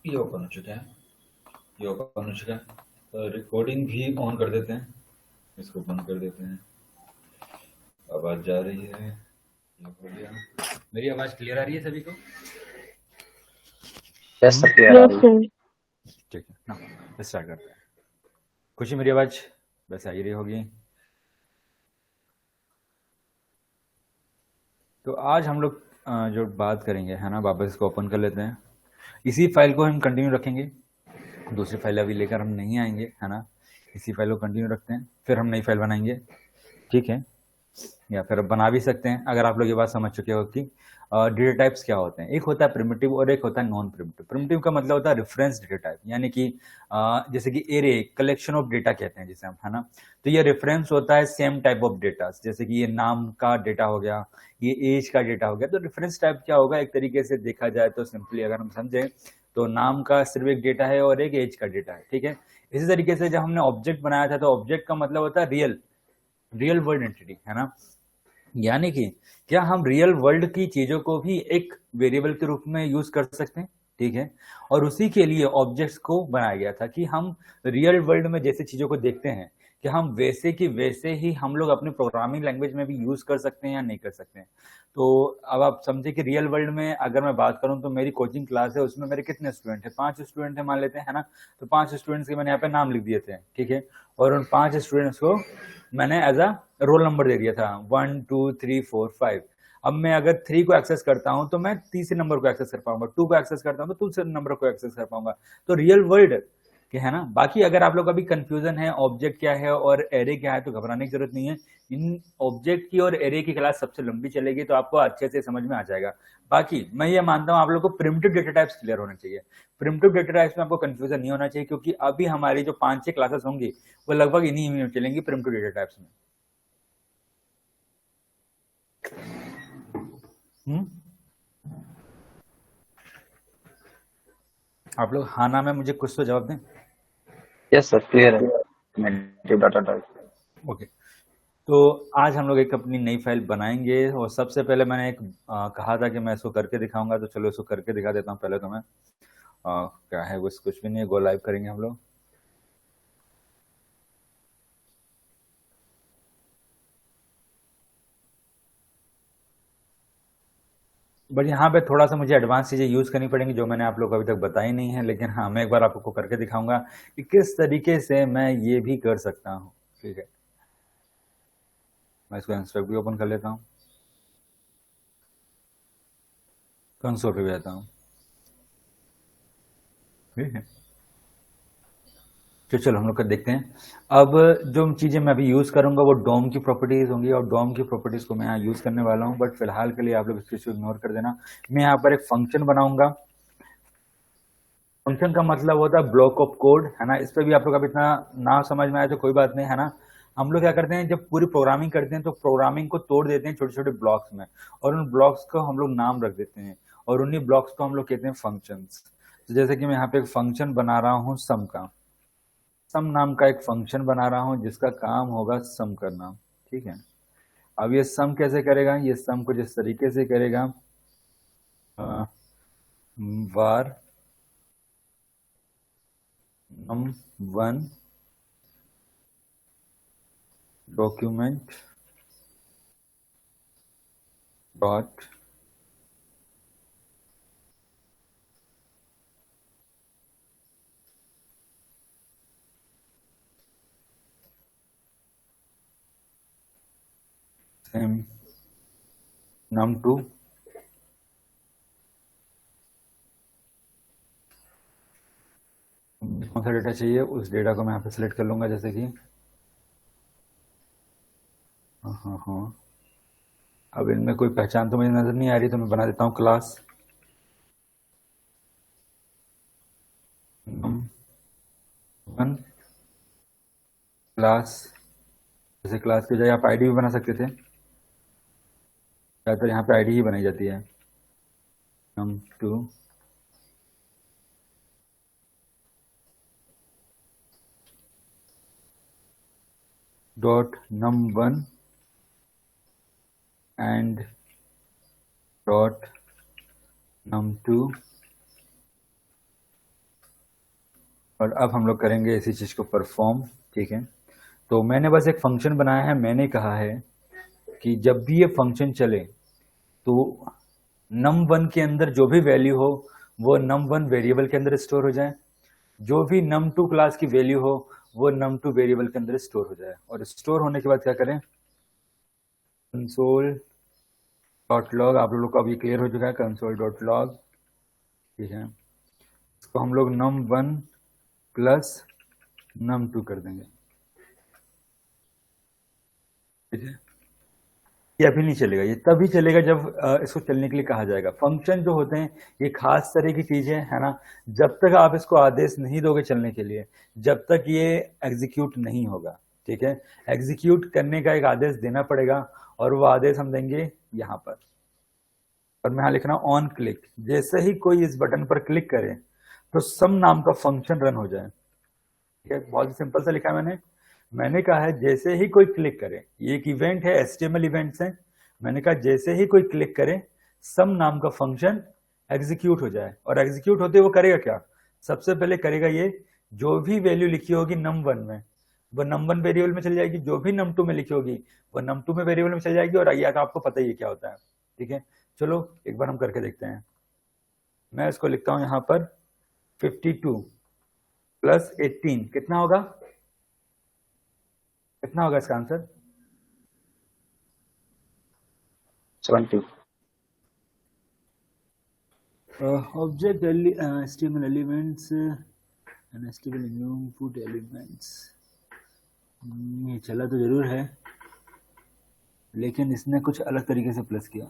ये ओपन हो चुका है, ये ओपन हो चुका है। तो रिकॉर्डिंग भी ऑन कर देते हैं, इसको बंद कर देते हैं। आवाज जा रही है, ये हो गया। मेरी आवाज क्लियर आ रही है सभी को? यस सर, क्लियर आ यस रही है। सर। ठीक है ना, स्टार्ट करते हैं। खुशी मेरी आवाज वैसे आ ही रही होगी। तो आज हम लोग जो बात करेंगे है ना, वापस इसको ओपन कर लेते हैं। इसी फाइल को हम कंटिन्यू रखेंगे, दूसरी फाइल अभी लेकर हम नहीं आएंगे है ना। इसी फाइल को कंटिन्यू रखते हैं, फिर हम नई फाइल बनाएंगे, ठीक है। या फिर बना भी सकते हैं अगर आप लोग ये बात समझ चुके हो कि डेटा टाइप्स क्या होते हैं। एक होता है प्रिमिटिव और एक होता है नॉन प्रिमिटिव। प्रिमिटिव का मतलब होता है रेफरेंस डेटा टाइप, यानी कि जैसे कि एरे कलेक्शन ऑफ डेटा कहते हैं जिसे हम, है ना। तो ये रेफरेंस होता है सेम टाइप ऑफ डेटा, जैसे कि ये नाम का डेटा हो गया, ये एज का डेटा हो गया। तो रेफरेंस टाइप क्या होगा, एक तरीके से देखा जाए तो सिंपली अगर हम समझें तो नाम का सिर्फ एक डेटा है और एक एज का डेटा है, ठीक है। इसी तरीके से जब हमने ऑब्जेक्ट बनाया था तो ऑब्जेक्ट का मतलब होता है रियल वर्ल्ड एंटिटी, है ना। यानी कि क्या हम रियल वर्ल्ड की चीजों को भी एक वेरिएबल के रूप में यूज कर सकते हैं, ठीक है। और उसी के लिए ऑब्जेक्ट्स को बनाया गया था कि हम रियल वर्ल्ड में जैसे चीजों को देखते हैं कि हम वैसे की वैसे ही हम लोग अपनी प्रोग्रामिंग लैंग्वेज में भी यूज कर सकते हैं या नहीं कर सकते हैं। तो अब आप समझे कि रियल वर्ल्ड में अगर मैं बात करूं तो मेरी कोचिंग क्लास है, उसमें मेरे कितने स्टूडेंट है, 5 स्टूडेंट है मान लेते हैं, है ना। तो 5 स्टूडेंट्स के मैंने यहाँ पे नाम लिख दिए थे, ठीक है। और उन 5 स्टूडेंट्स को मैंने एज अ रोल नंबर दे दिया था 1 2 3 4 5। अब मैं अगर 3 को एक्सेस करता हूं तो मैं तीसरे नंबर को एक्सेस कर पाऊंगा, 2 को एक्सेस करता हूं तो दूसरे नंबर को एक्सेस कर पाऊंगा। तो रियल वर्ल्ड के, है ना। बाकी अगर आप लोग का भी कंफ्यूजन है ऑब्जेक्ट क्या है और एरे क्या है तो घबराने की जरूरत नहीं है। इन ऑब्जेक्ट की और एरे की क्लास सबसे लंबी चलेगी तो आपको अच्छे से समझ में आ जाएगा। बाकी मैं ये मानता हूं आप लोग को प्रिमिटिव डेटा टाइप्स क्लियर होना चाहिए। प्रिमिटिव डेटा टाइप्स में आपको कंफ्यूजन नहीं होना चाहिए, क्योंकि अभी हमारी जो 5-6 क्लासेस होंगी वो लगभग इन्हीं में चलेंगी, प्रिमिटिव डेटा टाइप्स में। आप लोग हाँ ना में मुझे कुछ तो जवाब दें। यस सर, क्लियर है। Native data type. ओके। तो आज हम लोग एक अपनी नई फाइल बनाएंगे और सबसे पहले मैंने एक कहा था कि मैं इसको करके दिखाऊंगा, तो चलो इसको करके दिखा देता हूँ। पहले तो मैं क्या है कुछ भी नहीं है, गो लाइव करेंगे हम लोग। बट यहाँ पे थोड़ा सा मुझे एडवांस चीजें यूज करनी पड़ेंगी जो मैंने आप लोग को अभी तक बताई नहीं है, लेकिन हाँ मैं एक बार आपको करके दिखाऊंगा कि किस तरीके से मैं ये भी कर सकता हूँ, ठीक है। मैं इसको इंस्ट्रक्ट भी ओपन कर लेता हूँ, कंसोल पे भी आता हूँ, ठीक है। तो चलो हम लोग कर देखते हैं। अब जो चीजें मैं अभी यूज करूंगा वो डोम की प्रॉपर्टीज होंगी, और डोम की प्रॉपर्टीज को मैं यहाँ यूज करने वाला हूँ। बट फिलहाल के लिए आप लोग इस चीज को इग्नोर कर देना। मैं यहाँ पर एक फंक्शन बनाऊंगा। फंक्शन का मतलब होता है ब्लॉक ऑफ कोड, है ना। इस पर भी आप लोग अभी इतना ना समझ में आए तो कोई बात नहीं, है ना। हम लोग क्या करते हैं, जब पूरी प्रोग्रामिंग करते हैं तो प्रोग्रामिंग को तोड़ देते हैं छोटे छोटे ब्लॉक्स में, और उन ब्लॉक्स को हम लोग नाम रख देते हैं, और उन्हीं ब्लॉक्स को हम लोग कहते हैं फंक्शंस। तो जैसे कि मैं यहाँ पे एक फंक्शन बना रहा हूँ सम का, सम नाम का एक फंक्शन बना रहा हूं जिसका काम होगा सम करना, ठीक है। अब ये सम कैसे करेगा, ये सम कुछ इस तरीके से करेगा, var num1 document dot same num2 कौन सा डेटा चाहिए उस डेटा को मैं यहाँ पे सिलेक्ट कर लूंगा, जैसे कि हाँ। अब इनमें कोई पहचान तो मुझे नजर नहीं आ रही, तो मैं बना देता हूँ क्लास num1 क्लास। जैसे क्लास की जगह आप आईडी भी बना सकते थे, ज़्यादातर यहाँ पे आईडी ही बनाई जाती है। num2 dot num1 and dot num2 और अब हम लोग करेंगे इसी चीज़ को परफॉर्म। ठीक है, तो मैंने बस एक फंक्शन बनाया है। मैंने कहा है कि जब भी ये फंक्शन चले तो num1 के अंदर जो भी वैल्यू हो वो num1 वेरिएबल के अंदर स्टोर हो जाए, जो भी num2 क्लास की वैल्यू हो वो num2 वेरिएबल के अंदर स्टोर हो जाए। और स्टोर होने के बाद क्या करें, कंसोल डॉट लॉग, आप लोग को अब ये क्लियर हो चुका है, कंसोल डॉट लॉग। ठीक है, इसको हम लोग num1 प्लस num2 कर देंगे। ठीक है, ये अभी नहीं चलेगा, ये तभी चलेगा जब इसको चलने के लिए कहा जाएगा। फंक्शन जो होते हैं ये खास तरह की चीजें है ना, जब तक आप इसको आदेश नहीं दोगे चलने के लिए, जब तक ये एग्जीक्यूट नहीं होगा। ठीक है, एग्जीक्यूट करने का एक आदेश देना पड़ेगा और वो आदेश हम देंगे यहाँ पर। और मैं यहाँ लिख रहा हूँ ऑन क्लिक, जैसे ही कोई इस बटन पर क्लिक करे तो सम नाम का फंक्शन रन हो जाए। ठीक है, बहुत सिंपल सा लिखा है मैंने कहा है जैसे ही कोई क्लिक करे, ये एक इवेंट है, HTML इवेंट्स है। मैंने कहा जैसे ही कोई क्लिक करे सम नाम का फंक्शन एग्जीक्यूट हो जाए। और एग्जीक्यूट होते वो करेगा क्या, सबसे पहले करेगा ये, जो भी वैल्यू लिखी होगी num1 में वो num1 वेरिएबल में चली जाएगी, जो भी num2 में लिखी होगी वो num2 में वेरिएबल में चली जाएगी। और ये तो आपको पता ही है क्या होता है। ठीक है, चलो एक बार हम करके देखते हैं। मैं इसको लिखता हूं यहां पर 52 प्लस 18 कितना होगा, कितना होगा इसका answer? 70। Object HTML elements and HTML input elements, ये चला तो जरूर है लेकिन इसने कुछ अलग तरीके से प्लस किया।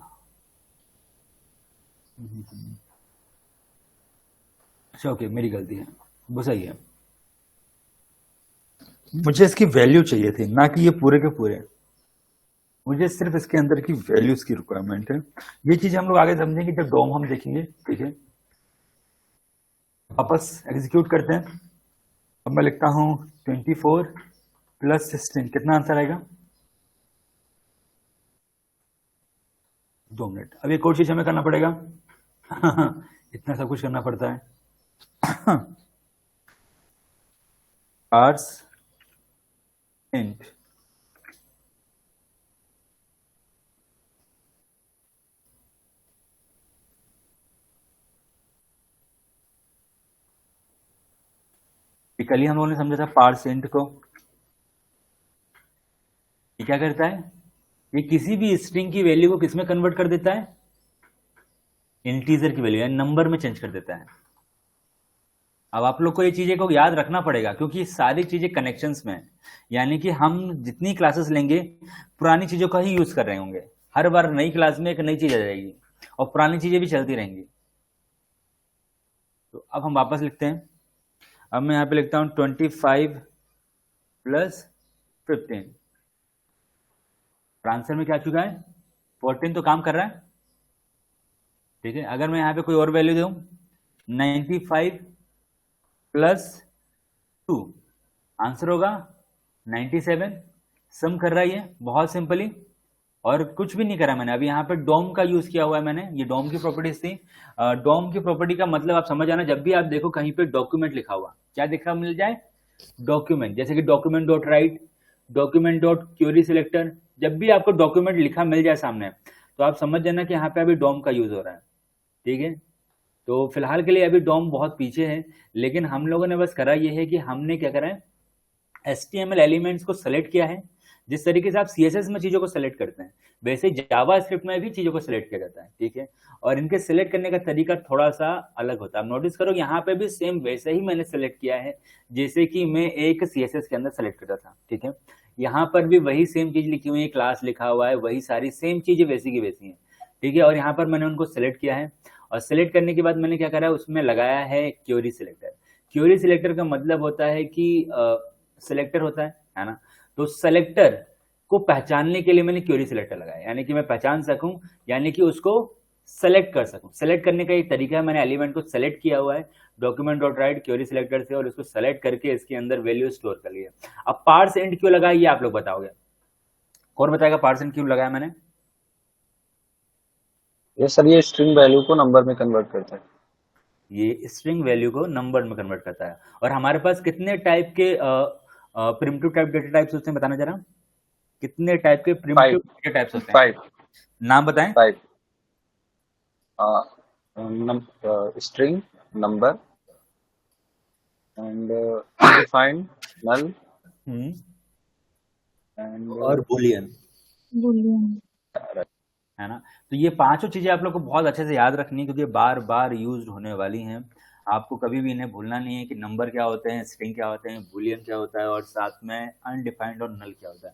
अच्छा ओके, मेरी गलती है, वो सही है। मुझे इसकी वैल्यू चाहिए थी, ना कि ये पूरे के पूरे। मुझे सिर्फ इसके अंदर की वैल्यूज की रिक्वायरमेंट है। ये चीज हम लोग आगे समझेंगे जब डोम हम देखेंगे। ठीक है, वापस एग्जीक्यूट करते हैं। अब मैं लिखता हूं 24 प्लस 16 कितना आंसर आएगा? 2 मिनट। अब एक और चीज हमें करना पड़ेगा इतना सब कुछ करना पड़ता है पार्स इंट, कल ही हम लोगों ने समझा था पार्स इंट को। ये क्या करता है, ये किसी भी स्ट्रिंग की वैल्यू को किसमें कन्वर्ट कर देता है, इंटीजर की वैल्यू यानी नंबर में चेंज कर देता है। अब आप लोग को ये चीजें को याद रखना पड़ेगा क्योंकि सारी चीजें कनेक्शंस में है। यानी कि हम जितनी क्लासेस लेंगे पुरानी चीजों का ही यूज कर रहे होंगे। हर बार नई क्लास में एक नई चीज आ जाएगी और पुरानी चीजें भी चलती रहेंगी। तो अब हम वापस लिखते हैं। अब मैं यहां पे लिखता हूं 25 प्लस 15। आंसर में क्या आ चुका है, 14 तो काम कर रहा है। ठीक है, अगर मैं यहां पे कोई और वैल्यू दूं 95 प्लस 2, आंसर होगा 97। सम कर रहा है ये बहुत सिंपली और कुछ भी नहीं करा मैंने। अभी यहाँ पे डोम का यूज किया हुआ है मैंने, ये डोम की प्रॉपर्टीज थी। डोम की प्रॉपर्टी का मतलब आप समझ आना, जब भी आप देखो कहीं पे डॉक्यूमेंट लिखा हुआ, क्या दिखा मिल जाए, डॉक्यूमेंट, जैसे कि document dot right, document dot query selector, जब भी आपको डॉक्यूमेंट लिखा मिल जाए सामने तो आप समझ जाना कि यहाँ पे अभी डोम का यूज हो रहा है। ठीक है, तो फिलहाल के लिए अभी डोम बहुत पीछे है, लेकिन हम लोगों ने बस करा ये है कि हमने क्या करा है, HTML एलिमेंट्स को सेलेक्ट किया है। जिस तरीके से आप CSS में चीजों को सेलेक्ट करते हैं वैसे जावा स्क्रिप्ट में भी चीजों को सेलेक्ट किया जाता है। ठीक है, और इनके सेलेक्ट करने का तरीका थोड़ा सा अलग होता है। आप नोटिस करो यहाँ पे भी सेम वैसे ही मैंने सेलेक्ट किया है जैसे कि मैं एक CSS के अंदर सेलेक्ट करता था। ठीक है, यहाँ पर भी वही सेम चीज लिखी हुई है, क्लास लिखा हुआ है, वही सारी सेम चीजें वैसी की वैसी है। ठीक है, और यहाँ पर मैंने उनको सेलेक्ट किया है और सेलेक्ट करने के बाद मैंने क्या करा है, उसमें लगाया है क्वेरी सिलेक्टर। क्वेरी सिलेक्टर का मतलब होता है कि सिलेक्टर होता है ना, तो सेलेक्टर को पहचानने के लिए मैंने क्वेरी सिलेक्टर लगाया, यानी कि मैं पहचान सकूं, यानी कि उसको सेलेक्ट कर सकूं। सेलेक्ट करने का एक तरीका है, मैंने एलिमेंट को सेलेक्ट किया हुआ है document dot right query selector से और उसको सेलेक्ट करके इसके अंदर वैल्यू स्टोर कर लिया। अब पार्स इंट क्यों लगाया ये आप लोग बताओगे, कौन बताएगा पार्स इंट क्यों लगाया मैंने? ये सर ये स्ट्रिंग वैल्यू को नंबर में कन्वर्ट करता है। ये स्ट्रिंग वैल्यू को नंबर में कन्वर्ट करता है। और हमारे पास कितने टाइप के प्रिमिटिव टाइप डेटा टाइप्स होते हैं, बताना जरा, कितने टाइप के प्रिमिटिव फाइव डेटा टाइप्स होते हैं, फाइव नाम बताएं। Five string, number, and undefined, null, hmm, and और बुलियन, है ना। तो ये पांचों चीजें आप लोग को बहुत अच्छे से याद रखनी है, क्योंकि बार बार यूज होने वाली हैं। आपको कभी भी इन्हें भूलना नहीं है कि नंबर क्या होते हैं, स्ट्रिंग क्या होते हैं, बुलियन क्या होता है, और साथ में अनडिफाइंड और नल क्या होता है।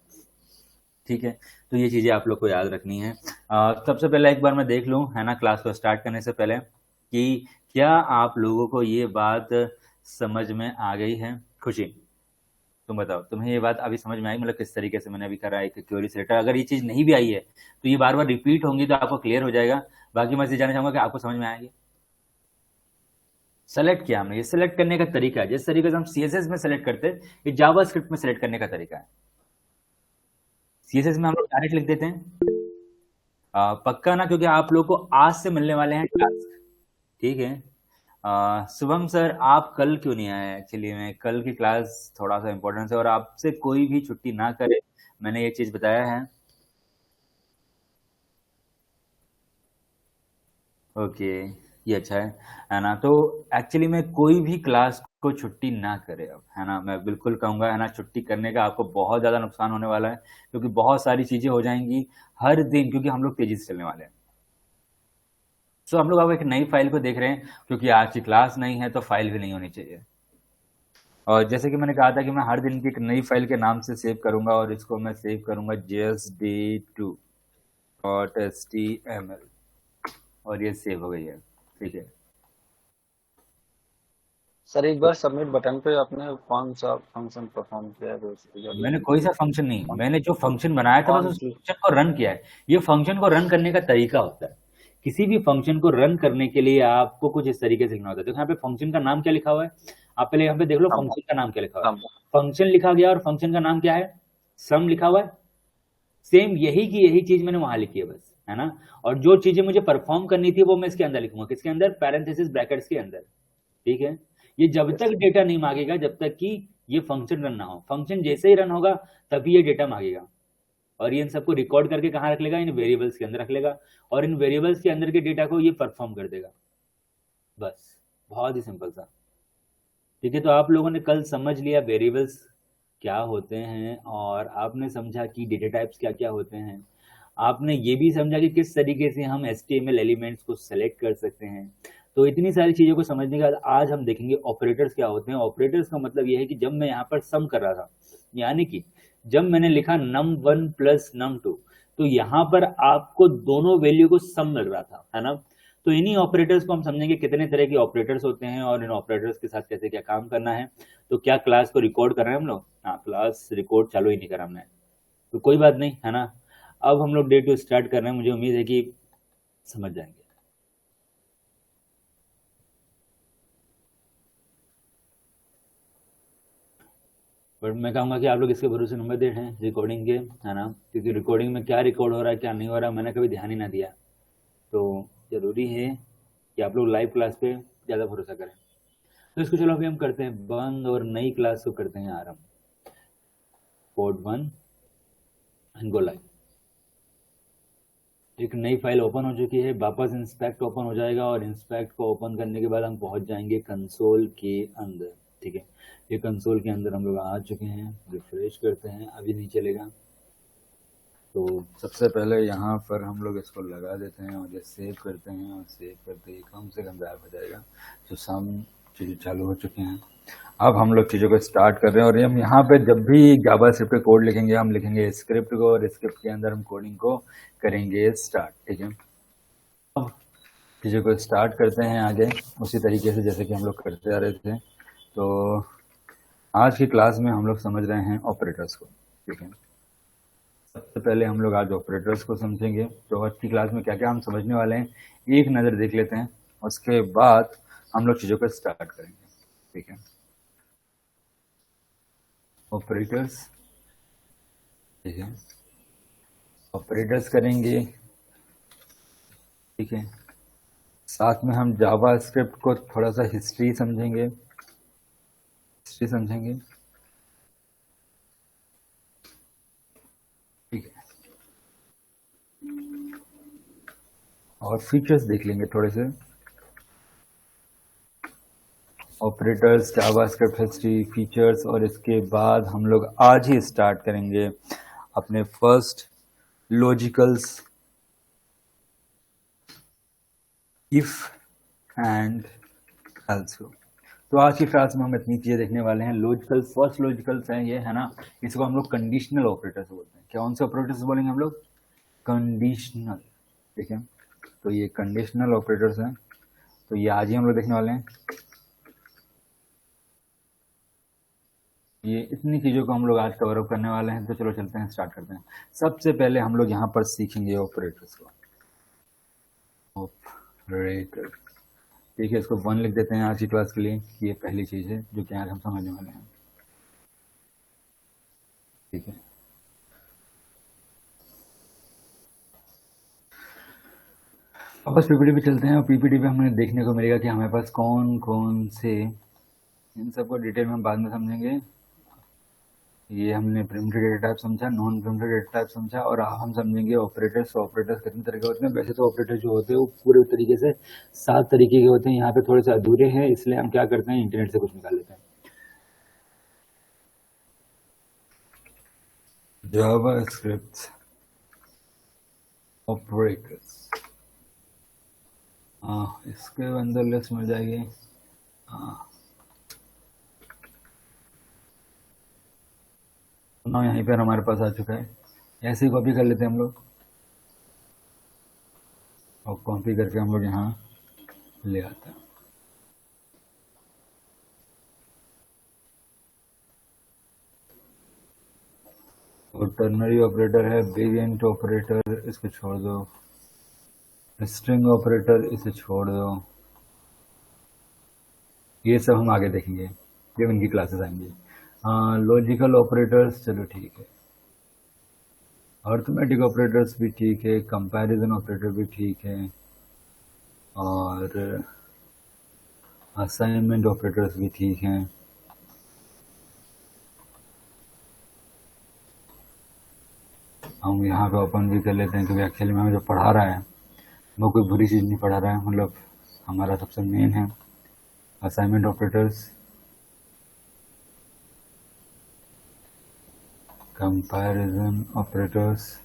ठीक है, तो ये चीज़ें आप लोग को याद रखनी है। सबसे पहले एक बार मैं देख लूँ, है ना, क्लास को स्टार्ट करने से पहले, कि क्या आप लोगों को ये बात समझ में आ गई है। खुशी, तुम बताओ, तुम्हें ये बात अभी समझ में आई, मतलब किस तरीके से मैंने अभी करा है कि क्वेरी सेलेक्टर। अगर ये चीज़ नहीं भी आई है तो ये बार बार रिपीट होंगी तो आपको क्लियर हो जाएगा। बाकी मैं ये जानना चाहूंगा कि आपको समझ में आएगी। सेलेक्ट किया हमने, ये सेलेक्ट करने का तरीका है, जिस तरीके से हम सीएसएस में सेलेक्ट करते हैं, ये जावास्क्रिप्ट में सेलेक्ट करने का तरीका है। सीएसएस में हम लोग डायरेक्ट लिख देते हैं, पक्का ना, क्योंकि आप लोग को आज से मिलने वाले हैं टास्क। ठीक है, शुभम सर आप कल क्यों नहीं आए? एक्चुअली में कल की क्लास थोड़ा सा इम्पोर्टेंस है, और आपसे कोई भी छुट्टी ना करे, मैंने ये चीज बताया है। ओके, ये अच्छा है ना। तो एक्चुअली में कोई भी क्लास को छुट्टी ना करे अब, है ना, मैं बिल्कुल कहूंगा, है ना, छुट्टी करने का आपको बहुत ज्यादा नुकसान होने वाला है, क्योंकि बहुत सारी चीजें हो जाएंगी हर दिन, क्योंकि हम लोग तेजी से चलने वाले हैं। सो हम लोग अब एक नई फाइल को देख रहे हैं, क्योंकि आज की क्लास नहीं है तो फाइल भी नहीं होनी चाहिए। और जैसे कि मैंने कहा था कि मैं हर दिन की एक नई फाइल के नाम से सेव करूंगा, और इसको मैं सेव करूंगा jsd2.html, और ये सेव हो गई है। ठीक है, सर एक तो बार सबमिट बटन पे आपने कौन सा फंक्शन परफॉर्म किया है, वो उसकी जल्दी मैंने कोई सा दीजिए। फंक्शन नहीं, कौन मैंने जो फंक्शन बनाया था बस कौन उस सी? फंक्शन को रन किया है। ये फंक्शन को रन करने का तरीका होता है। किसी भी फंक्शन को रन करने के लिए आपको कुछ इस तरीके से लिखना होता है। देखो यहाँ पे फंक्शन का नाम क्या लिखा हुआ है, आप पहले यहाँ पे देख लो सम फंक्शन का नाम क्या लिखा हुआ है। सम फंक्शन लिखा गया और फंक्शन का नाम क्या है, सम लिखा हुआ है। सेम यही की यही चीज मैंने वहां लिखी है बस, है ना। और जो चीजें मुझे परफॉर्म करनी थी वो मैं इसके अंदर लिखूंगा, किसके अंदर, पैरेंथेसिस ब्रैकेट्स के अंदर। ठीक है, ये जब यस तक सर। डेटा नहीं मांगेगा, जब तक कि ये फंक्शन रन ना हो। फंक्शन जैसे ही रन होगा तभी ये डेटा मांगेगा, और ये इन सबको रिकॉर्ड करके कहाँ रख लेगा, इन वेरिएबल्स के अंदर रख लेगा, और इन वेरिएबल्स के अंदर के डेटा को ये परफॉर्म कर देगा। बस, बहुत ही सिंपल सा। ठीक है, तो आप लोगों ने कल समझ लिया वेरिएबल्स क्या होते हैं, और आपने समझा कि डेटा टाइप्स क्या क्या होते हैं। आपने ये भी समझा कि किस तरीके से हम HTML एलिमेंट्स को सेलेक्ट कर सकते हैं। तो इतनी सारी चीज़ों को समझने के बाद आज हम देखेंगे ऑपरेटर्स क्या होते हैं। ऑपरेटर्स का मतलब ये है कि जब मैं यहाँ पर सम कर रहा था, यानी कि जब मैंने लिखा num1 प्लस num2, तो यहाँ पर आपको दोनों वैल्यू को सम मिल रहा था, है ना। तो इन्हीं ऑपरेटर्स को हम समझेंगे, कितने तरह के ऑपरेटर्स होते हैं और इन ऑपरेटर्स के साथ कैसे क्या काम करना है। तो क्या क्लास को रिकॉर्ड कर रहे हैं हम लोग? हाँ, क्लास रिकॉर्ड चालू ही नहीं करा हमने, तो कोई बात नहीं, है ना। अब हम लोग डे टू स्टार्ट कर रहे हैं, मुझे उम्मीद है कि समझ जाएंगे। बट मैं कहूँगा कि आप लोग इसके भरोसे नंबर दे हैं रिकॉर्डिंग के, है ना, क्योंकि रिकॉर्डिंग में क्या रिकॉर्ड हो रहा है क्या नहीं हो रहा है मैंने कभी ध्यान ही ना दिया। तो ज़रूरी है कि आप लोग लाइव क्लास पे ज़्यादा भरोसा करें। तो इसको चलो अभी हम करते हैं बंद, और नई क्लास को करते हैं आरम्भ। Code 1 and go live. एक नई फाइल ओपन हो चुकी है, वापस इंस्पेक्ट ओपन हो जाएगा, और इंस्पेक्ट को ओपन करने के बाद हम पहुंच जाएंगे कंसोल के अंदर। ठीक है, ये कंसोल के अंदर हम लोग आ चुके हैं। रिफ्रेश करते हैं, अभी नहीं चलेगा। तो सबसे पहले यहाँ पर हम लोग इसको लगा देते हैं, और जैसे सेव करते हैं, और सेव करते ही कम से कम गायब हो जाएगा। तो सम चीज़ें चालू हो चुके हैं। अब हम लोग चीज़ों को स्टार्ट कर रहे हैं, और हम यहाँ पे जब भी जावास्क्रिप्ट पे कोड लिखेंगे, हम लिखेंगे स्क्रिप्ट को, और स्क्रिप्ट के अंदर हम कोडिंग को करेंगे स्टार्ट। ठीक है, अब चीज़ों को स्टार्ट करते हैं आगे उसी तरीके से जैसे कि हम लोग करते आ रहे थे। तो आज की क्लास में हम लोग समझ रहे हैं ऑपरेटर्स को। ठीक है, सबसे पहले हम लोग आज ऑपरेटर्स को समझेंगे। तो आज की क्लास में क्या क्या हम समझने वाले हैं, एक नज़र देख लेते हैं, उसके बाद हम लोग चीज़ों को स्टार्ट करेंगे। ठीक है, ऑपरेटर्स। ठीक है, ऑपरेटर्स करेंगे। ठीक है, साथ में हम जावा स्क्रिप्ट को थोड़ा सा हिस्ट्री समझेंगे, ठीक है, और फीचर्स देख लेंगे थोड़े से, ऑपरेटर्स, जावास्क्रिप्ट हिस्ट्री, फीचर्स, और इसके बाद हम लोग आज ही स्टार्ट करेंगे अपने first logicals, if and also. तो आज की क्लास में हम इतनी चीजें देखने वाले हैं। लॉजिकल्स, फर्स्ट लॉजिकल्स हैं ये, है ना, इसको हम लोग कंडीशनल ऑपरेटर्स बोलते हैं। कौन से ऑपरेटर्स बोलेंगे हम लोग? कंडीशनल, ठीक है। तो ये कंडीशनल ऑपरेटर्स हैं, तो ये आज ही हम लोग देखने वाले हैं। ये इतनी चीज़ों को हम लोग आज कवर अप करने वाले हैं। तो चलो चलते हैं, स्टार्ट करते हैं। सबसे पहले हम लोग यहाँ पर सीखेंगे ऑपरेटर्स को। ऑपरेटर, ठीक है, इसको 1 लिख देते हैं आज की क्लास के लिए। ये पहली चीज़ है जो कि आज हम समझने वाले हैं, ठीक है। वापस पीपीटी पे चलते हैं, और पीपीटी पे हमें देखने को मिलेगा कि हमारे पास कौन कौन से, इन सबको डिटेल में हम बाद में समझेंगे। ये हमने प्रिमिटिव डेटा टाइप समझा, नॉन प्रिमिटिव डेटा टाइप समझा, और अब हम समझेंगे ऑपरेटर्स। ऑपरेटर्स कितने तरह के होते हैं? वैसे तो ऑपरेटर जो होते हैं वो पूरे तरीके से 7 तरीके के होते हैं। यहाँ पे थोड़े से अधूरे हैं, इसलिए हम क्या करते हैं, इंटरनेट से कुछ निकाल लेते हैं। जावास्क्रिप्ट ऑपरेटर्स, हाँ, इसके अंदर लिस्ट मिल जाएगी। हाँ, ना यहीं पर हमारे पास आ चुका है। ऐसे ही कॉपी कर लेते हैं हम लोग, और कॉपी करके हम लोग यहाँ ले आते हैं। और टर्नरी ऑपरेटर है, बिग इंट ऑपरेटर, इसको छोड़ दो। स्ट्रिंग ऑपरेटर, इसे छोड़ दो। ये सब हम आगे देखेंगे जब इनकी क्लासेस आएंगी। लॉजिकल ऑपरेटर्स, चलो ठीक है। अर्थमेटिक ऑपरेटर्स भी ठीक है, कंपैरिजन ऑपरेटर भी ठीक है, और असाइनमेंट ऑपरेटर्स भी ठीक हैं। हम यहाँ पे ओपन भी कर लेते हैं, क्योंकि एक्चुअली में हमें जो पढ़ा रहा है वो कोई बुरी चीज़ नहीं पढ़ा रहा है। मतलब हमारा सबसे मेन है असाइनमेंट ऑपरेटर्स, कंपैरिजन ऑपरेटर्स,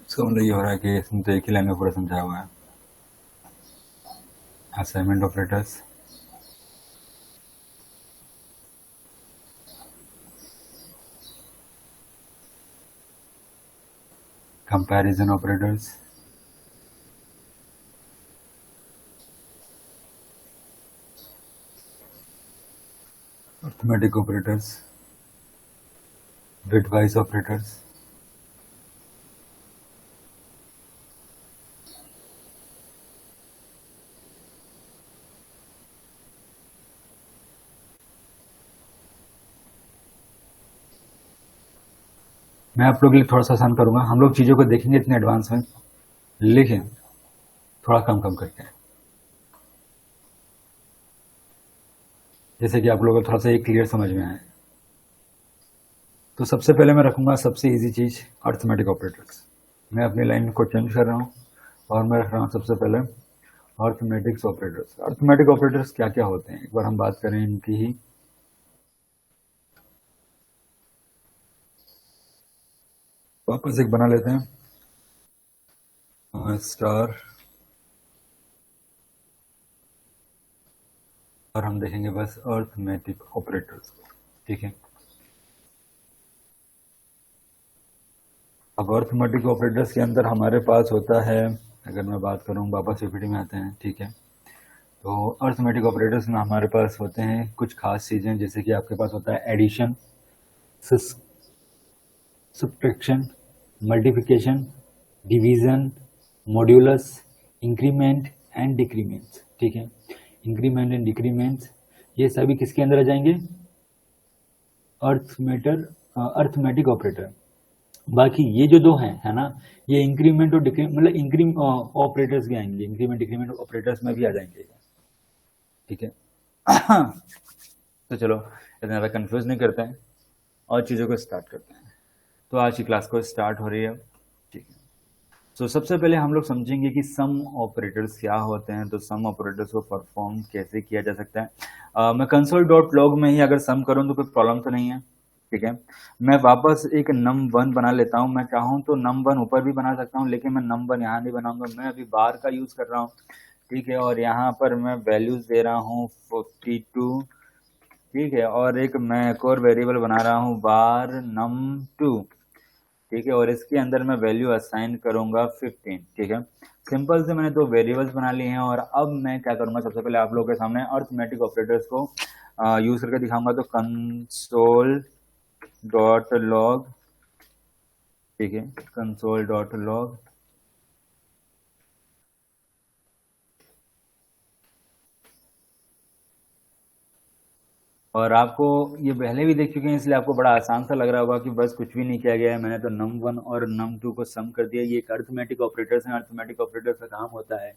इसका मतलब ये हो रहा है कि इसमें तो एक ही लाइन में पूरा समझाया हुआ है। Assignment operators, comparison operators, arithmetic operators, bitwise operators, मैं आप लोग के लिए थोड़ा सा आसान करूंगा। हम लोग चीज़ों को देखेंगे इतने एडवांस में, लेकिन थोड़ा कम कम करके, जैसे कि आप लोगों को थोड़ा सा ये क्लियर समझ में आए। तो सबसे पहले मैं रखूंगा सबसे इजी चीज़, अर्थमेटिक ऑपरेटर्स। मैं अपनी लाइन को चेंज कर रहा हूँ, और मैं रख रहा हूँ सबसे पहले अर्थमेटिक्स ऑपरेटर्स। अर्थमेटिक ऑपरेटर्स क्या क्या होते हैं, एक बार हम बात करें इनकी ही। वापस एक बना लेते हैं, स्टार, और हम देखेंगे बस अर्थमेटिक ऑपरेटर्स को, ठीक है। अब अर्थमेटिक ऑपरेटर्स के अंदर हमारे पास होता है, अगर मैं बात करूँ वापस पीपीटी में आते हैं, ठीक है। तो अर्थमेटिक ऑपरेटर्स में हमारे पास होते हैं कुछ खास चीज़ें, जैसे कि आपके पास होता है addition, subtraction, multiplication, division, modulus, increment and decrements, ठीक है। इंक्रीमेंट एंड डिक्रीमेंट्स ये सभी किसके अंदर आ जाएंगे? Arithmetic operator. बाकी ये जो दो हैं, है ना, ये इंक्रीमेंट और डिक्रीमेंट मतलब इंक्रीम ऑपरेटर्स भी आएंगे, इंक्रीमेंट डिक्रीमेंट ऑपरेटर्स में भी आ जाएंगे, ठीक है। तो चलो इतना ज़्यादा कंफ्यूज नहीं करते हैं और चीज़ों को स्टार्ट करते हैं। तो आज की क्लास को स्टार्ट हो रही है, ठीक है। तो सबसे पहले हम लोग समझेंगे कि सम ऑपरेटर्स क्या होते हैं, तो सम ऑपरेटर्स को परफॉर्म कैसे किया जा सकता है। मैं कंसोल डॉट लॉग में ही अगर सम करूँ तो कोई प्रॉब्लम तो नहीं है, ठीक है। मैं वापस एक num1 बना लेता हूँ, मैं चाहूँ तो num1 ऊपर भी बना सकता हूँ, लेकिन मैं num1 यहाँ नहीं बनाऊंगा, मैं अभी बार का यूज़ कर रहा हूँ, ठीक है। और यहाँ पर मैं वैल्यूज़ दे रहा हूँ 42, ठीक है। और एक मैं एक और वेरिएबल बना रहा हूँ बार num2, ठीक है। और इसके अंदर मैं वैल्यू असाइन करूंगा 15, ठीक है। सिंपल से मैंने दो वेरिएबल्स बना लिए हैं और अब मैं क्या करूंगा, सबसे पहले आप लोगों के सामने अर्थमेटिक ऑपरेटर्स को यूज करके दिखाऊंगा। तो कंसोल डॉट लॉग, ठीक है, कंसोल डॉट लॉग, और आपको ये पहले भी देख चुके हैं इसलिए आपको बड़ा आसान सा लग रहा होगा कि बस कुछ भी नहीं किया गया है, मैंने तो num1 और num2 को सम कर दिया। ये एक अर्थमेटिक ऑपरेटर्स हैं। अर्थमेटिक ऑपरेटर्स का काम होता है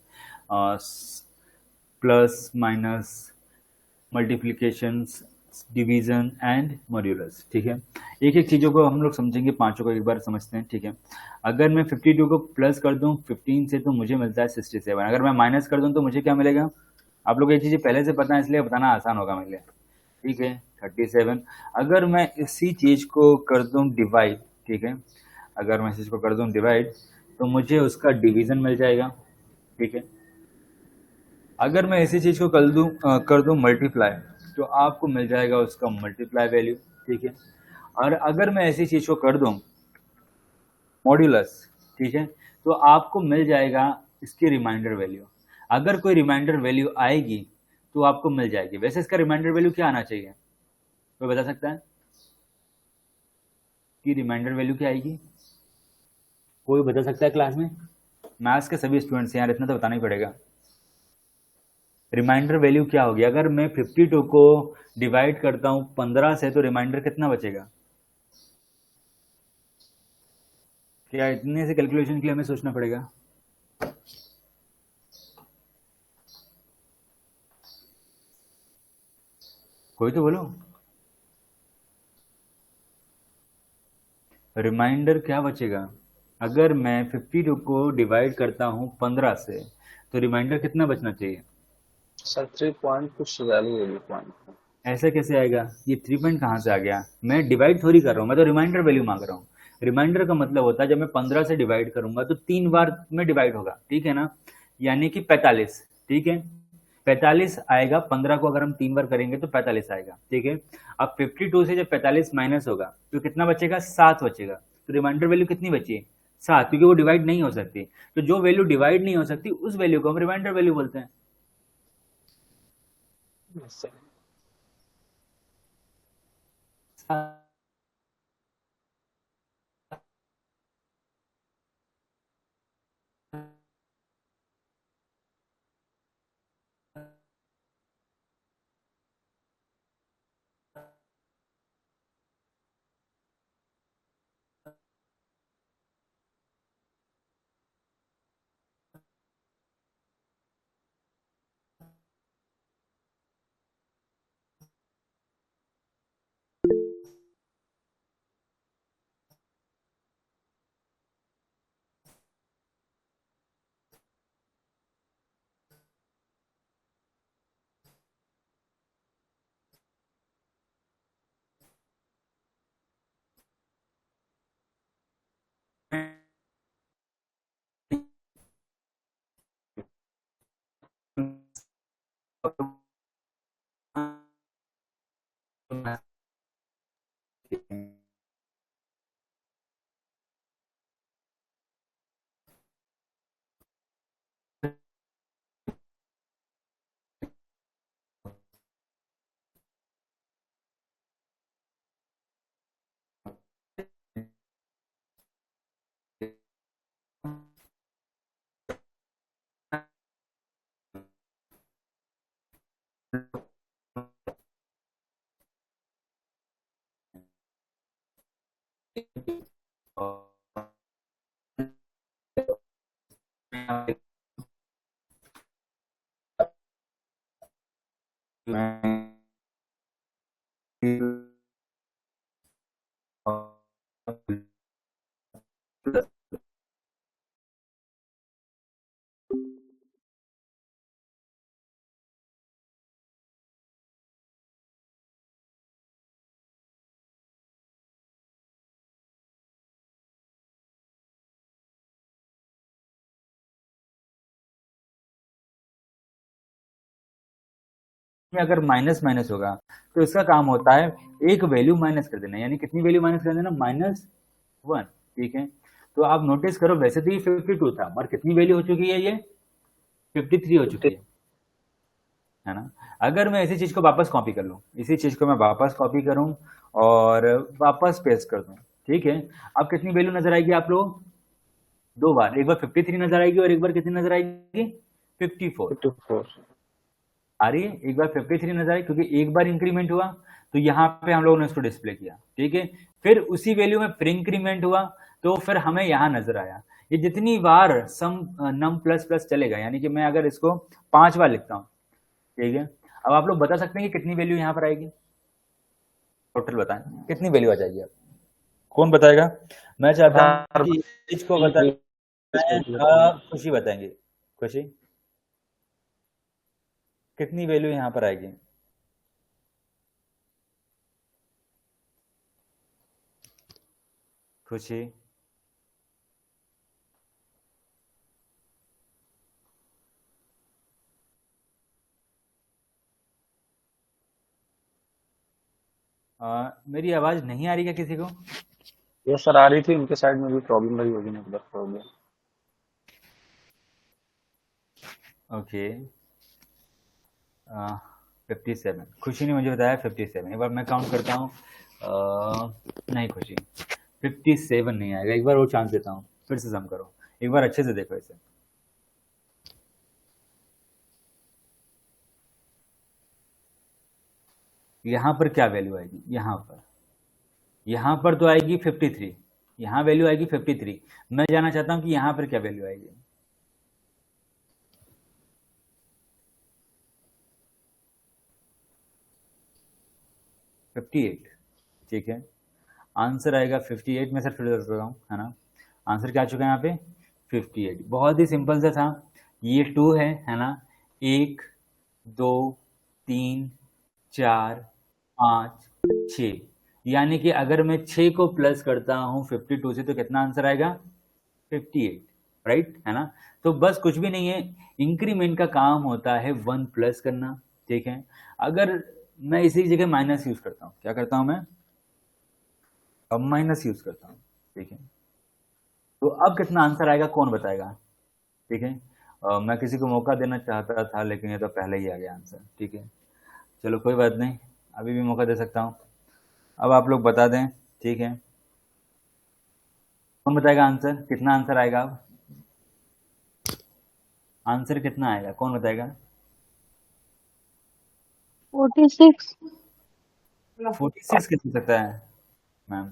plus, minus, multiplications, division and modulus, ठीक है। एक एक चीज़ों को हम लोग समझेंगे, पांचों को एक बार समझते हैं, ठीक है। अगर मैं 52 को प्लस कर दूं 15 से तो मुझे मिलता है 67। अगर मैं माइनस कर दूं तो मुझे क्या मिलेगा? आप लोग ये चीज़ें पहले से पता है इसलिए बताना आसान होगा मेरे लिए, ठीक है, 37। अगर मैं इसी चीज़ को कर दूं डिवाइड, ठीक है, अगर मैं इस चीज़ को कर दूं डिवाइड तो मुझे उसका डिवीजन मिल जाएगा, ठीक है। अगर मैं इसी चीज़ को कर दूं मल्टीप्लाई तो आपको मिल जाएगा उसका मल्टीप्लाई वैल्यू, ठीक है। और अगर मैं ऐसी चीज़ को कर दूं मॉड्यूलस, ठीक है, तो आपको मिल जाएगा इसकी रिमाइंडर वैल्यू। अगर कोई रिमाइंडर वैल्यू आएगी तो आपको मिल जाएगी। वैसे इसका रिमाइंडर वैल्यू क्या आना चाहिए, कोई बता सकता है कि रिमाइंडर वैल्यू क्या आएगी? कोई बता सकता है क्लास में? मैथ्स के सभी स्टूडेंट्स यार, इतना तो बताना ही पड़ेगा। रिमाइंडर वैल्यू क्या होगी? अगर मैं 52 को डिवाइड करता हूं 15 से तो रिमाइंडर कितना बचेगा? क्या इतने से कैलकुलेशन के लिए हमें सोचना पड़ेगा? कोई तो बोलो। रिमाइंडर क्या बचेगा? अगर मैं 52 को डिवाइड करता हूं 15 से तो रिमाइंडर कितना बचना चाहिए? सर 3 पॉइंट कुछ वैल्यू है पॉइंट। ऐसा कैसे आएगा? ये 3 पॉइंट कहाँ से आ गया? मैं डिवाइड थोड़ी कर रहा हूँ, मैं तो रिमाइंडर वैल्यू मांग रहा हूँ। रिमाइंडर का मतलब होता है जब मैं 15 से डिवाइड करूंगा तो 3 बार में डिवाइड होगा, ठीक है ना, यानी कि 45, ठीक है। 45 आएगा, 15 को अगर हम 3 बार करेंगे तो 45 आएगा, ठीक है। अब 52 से जब 45 माइनस होगा तो कितना बचेगा? 7 बचेगा। तो रिमाइंडर वैल्यू कितनी बची? 7, क्योंकि वो डिवाइड नहीं हो सकती। तो जो वैल्यू डिवाइड नहीं हो सकती उस वैल्यू को हम रिमाइंडर वैल्यू बोलते हैं। Yes sir. में अगर माइनस माइनस होगा तो इसका काम होता है एक वैल्यू माइनस कर देना, यानी कितनी वैल्यू माइनस कर देना, -1। ठीक है, तो आप नोटिस करो वैसे तो ये 52 था, और कितनी वैल्यू हो चुकी है, ये 53 हो चुकी है ना। अगर मैं इसी चीज को वापस कॉपी कर लूं, इसी चीज को मैं वापस कॉपी करूं और वापस पेस्ट कर दूं, ठीक है, अब कितनी वैल्यू नजर आएगी आप लोग, दो बार, एक बार 53 नजर आएगी और एक बार कितनी नजर आएगी, 54 आ रही है। एक बार 53 नजर आई क्योंकि एक बार इंक्रीमेंट हुआ, तो यहाँ पे हम लोगों ने इसको डिस्प्ले किया, ठीक है। फिर उसी वैल्यू में फिर इंक्रीमेंट हुआ, तो फिर हमें यहाँ नजर आया। ये जितनी बार सम नम प्लस प्लस चलेगा, यानी कि मैं अगर इसको 5 बार लिखता हूँ, ठीक है, अब आप लोग बता सकते हैं कि कितनी वैल्यू यहाँ पर आएगी, टोटल बताएं कितनी वैल्यू आ जाएगी, अब कौन बताएगा। मैं चाहता हूँ कि इसको बताएं, खुशी बताएंगे, खुशी कितनी वैल्यू यहाँ पर आएगी, खुशी मेरी आवाज नहीं आ रही क्या किसी को। ये सर आ रही थी, उनके साइड में भी प्रॉब्लम रही होगी, नेटवर्क प्रॉब्लम। ओके, 57, खुशी ने मुझे बताया 57, एक बार मैं काउंट करता हूँ, नहीं खुशी 57 नहीं आएगा, एक बार और चांस देता हूँ, फिर से सम करो, एक बार अच्छे से देखो इसे, यहाँ पर क्या वैल्यू आएगी, यहाँ पर तो आएगी 53, यहाँ वैल्यू आएगी 53, मैं जानना चाहता हूँ कि यहाँ पर क्या वैल्यू आएगी, 58, ठीक है, आंसर आएगा 58। मैं सर फिर कर रहा हूँ, है ना, आंसर क्या आ चुका है यहाँ पे 58, बहुत ही सिंपल सा था, ये 2 है ना, 1 2 3 4 5 6, यानी कि अगर मैं 6 को प्लस करता हूँ 52 से तो कितना आंसर आएगा 58, राइट, है ना। तो बस कुछ भी नहीं है, इंक्रीमेंट का काम होता है 1 प्लस करना, ठीक है। अगर मैं इसी जगह माइनस यूज करता हूँ, क्या करता हूँ मैं, अब माइनस यूज करता हूँ, ठीक है, तो अब कितना आंसर आएगा कौन बताएगा, ठीक है। मैं किसी को मौका देना चाहता था लेकिन ये तो पहले ही आ गया आंसर, ठीक है, चलो कोई बात नहीं, अभी भी मौका दे सकता हूँ, अब आप लोग बता दें, ठीक है, कौन बताएगा आंसर, कितना आंसर आएगा, अब आंसर कितना आएगा कौन बताएगा, 46। 46 कितना सकता है मैम,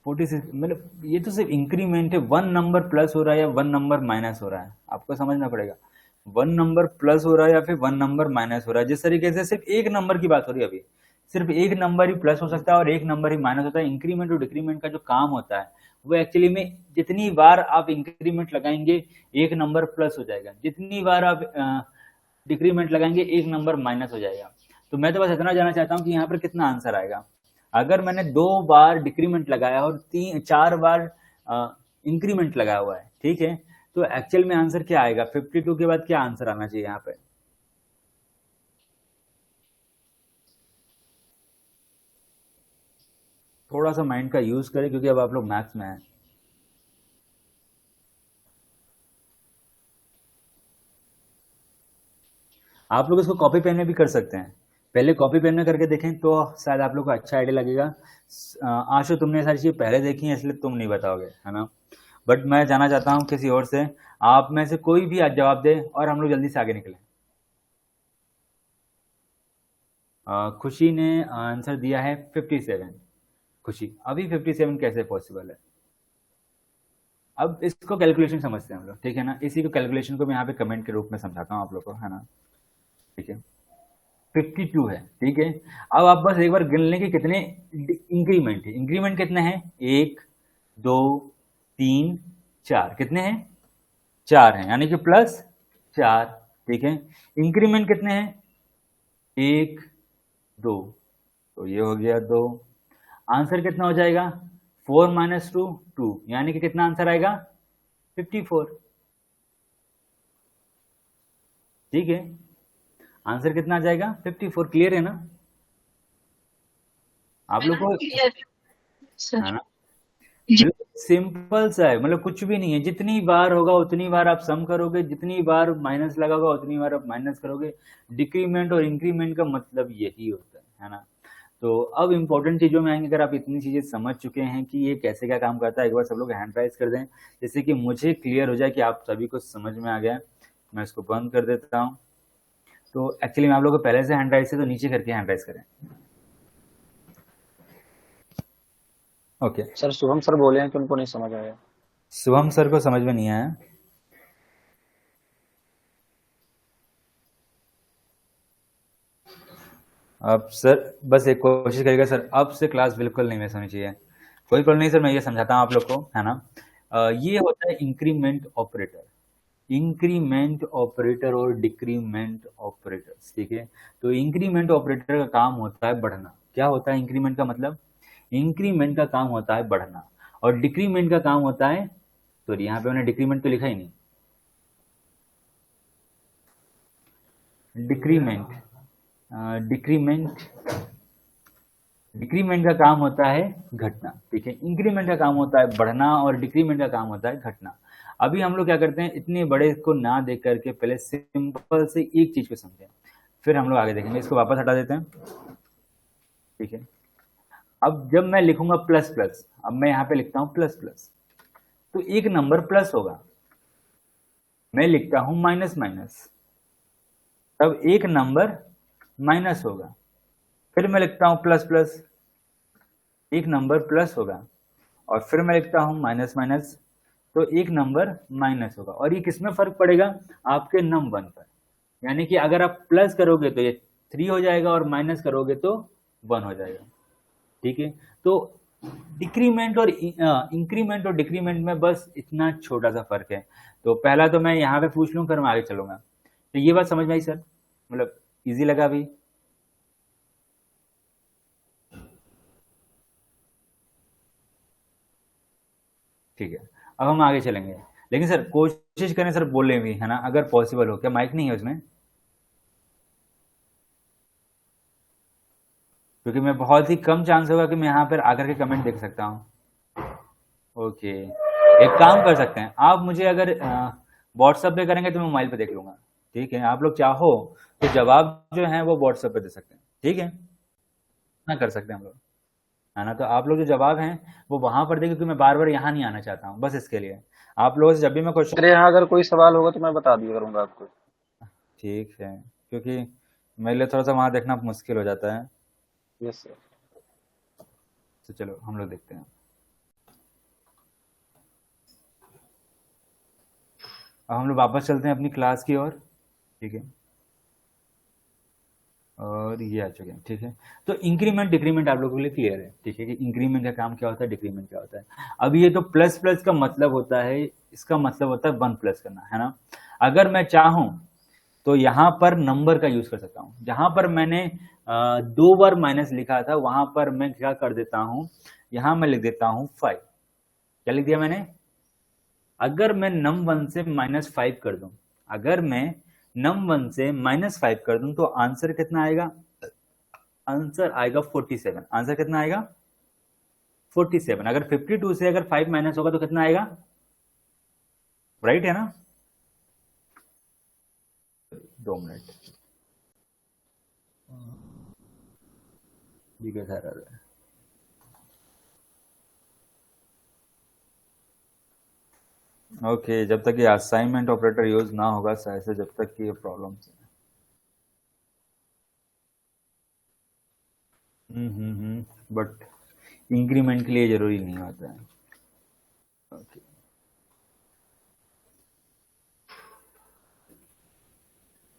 46, मतलब ये तो सिर्फ इंक्रीमेंट है, 1 नंबर प्लस हो रहा है या 1 नंबर माइनस हो रहा है, आपको समझना पड़ेगा, 1 नंबर प्लस हो रहा है या फिर 1 नंबर माइनस हो रहा है। जिस तरीके से सिर्फ एक नंबर की बात हो रही है, अभी सिर्फ एक नंबर ही प्लस हो सकता है और एक नंबर ही माइनस होता है। इंक्रीमेंट और डिक्रीमेंट का जो काम होता है वो एक्चुअली में जितनी बार आप इंक्रीमेंट लगाएंगे एक नंबर प्लस हो जाएगा, जितनी बार आप डिक्रीमेंट लगाएंगे एक नंबर माइनस हो जाएगा। तो मैं तो बस इतना जानना चाहता हूँ कि यहाँ पर कितना आंसर आएगा। अगर मैंने 2 बार डिक्रीमेंट लगाया और 4 बार इंक्रीमेंट लगाया हुआ है, ठीक है, तो एक्चुअल में आंसर क्या आएगा, 52 के बाद क्या आंसर आना चाहिए यहाँ पे, थोड़ा सा माइंड का यूज करें क्योंकि अब आप लोग मैथ्स में हैं। आप लोग इसको कॉपी पेन में भी कर सकते हैं, पहले कॉपी पेन में करके देखें तो शायद आप लोग को अच्छा आइडिया लगेगा। आशु तुमने सारी चीज़ पहले देखी है इसलिए तुम नहीं बताओगे, है ना। बट मैं जानना चाहता हूँ किसी और से, आप में से कोई भी आज जवाब दे और हम लोग जल्दी से आगे निकलें। खुशी ने आंसर दिया है 57। खुशी, अभी 57 कैसे पॉसिबल है? अब इसको कैलकुलेशन समझते हैं हम लोग, ठीक है ना। इसी को कैलकुलेशन को मैं यहाँ पे कमेंट के रूप में समझाता हूँ आप लोग को, है ना। ठीक है, 52 है, ठीक है। अब आप बस एक बार गिन लें कि कितने इंक्रीमेंट है। इंक्रीमेंट कितने हैं? 1 2 3 4, कितने हैं? 4 हैं, यानी कि प्लस 4, ठीक है। इंक्रीमेंट कितने हैं? 1 2, तो ये हो गया 2। आंसर कितना हो जाएगा? 4 माइनस 2 2, यानी कि कितना आंसर आएगा? 54, ठीक है। आंसर कितना आ जाएगा? 54। क्लियर है ना आप लोग को? सर है ना, बिल्कुल सिंपल सा है, मतलब कुछ भी नहीं है। जितनी बार होगा उतनी बार आप सम करोगे, जितनी बार माइनस लगा होगा उतनी बार आप माइनस करोगे। डिक्रीमेंट और इंक्रीमेंट का मतलब यही होता है ना। तो अब इंपॉर्टेंट चीज़ों में आएंगे। अगर आप इतनी चीज़ें समझ चुके हैं कि ये कैसे क्या काम करता है, एक बार सब लोग हैंड राइज कर दें, जिससे कि मुझे क्लियर हो जाए कि आप सभी को समझ में आ गया। मैं इसको बंद कर देता हूँ। तो एक्चुअली मैं आप लोगों को पहले से हैंड राइज है, तो नीचे करके हैंड राइज करें। ओके, सर शुभम सर बोले हैं कि उनको नहीं समझ आया। शुभम सर को समझ में नहीं आया? अब सर बस एक कोशिश करिएगा सर, अब से क्लास बिल्कुल नहीं मिस होनी चाहिए। कोई प्रॉब्लम नहीं सर, मैं ये समझाता हूँ आप लोग को, है ना। ये होता है इंक्रीमेंट ऑपरेटर। इंक्रीमेंट ऑपरेटर और डिक्रीमेंट ऑपरेटर्स, ठीक है। तो इंक्रीमेंट ऑपरेटर का काम होता है बढ़ना। क्या होता है इंक्रीमेंट का मतलब? इंक्रीमेंट का काम होता है बढ़ना, और डिक्रीमेंट का काम होता है, सॉरी यहाँ पे मैंने डिक्रीमेंट तो लिखा ही नहीं, डिक्रीमेंट। डिक्रीमेंट, डिक्रीमेंट का काम होता है घटना, ठीक है। इंक्रीमेंट का काम होता है बढ़ना और डिक्रीमेंट का काम होता है घटना। अभी हम लोग क्या करते हैं, इतने बड़े को ना देख करके पहले सिंपल से एक चीज को समझें, फिर हम लोग आगे देखेंगे। इसको वापस हटा देते हैं, ठीक है। अब जब मैं लिखूंगा प्लस प्लस, अब मैं यहाँ पे लिखता हूँ प्लस प्लस, तो एक नंबर प्लस होगा। मैं लिखता हूँ माइनस माइनस, तब एक नंबर माइनस होगा। फिर मैं लिखता हूँ प्लस प्लस, एक नंबर प्लस होगा। और फिर मैं लिखता हूँ माइनस माइनस, तो एक नंबर माइनस होगा। और ये किसमें फर्क पड़ेगा? आपके नम वन पर। यानी कि अगर आप प्लस करोगे तो ये 3 हो जाएगा, और माइनस करोगे तो 1 हो जाएगा, ठीक है। तो डिक्रीमेंट और इंक्रीमेंट और डिक्रीमेंट में बस इतना छोटा सा फर्क है। तो पहला तो मैं यहाँ पे पूछ लूँ, फिर मैं आगे चलूंगा। तो ये बात समझ में आई सर? मतलब इजी लगा अभी? ठीक है, अब हम आगे चलेंगे। लेकिन सर कोशिश करें सर बोलने भी, है ना, अगर पॉसिबल हो। क्या माइक नहीं है उसमें? क्योंकि मैं बहुत ही कम चांस होगा कि मैं यहाँ पर आकर के कमेंट देख सकता हूँ। ओके, एक काम कर सकते हैं आप, मुझे अगर व्हाट्सएप पे करेंगे तो मैं मोबाइल पे देख लूंगा, ठीक है। आप लोग चाहो तो जवाब जो है वो व्हाट्सएप पे दे सकते हैं, ठीक है ना, कर सकते हैं हम लोग, है ना। तो आप लोग जो जवाब हैं वो वहां पर दें, क्योंकि मैं बार बार यहाँ नहीं आना चाहता हूँ, बस इसके लिए। आप लोगों से जब भी मैं क्वेश्चन, मेरे यहाँ अगर कोई सवाल होगा तो मैं बता दिया करूंगा आपको। ठीक है, क्योंकि मेरे लिए थोड़ा सा वहां देखना मुश्किल हो जाता है। Yes sir. तो चलो हम लोग देखते हैं। अब हम लोग वापस चलते हैं अपनी क्लास की ओर, ठीक है। और ये आ चुके हैं, ठीक है। तो इंक्रीमेंट डिक्रीमेंट आप लोगों के लिए क्लियर है, ठीक है, कि इंक्रीमेंट का काम क्या होता है, डिक्रीमेंट क्या होता है। अब ये तो प्लस प्लस का मतलब होता है, इसका मतलब होता है 1 प्लस करना, है ना। अगर मैं चाहूं तो यहाँ पर नंबर का यूज कर सकता हूँ। जहां पर मैंने 2 बार माइनस लिखा था, वहां पर मैं क्या कर देता हूँ, यहाँ मैं लिख देता हूँ 5। क्या लिख दिया मैंने? अगर मैं नम 1 से -5 कर दूं, अगर मैं नम 1 से -5 कर दूं, तो आंसर कितना आएगा? आंसर आएगा 47। आंसर कितना आएगा? 47। अगर 52 से अगर 5 माइनस होगा तो कितना आएगा? राइट है ना। 2 मिनट, ये कैसा error है? ओके, जब तक ये असाइनमेंट ऑपरेटर यूज ना होगा शायद से, जब तक कि ये प्रॉब्लम है। बट इंक्रीमेंट के लिए जरूरी नहीं होता है। ओके,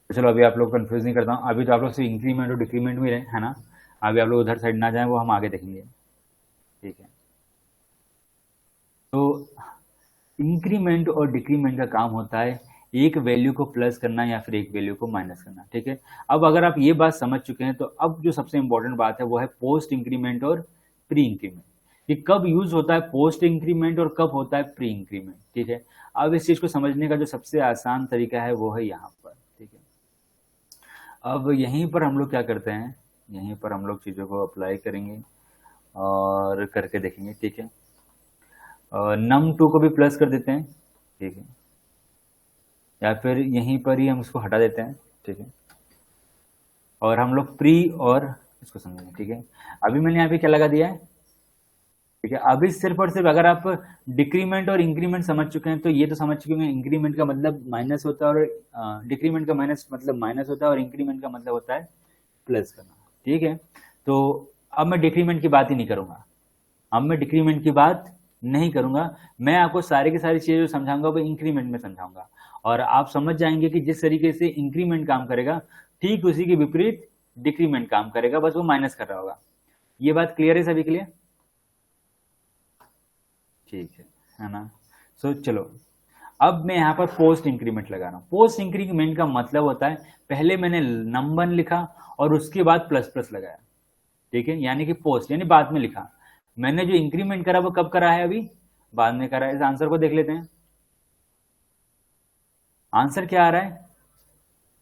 चलो अभी आप लोग कंफ्यूज नहीं करता हूँ, अभी तो आप लोग सिर्फ इंक्रीमेंट और डिक्रीमेंट में रहे है ना। अभी आप लोग उधर साइड ना जाएं, वो हम आगे देखेंगे। ठीक है, तो इंक्रीमेंट और डिक्रीमेंट का काम होता है एक वैल्यू को प्लस करना या फिर एक वैल्यू को माइनस करना। ठीक है, अब अगर आप ये बात समझ चुके हैं तो अब जो सबसे इंपॉर्टेंट बात है वो है पोस्ट इंक्रीमेंट और प्री इंक्रीमेंट, कि कब यूज होता है पोस्ट इंक्रीमेंट और कब होता है प्री इंक्रीमेंट। ठीक है, अब इस चीज को समझने का जो सबसे आसान तरीका है वो है यहाँ पर। ठीक है, अब यहीं पर हम लोग क्या करते हैं, यहीं पर हम लोग चीज़ों को अप्लाई करेंगे और करके देखेंगे। ठीक है, नम टू को भी प्लस कर देते हैं। ठीक है, या फिर यहीं पर ही हम इसको हटा देते हैं। ठीक है, और हम लोग प्री और इसको समझेंगे। ठीक है, अभी मैंने यहाँ पे क्या लगा दिया है। ठीक है, अभी सिर्फ और सिर्फ अगर आप डिक्रीमेंट और इंक्रीमेंट समझ चुके हैं तो ये तो समझ चुके होंगे, इंक्रीमेंट का मतलब माइनस होता है और डिक्रीमेंट का माइनस मतलब माइनस होता है और इंक्रीमेंट का मतलब होता है प्लस करना। ठीक है, तो अब मैं डिक्रीमेंट की बात ही नहीं करूंगा, अब मैं डिक्रीमेंट की बात नहीं करूंगा, मैं आपको सारी की सारी चीजें जो समझाऊंगा वो इंक्रीमेंट में समझाऊंगा, और आप समझ जाएंगे कि जिस तरीके से इंक्रीमेंट काम करेगा ठीक उसी के विपरीत डिक्रीमेंट काम करेगा, बस वो माइनस कर रहा होगा। ये बात क्लियर है सभी के लिए? ठीक है ना। सो चलो, अब मैं यहाँ पर पोस्ट इंक्रीमेंट लगा रहा हूँ। पोस्ट इंक्रीमेंट का मतलब होता है पहले मैंने नंबर लिखा और उसके बाद प्लस प्लस लगाया। ठीक है, यानी कि पोस्ट यानी बाद में लिखा। मैंने जो इंक्रीमेंट करा वो कब करा है? अभी बाद में करा है। इस आंसर को देख लेते हैं, आंसर क्या आ रहा है?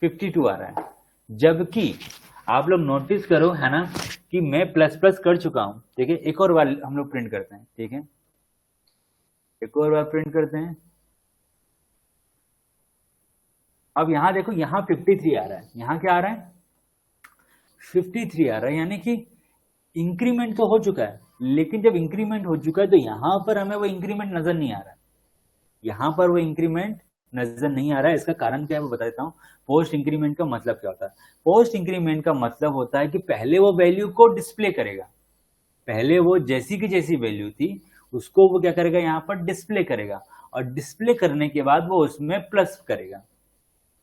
52 आ रहा है। जबकि आप लोग नोटिस करो है ना कि मैं प्लस प्लस कर चुका हूं। ठीक है, एक और बार हम लोग प्रिंट करते हैं। ठीक है, एक और बार प्रिंट करते हैं। अब यहां देखो, यहां 53 आ रहा है, यहां क्या आ रहा है? 53 आ रहा है, यानी कि इंक्रीमेंट तो हो चुका है, लेकिन जब इंक्रीमेंट हो चुका है तो यहां पर हमें वो इंक्रीमेंट नजर नहीं आ रहा है। यहां पर वो इंक्रीमेंट नजर नहीं आ रहा है। इसका कारण क्या है वो बता देता हूं। पोस्ट इंक्रीमेंट का मतलब क्या होता है? पोस्ट इंक्रीमेंट का मतलब होता है कि पहले वो वैल्यू को डिस्प्ले करेगा, पहले वो जैसी की जैसी वैल्यू थी उसको वो क्या करेगा, यहाँ पर डिस्प्ले करेगा, और डिस्प्ले करने के बाद वो उसमें प्लस करेगा।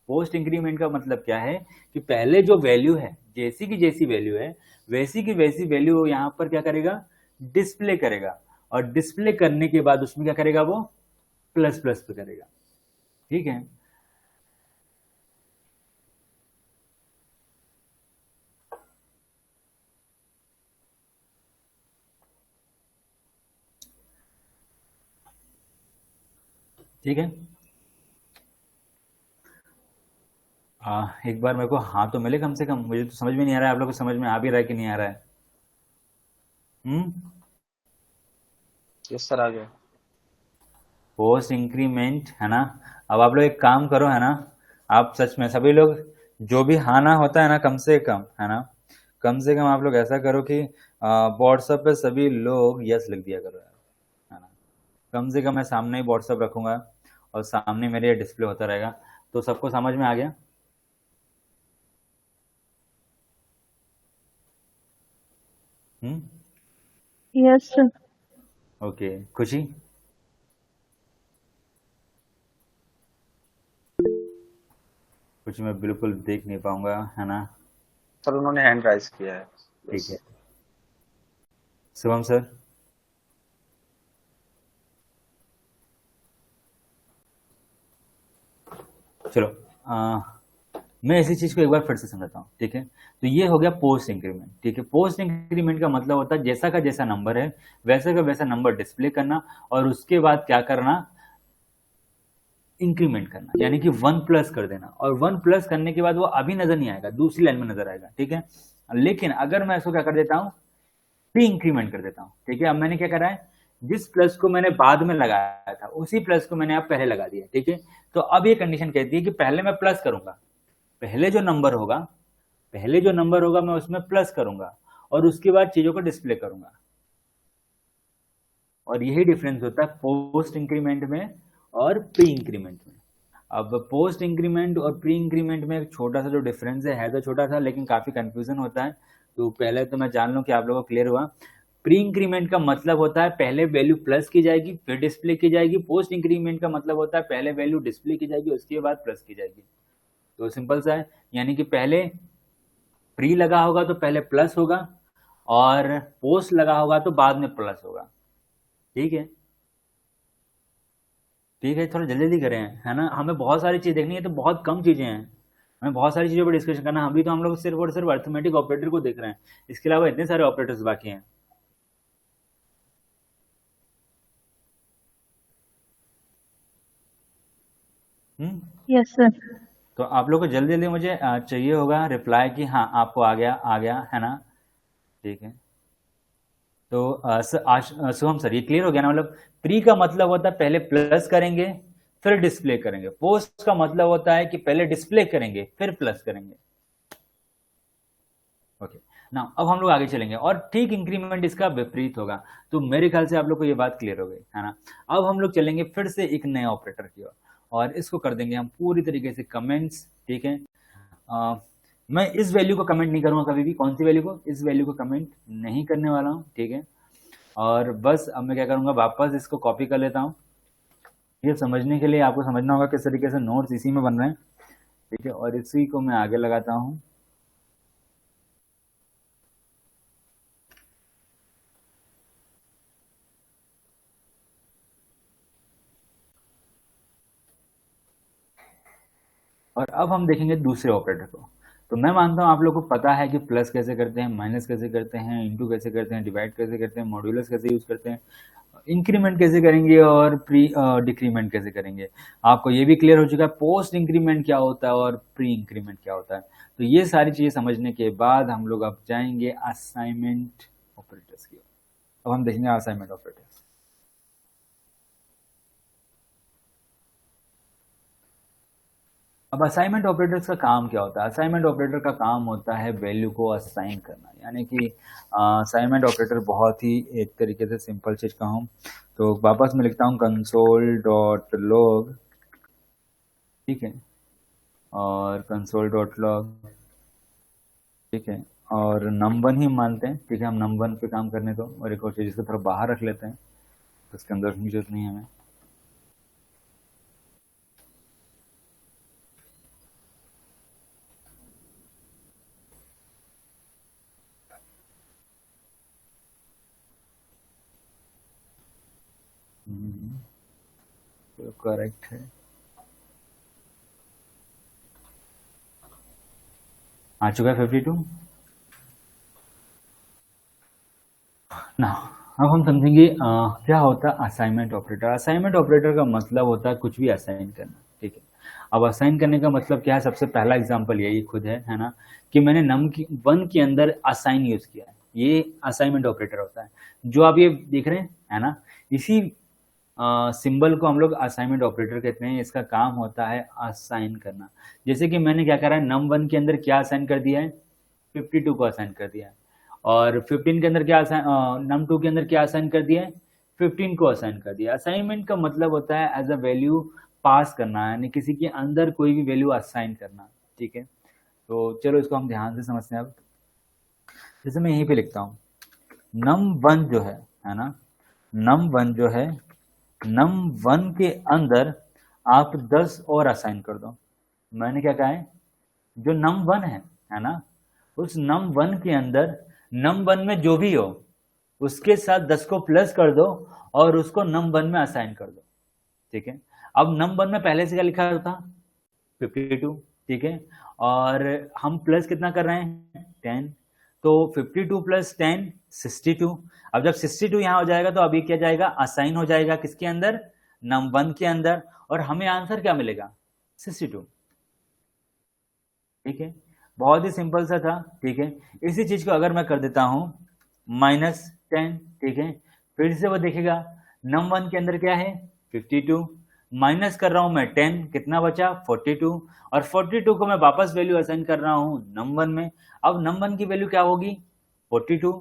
पोस्ट इंक्रीमेंट का मतलब क्या है कि पहले जो वैल्यू है, जैसी की जैसी वैल्यू है वैसी की वैसी वैल्यू यहाँ पर क्या करेगा, डिस्प्ले करेगा, और डिस्प्ले करने के बाद उसमें क्या करेगा, वो प्लस प्लस पे करेगा। ठीक है, ठीक है। एक बार मेरे को हाँ तो मिले कम से कम, मुझे तो समझ में नहीं आ रहा है, आप लोग को समझ में आ भी रहा है कि नहीं आ रहा है? यस सर, आ गया। पोस्ट इंक्रीमेंट है ना। अब आप लोग एक काम करो है ना, आप सच में सभी लोग जो भी हाँ ना होता है ना, कम से कम है ना, कम से कम आप लोग ऐसा करो कि व्हाट्सएप पे सभी लोग यस लिख दिया करो यार, है ना। कम से कम मैं सामने ही व्हाट्सएप रखूंगा और सामने मेरे डिस्प्ले होता रहेगा, तो सबको समझ में आ गया? हम्म, यस सर। ओके। खुशी? कुछ मैं बिल्कुल देख नहीं पाऊंगा है ना। सर उन्होंने हैंड राइज किया है। ठीक है, शुभम सर? चलो, मैं इसी चीज को एक बार फिर से समझता हूँ। ठीक है, तो ये हो गया पोस्ट इंक्रीमेंट। ठीक है, पोस्ट इंक्रीमेंट का मतलब होता है जैसा का जैसा नंबर है वैसे का वैसा नंबर डिस्प्ले करना, और उसके बाद क्या करना, इंक्रीमेंट करना, यानी कि 1 प्लस कर देना, और 1 प्लस करने के बाद वो अभी नजर नहीं आएगा, दूसरी लाइन में नजर आएगा। ठीक है, लेकिन अगर मैं इसको क्या कर देता हूँ, प्री इंक्रीमेंट कर देता हूँ। ठीक है, अब मैंने क्या करा है, जिस प्लस को मैंने बाद में लगाया था उसी प्लस को मैंने अब पहले लगा दिया। ठीक है, तो अब ये कंडीशन कहती है कि पहले मैं प्लस करूंगा, पहले जो नंबर होगा, पहले जो नंबर होगा मैं उसमें प्लस करूंगा, और उसके बाद चीजों को डिस्प्ले करूंगा। और यही डिफरेंस होता है पोस्ट इंक्रीमेंट में और प्री इंक्रीमेंट में। अब पोस्ट इंक्रीमेंट और प्री इंक्रीमेंट में छोटा सा जो डिफरेंस है तो छोटा सा, लेकिन काफी कंफ्यूजन होता है। तो पहले तो मैं जान लूं कि आप लोगों को क्लियर हुआ। प्री इंक्रीमेंट का मतलब होता है पहले वैल्यू प्लस की जाएगी फिर डिस्प्ले की जाएगी। पोस्ट इंक्रीमेंट का मतलब होता है पहले वैल्यू डिस्प्ले की जाएगी उसके बाद प्लस की जाएगी। तो सिंपल सा है, यानी कि पहले प्री लगा होगा तो पहले प्लस होगा और पोस्ट लगा होगा तो बाद में प्लस होगा। ठीक है, ठीक है, थोड़ा जल्दी जल्दी करें, है ना। हमें बहुत सारी चीज देखनी है तो बहुत कम चीजें हैं, हमें बहुत सारी चीजों पर डिस्कशन करना है। अभी तो हम लोग सिर्फ और सिर्फ अर्थमेटिक ऑपरेटर को देख रहे हैं, इसके अलावा इतने सारे ऑपरेटर्स बाकी हैं। Yes sir. तो आप लोग को जल्दी जल्दी मुझे चाहिए होगा रिप्लाई कि हाँ आपको आ गया, है ना। ठीक है, तो शुभम सर ये क्लियर हो गया ना। मतलब प्री का मतलब होता है पहले प्लस करेंगे फिर डिस्प्ले करेंगे, पोस्ट का मतलब होता है कि पहले डिस्प्ले करेंगे फिर प्लस करेंगे। ओके ना, अब हम लोग आगे चलेंगे और ठीक इंक्रीमेंट इसका विपरीत होगा। तो मेरे ख्याल से आप लोग को ये बात क्लियर हो गई, है ना। अब हम लोग चलेंगे फिर से एक नए ऑपरेटर की ओर और इसको कर देंगे हम पूरी तरीके से कमेंट्स। ठीक है, मैं इस वैल्यू को कमेंट नहीं करूंगा कभी भी। कौन सी वैल्यू को? इस वैल्यू को कमेंट नहीं करने वाला हूं। ठीक है, और बस अब मैं क्या करूंगा, वापस इसको कॉपी कर लेता हूँ। ये समझने के लिए आपको समझना होगा किस तरीके से नोट्स इसी में बन रहे हैं। ठीक है, और इसी को मैं आगे लगाता हूँ। और अब हम देखेंगे दूसरे ऑपरेटर को। तो मैं मानता हूं आप लोग को पता है कि प्लस कैसे करते हैं, माइनस कैसे करते हैं, इंटू कैसे करते हैं, डिवाइड कैसे करते हैं, मॉड्यूलस कैसे यूज करते हैं, इंक्रीमेंट कैसे करेंगे और प्री डिक्रीमेंट कैसे करेंगे। आपको ये भी क्लियर हो चुका है पोस्ट इंक्रीमेंट क्या होता है और प्री इंक्रीमेंट क्या होता है। तो ये सारी चीजें समझने के बाद हम लोग अब जाएंगे असाइनमेंट ऑपरेटर्स की ओर। अब हम देखेंगे असाइनमेंट ऑपरेटर्स। अब असाइनमेंट ऑपरेटर्स का काम क्या होता है? असाइनमेंट ऑपरेटर का काम होता है वैल्यू को असाइन करना, यानी कि असाइनमेंट ऑपरेटर बहुत ही एक तरीके से सिंपल चीज का हूँ। तो वापस मैं लिखता हूँ कंसोल डॉट लॉग। ठीक है, और कंसोल डॉट लॉग। ठीक है, और नम1 ही मानते हैं। ठीक है, हम नम1 पे काम करने दो और एक और चीज इसको थोड़ा बाहर रख लेते हैं, तो इसके अंदर रखने की जरूरत नहीं है हमें। तो करेक्ट है, आ चुका है 52 ना। अब हम समझेंगे क्या होता है असाइनमेंट ऑपरेटर। असाइनमेंट ऑपरेटर का मतलब होता है कुछ भी असाइन करना। ठीक है, अब असाइन करने का मतलब क्या है? सबसे पहला एग्जांपल यही खुद है ना, कि मैंने num1 के अंदर असाइन यूज किया है। ये असाइनमेंट ऑपरेटर होता है जो आप ये देख रहे हैं, है ना। इसी सिंबल को हम लोग असाइनमेंट ऑपरेटर कहते हैं। इसका काम होता है असाइन करना। जैसे कि मैंने क्या करा है, num1 के अंदर क्या असाइन कर दिया है, 52 को असाइन कर दिया है। और 15 के अंदर क्या num2 के अंदर क्या असाइन कर दिया है, 15 को असाइन कर दिया। असाइनमेंट का मतलब होता है एज अ वैल्यू पास करना, यानी किसी के अंदर कोई भी वैल्यू असाइन करना। ठीक है, तो चलो इसको हम ध्यान से समझते हैं। अब जैसे मैं यहीं पे लिखता हूँ num1 जो है ना, num1 जो है, num1 के अंदर आप 10 और असाइन कर दो। मैंने क्या कहा है, जो num1 है ना, उस num1 के अंदर num1 में जो भी हो उसके साथ 10 को प्लस कर दो और उसको num1 में असाइन कर दो। ठीक है, अब num1 में पहले से क्या लिखा था, 52। ठीक है, और हम प्लस कितना कर रहे हैं, 10। तो 52 प्लस 10 62। अब जब 62 यहां हो जाएगा तो अभी क्या जाएगा, असाइन हो जाएगा किसके अंदर, num1 के अंदर, और हमें आंसर क्या मिलेगा, 62। ठीक है, बहुत ही सिंपल सा था। ठीक है, इसी चीज को अगर मैं कर देता हूं -10, ठीक है, फिर से वो देखेगा num1 के अंदर क्या है, 52, माइनस कर रहा हूं मैं 10, कितना बचा, 42, और 42 को मैं वापस वैल्यू असाइन कर रहा हूं num1 में। अब num1 की वैल्यू क्या होगी, 42,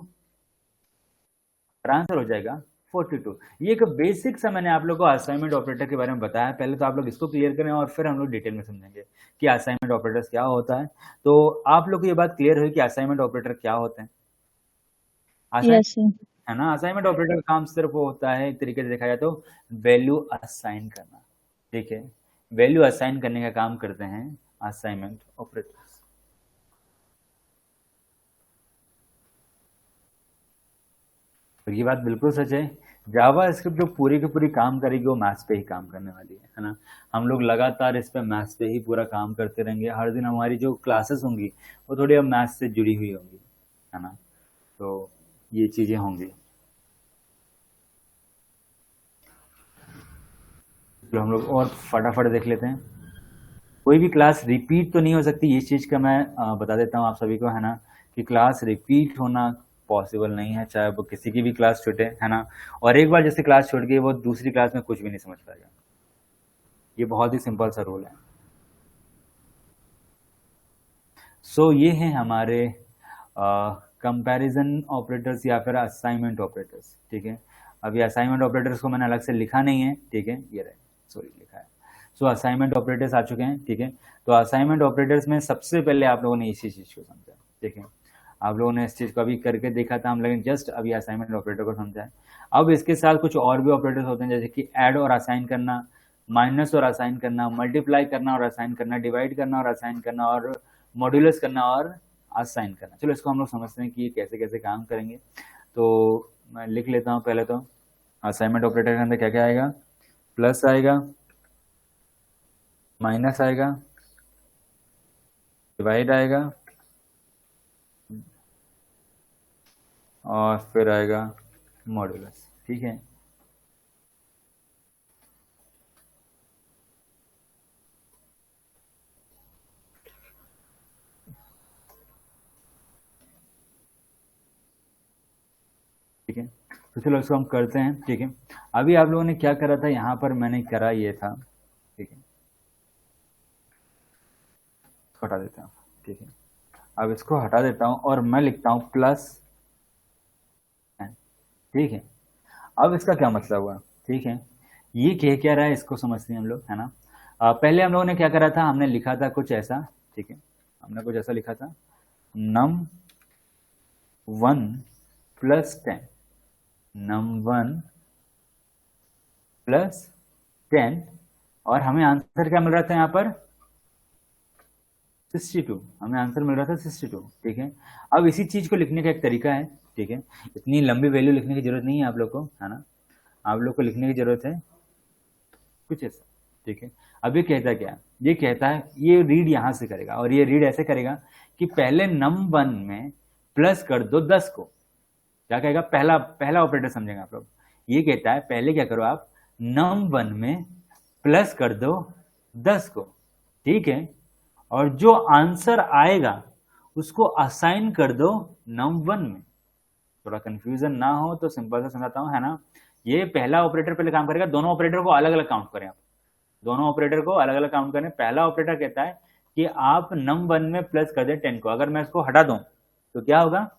और आंसर हो जाएगा 42। ये एक बेसिक सा मैंने आप लोग को असाइनमेंट ऑपरेटर के बारे में बताया। पहले तो आप लोग इसको क्लियर करें और फिर हम लोग डिटेल में समझेंगे कि असाइनमेंट ऑपरेटर्स क्या होता है। तो आप लोग को ये बात क्लियर हुई कि असाइनमेंट ऑपरेटर क्या होते हैं? Yes, sir. है ना। असाइनमेंट ऑपरेटर का काम सिर्फ वो होता है, एक तरीके से देखा जाए तो वैल्यू असाइन करना। ठीक है, वैल्यू असाइन करने का काम करते हैं असाइनमेंट ऑपरेटर्स। तो ये बात बिल्कुल सच है, जावा स्क्रिप्ट जो पूरी की पूरी काम करेगी वो मैथ्स पे ही काम करने वाली है ना। हम लोग लगातार इस पे मैथ्स पे ही पूरा काम करते रहेंगे। हर दिन हमारी जो क्लासेस होंगी वो थोड़ी अब मैथ्स से जुड़ी हुई होंगी, है ना। तो ये चीजें होंगी। तो हम लोग और फटाफट देख लेते हैं। कोई भी क्लास रिपीट तो नहीं हो सकती, इस चीज़ का मैं बता देता हूँ आप सभी को, है ना, कि क्लास रिपीट होना पॉसिबल नहीं है, चाहे वो किसी की भी क्लास छूटे, है ना। और एक बार जैसे क्लास छूट गई वो दूसरी क्लास में कुछ भी नहीं समझ पाएगा। ये बहुत ही सिंपल सा रूल है। सो ये हैं हमारे कंपैरिजन ऑपरेटर्स या फिर असाइनमेंट ऑपरेटर्स। ठीक है, अभी असाइनमेंट ऑपरेटर्स को मैंने अलग से लिखा नहीं है। ठीक है, ये रहे, सॉरी लिखा है। सो असाइनमेंट ऑपरेटर्स आ चुके हैं। ठीक है, तो असाइनमेंट ऑपरेटर्स में सबसे पहले आप लोगों ने इसी चीज़ को समझा। ठीक है, आप लोगों ने इस चीज़ को अभी करके देखा था हम, लेकिन जस्ट अभी असाइनमेंट ऑपरेटर को समझा है। अब इसके साथ कुछ और भी ऑपरेटर्स होते हैं, जैसे कि ऐड और असाइन करना, माइनस और असाइन करना, मल्टीप्लाई करना और असाइन करना, डिवाइड करना और असाइन करना, और मॉड्यूलस करना और असाइन करना। चलो इसको हम लोग समझते हैं कि ये कैसे कैसे काम करेंगे। तो मैं लिख लेता हूँ। पहले तो असाइनमेंट ऑपरेटर के अंदर क्या क्या आएगा, प्लस आएगा, माइनस आएगा, डिवाइड आएगा, और फिर आएगा मॉड्यूलस। ठीक है, ठीक है। तो चलो इसको हम करते हैं। ठीक है, अभी आप लोगों ने क्या करा था, यहाँ पर मैंने करा ये था। ठीक है, हटा देता हूँ। ठीक है, अब इसको हटा देता हूँ और मैं लिखता हूँ प्लस। ठीक है, अब इसका क्या मतलब हुआ। ठीक है, ये कह क्या रहा है इसको समझते हैं हम लोग, है ना। पहले हम लोगों ने क्या करा था, हमने लिखा था कुछ ऐसा। ठीक है, हमने कुछ ऐसा लिखा था, num1 प्लस 10, num1 प्लस 10, और हमें आंसर क्या मिल रहा था यहाँ पर 62। हमें आंसर मिल रहा था 62। ठीक है, अब इसी चीज को लिखने का एक तरीका है। ठीक है, इतनी लंबी वैल्यू लिखने की जरूरत नहीं है आप लोग को, है ना। आप लोग को लिखने की जरूरत है कुछ ऐसा। ठीक है, अब ये कहता क्या, ये कहता है ये रीड यहां से करेगा, और ये रीड ऐसे करेगा कि पहले num1 में प्लस कर दो 10 को। क्या कहेगा, पहला पहला ऑपरेटर समझेंगे आप लोग। ये कहता है पहले क्या करो आप, num1 में प्लस कर दो 10 को। ठीक है, और जो आंसर आएगा उसको असाइन कर दो num1 में। थोड़ा कंफ्यूजन ना हो तो सिंपल से समझाता हूं, है ना। ये पहला ऑपरेटर पहले काम करेगा, दोनों ऑपरेटर को अलग अलग काउंट करें आप, दोनों ऑपरेटर को अलग अलग काउंट करें। पहला ऑपरेटर कहता है कि आप num1 में प्लस कर दे 10 को। अगर मैं इसको हटा दूं तो क्या होगा,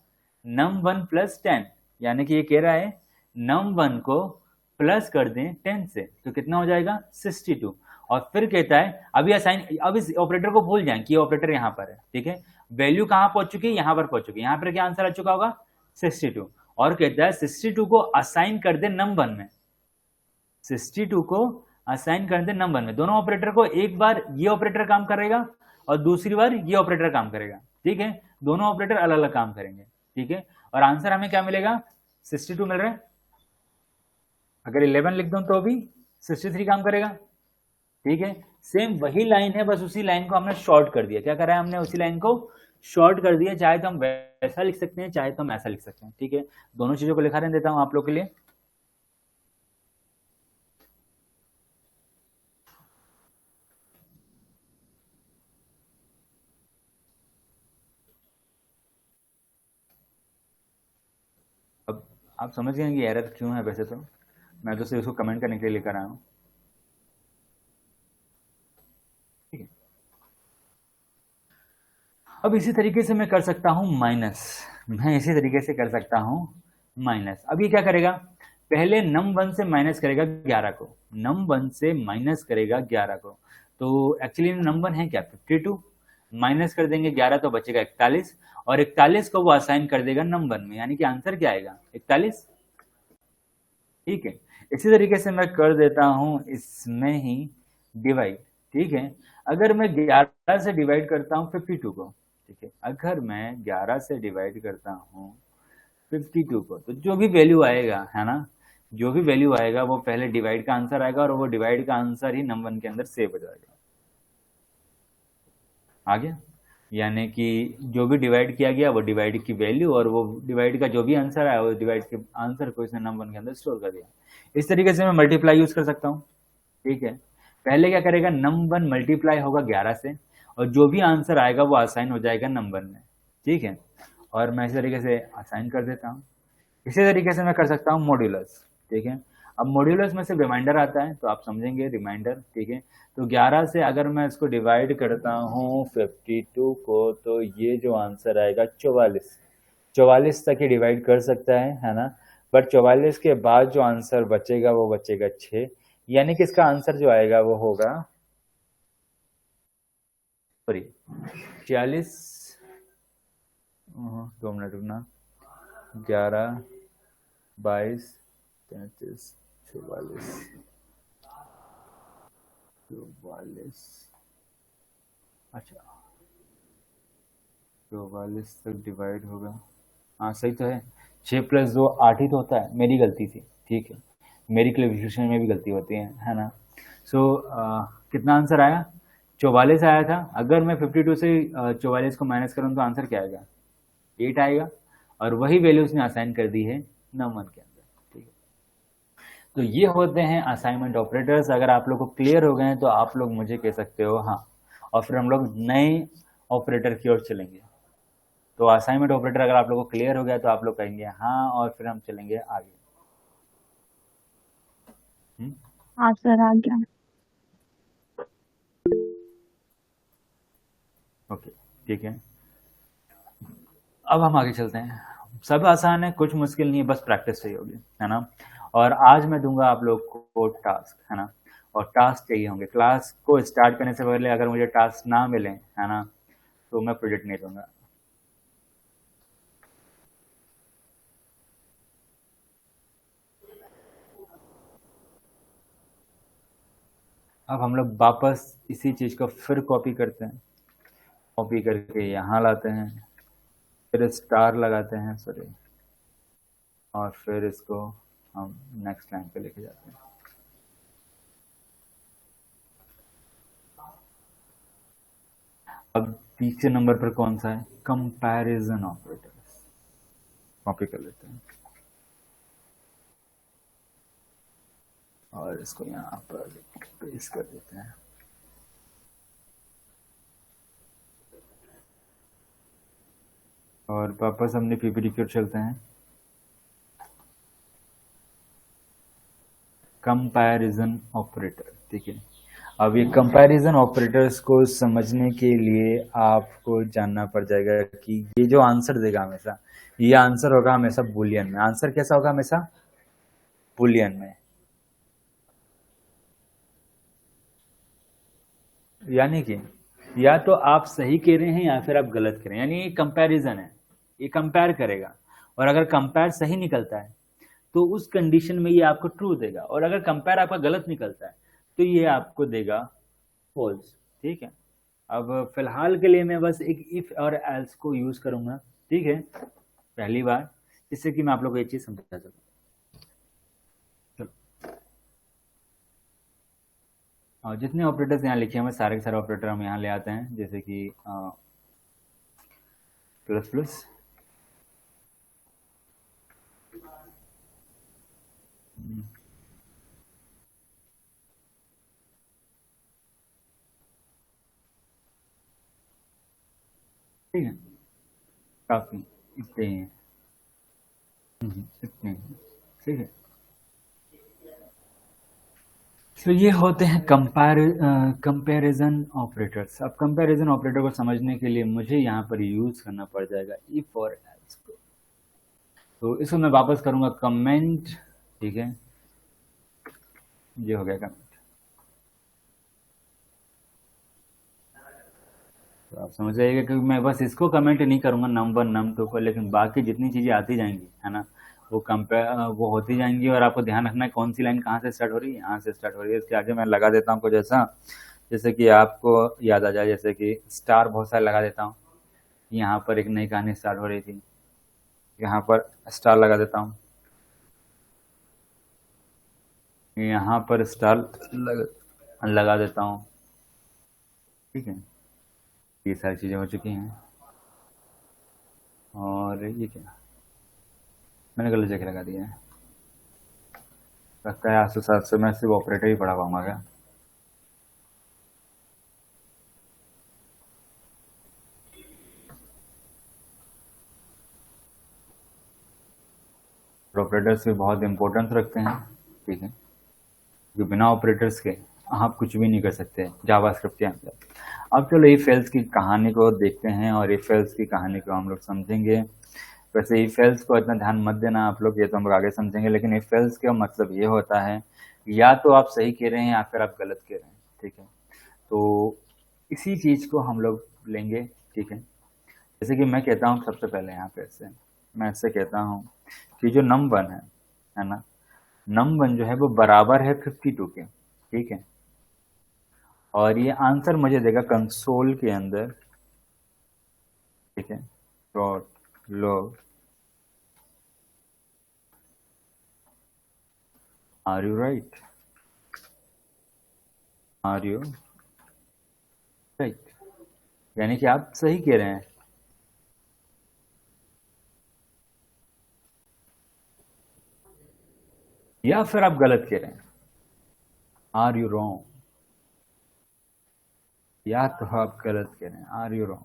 num1 प्लस 10, यानी कि ये कह रहा है num1 को प्लस कर दें 10 से, तो कितना हो जाएगा 62। और फिर कहता है अभी असाइन, अब इस ऑपरेटर को भूल जाएं कि ऑपरेटर यहां पर है। ठीक है, वैल्यू कहां पहुंच चुकी है, यहां पर पहुंच चुकी है। यहां पर क्या आंसर आ चुका होगा 62, और कहता है 62 को असाइन कर दे num1 में। 62 को असाइन कर दे num1 में। दोनों ऑपरेटर को एक बार ये ऑपरेटर काम करेगा और दूसरी बार ये ऑपरेटर काम करेगा। ठीक है, दोनों ऑपरेटर अलग अलग काम करेंगे। ठीक है, और आंसर हमें क्या मिलेगा, 62 मिल रहा है। अगर 11 लिख दूं तो भी 63 काम करेगा। ठीक है, सेम वही लाइन है, बस उसी लाइन को हमने शॉर्ट कर दिया। क्या करा है हमने, उसी लाइन को शॉर्ट कर दिया। चाहे तो हम वैसा लिख सकते हैं, चाहे तो हम ऐसा लिख सकते हैं। ठीक है, दोनों चीजों को लिखा रहने देता हूं आप लोग के लिए। अब आप समझ गए कि एरर क्यों है। वैसे तो मैं तो सिर्फ उसको कमेंट करने के लिए लेकर आया हूं। ठीक है, अब इसी तरीके से मैं कर सकता हूं माइनस, मैं इसी तरीके से कर सकता हूं माइनस। अब ये क्या करेगा, पहले num1 से माइनस करेगा 11 को, num1 से माइनस करेगा 11 को, तो एक्चुअली num1 है क्या 52, माइनस कर देंगे 11 तो बचेगा 41, और 41 को वो असाइन कर देगा num1 में, यानी कि आंसर क्या आएगा 41। ठीक है, इसी तरीके से मैं कर देता हूं इसमें ही डिवाइड। ठीक है, अगर मैं 11 से डिवाइड करता हूं 52 को, ठीक है, अगर मैं 11 से डिवाइड करता हूं 52 को, तो जो भी वैल्यू आएगा, है ना, जो भी वैल्यू आएगा वो पहले डिवाइड का आंसर आएगा, और वो डिवाइड का आंसर ही नंबर के अंदर सेव हो जाएगा। आ गया, यानी कि जो भी डिवाइड किया गया वो डिवाइड की वैल्यू, और वो डिवाइड का जो भी आंसर आया वो डिवाइड के आंसर को इसने नंबर के अंदर स्टोर कर दिया। इस तरीके से मैं मल्टीप्लाई यूज कर सकता हूँ। ठीक है, पहले क्या करेगा, नंबर मल्टीप्लाई होगा 11 से, और जो भी आंसर आएगा वो असाइन हो जाएगा नंबर में। ठीक है, और मैं इसी तरीके से असाइन कर देता हूँ। इसी तरीके से मैं कर सकता हूँ मॉड्यूलस। ठीक है, अब मॉड्यूलस में से रिमाइंडर आता है, तो आप समझेंगे रिमाइंडर। ठीक है, तो 11 से अगर मैं इसको डिवाइड करता हूँ 52 को, तो ये जो आंसर आएगा 44 तक ही डिवाइड कर सकता है ना, बट 44 के बाद जो आंसर बचेगा वो बचेगा 6, यानी कि इसका आंसर जो आएगा वो होगा, सॉरी 46, 2 मिनट रुकना, 11, 22, 33, 44, 44, अच्छा 44 तक डिवाइड होगा, हाँ सही तो है, 6 + 2 8 ही तो होता है, मेरी गलती थी। ठीक है, मेरी क्लेरिफिकेशन में भी गलती होती है ना। सो कितना आंसर आया, 44 आया था। अगर मैं 52 से 44 को माइनस करूँ तो आंसर क्या आएगा, 8 आएगा, और वही वैल्यू उसने असाइन कर दी है नंबर के अंदर। ठीक है, तो ये होते हैं असाइनमेंट ऑपरेटर्स। अगर आप लोग को क्लियर हो गए हैं तो आप लोग मुझे कह सकते हो हाँ, और फिर हम लोग नए ऑपरेटर की ओर चलेंगे। तो असाइनमेंट ऑपरेटर अगर आप लोग को क्लियर हो गया तो आप लोग कहेंगे हाँ, और फिर हम चलेंगे आगे। हाँ सर, आ गया। ओके, ठीक है, अब हम आगे चलते हैं। सब आसान है, कुछ मुश्किल नहीं है, बस प्रैक्टिस चाहिए होगी, है ना। और आज मैं दूंगा आप लोग को टास्क, है ना, और टास्क चाहिए होंगे। क्लास को स्टार्ट करने से पहले अगर मुझे टास्क ना मिले, है ना, तो मैं प्रोजेक्ट नहीं दूंगा। अब हम लोग वापस इसी चीज को फिर कॉपी करते हैं, कॉपी करके यहाँ लाते हैं, फिर स्टार लगाते हैं, सॉरी, और फिर इसको हम नेक्स्ट लाइन पे लेके जाते हैं। अब तीसरे नंबर पर कौन सा है, कंपैरिजन ऑपरेटर्स, कॉपी कर लेते हैं और इसको यहाँ पर पेस्ट कर देते हैं। और वापस हमने पीपीटी की ओर चलते हैं। कंपैरिजन ऑपरेटर, ठीक है। अब ये कंपैरिजन ऑपरेटर्स को समझने के लिए आपको जानना पड़ जाएगा कि ये जो आंसर देगा हमेशा, ये आंसर होगा हमेशा बुलियन में। आंसर कैसा होगा हमेशा, बुलियन में, यानी कि या तो आप सही कह रहे हैं या फिर आप गलत कह रहे हैं, यानी ये कंपैरिजन है, ये कंपेयर करेगा, और अगर कंपेयर सही निकलता है तो उस कंडीशन में ये आपको ट्रू देगा, और अगर कंपेयर आपका गलत निकलता है तो ये आपको देगा फॉल्स। ठीक है, अब फिलहाल के लिए मैं बस एक इफ और एल्स को यूज करूंगा, ठीक है, पहली बार, जिससे कि मैं आप लोग को एक चीज समझा सकूं। चलो, और जितने ऑपरेटर्स यहाँ लिखे हैं सारे के सारे ऑपरेटर हम यहाँ ले आते हैं, जैसे कि प्लस प्लस, ठीक है, काफी इतने हैं, इतने हैं, ठीक है। तो ये होते हैं कंपैरिजन ऑपरेटर्स। अब कंपैरिजन ऑपरेटर को समझने के लिए मुझे यहाँ पर यूज करना पड़ जाएगा इफ और एल्स को। तो इसको मैं वापस करूंगा कमेंट, ठीक है, ये हो गया कमेंट। तो आप समझ जाइएगा कि मैं बस इसको कमेंट नहीं करूंगा नम 1 नम 2 को, लेकिन बाकी जितनी चीज़ें आती जाएंगी है ना, वो वो होती जाएंगी। और आपको ध्यान रखना है कौन सी लाइन कहाँ से स्टार्ट हो रही है, यहाँ से स्टार्ट हो रही है। इसके आगे मैं लगा देता हूँ कुछ ऐसा जैसे कि आपको याद आ जाए, जैसे कि स्टार बहुत सारे लगा देता हूँ। यहाँ पर एक नई कहानी स्टार्ट हो रही थी, यहाँ पर स्टार लगा देता हूँ, यहाँ पर स्टार लगा देता हूँ। ठीक है, ये सारी चीज़ें हो चुकी हैं। और ये क्या, मैंने गलत जगह लगा दिया है। लगता है 800-700 में सिर्फ ऑपरेटर ही पढ़ा पाऊंगा क्या। ऑपरेटर्स भी बहुत इंपॉर्टेंस रखते हैं। ठीक है, जो बिना ऑपरेटर्स के आप कुछ भी नहीं कर सकते जावास्क्रिप्ट के अंदर। अब चलो इफ एल्स की कहानी को देखते हैं, और इफ एल्स की कहानी को हम लोग समझेंगे। वैसे इफ एल्स को इतना ध्यान मत देना आप लोग, ये तो हम लोग आगे समझेंगे। लेकिन इफ एल्स का मतलब ये होता है या तो आप सही कह रहे हैं या फिर आप गलत कह रहे हैं। ठीक है, तो इसी चीज को हम लोग लेंगे। ठीक है, जैसे कि मैं कहता हूँ सबसे पहले यहाँ पे मैं ऐसे कहता हूँ कि जो num 1 है ना, num 1 जो है वो बराबर है 52 के। ठीक है, और ये आंसर मुझे देगा कंसोल के अंदर। ठीक है, डॉट लॉग are you right, are you right, यानी कि आप सही कह रहे हैं या फिर आप गलत कह रहे हैं, आर यू रॉन्ग, या तो आप गलत कह रहे हैं, आर यू रॉन्ग।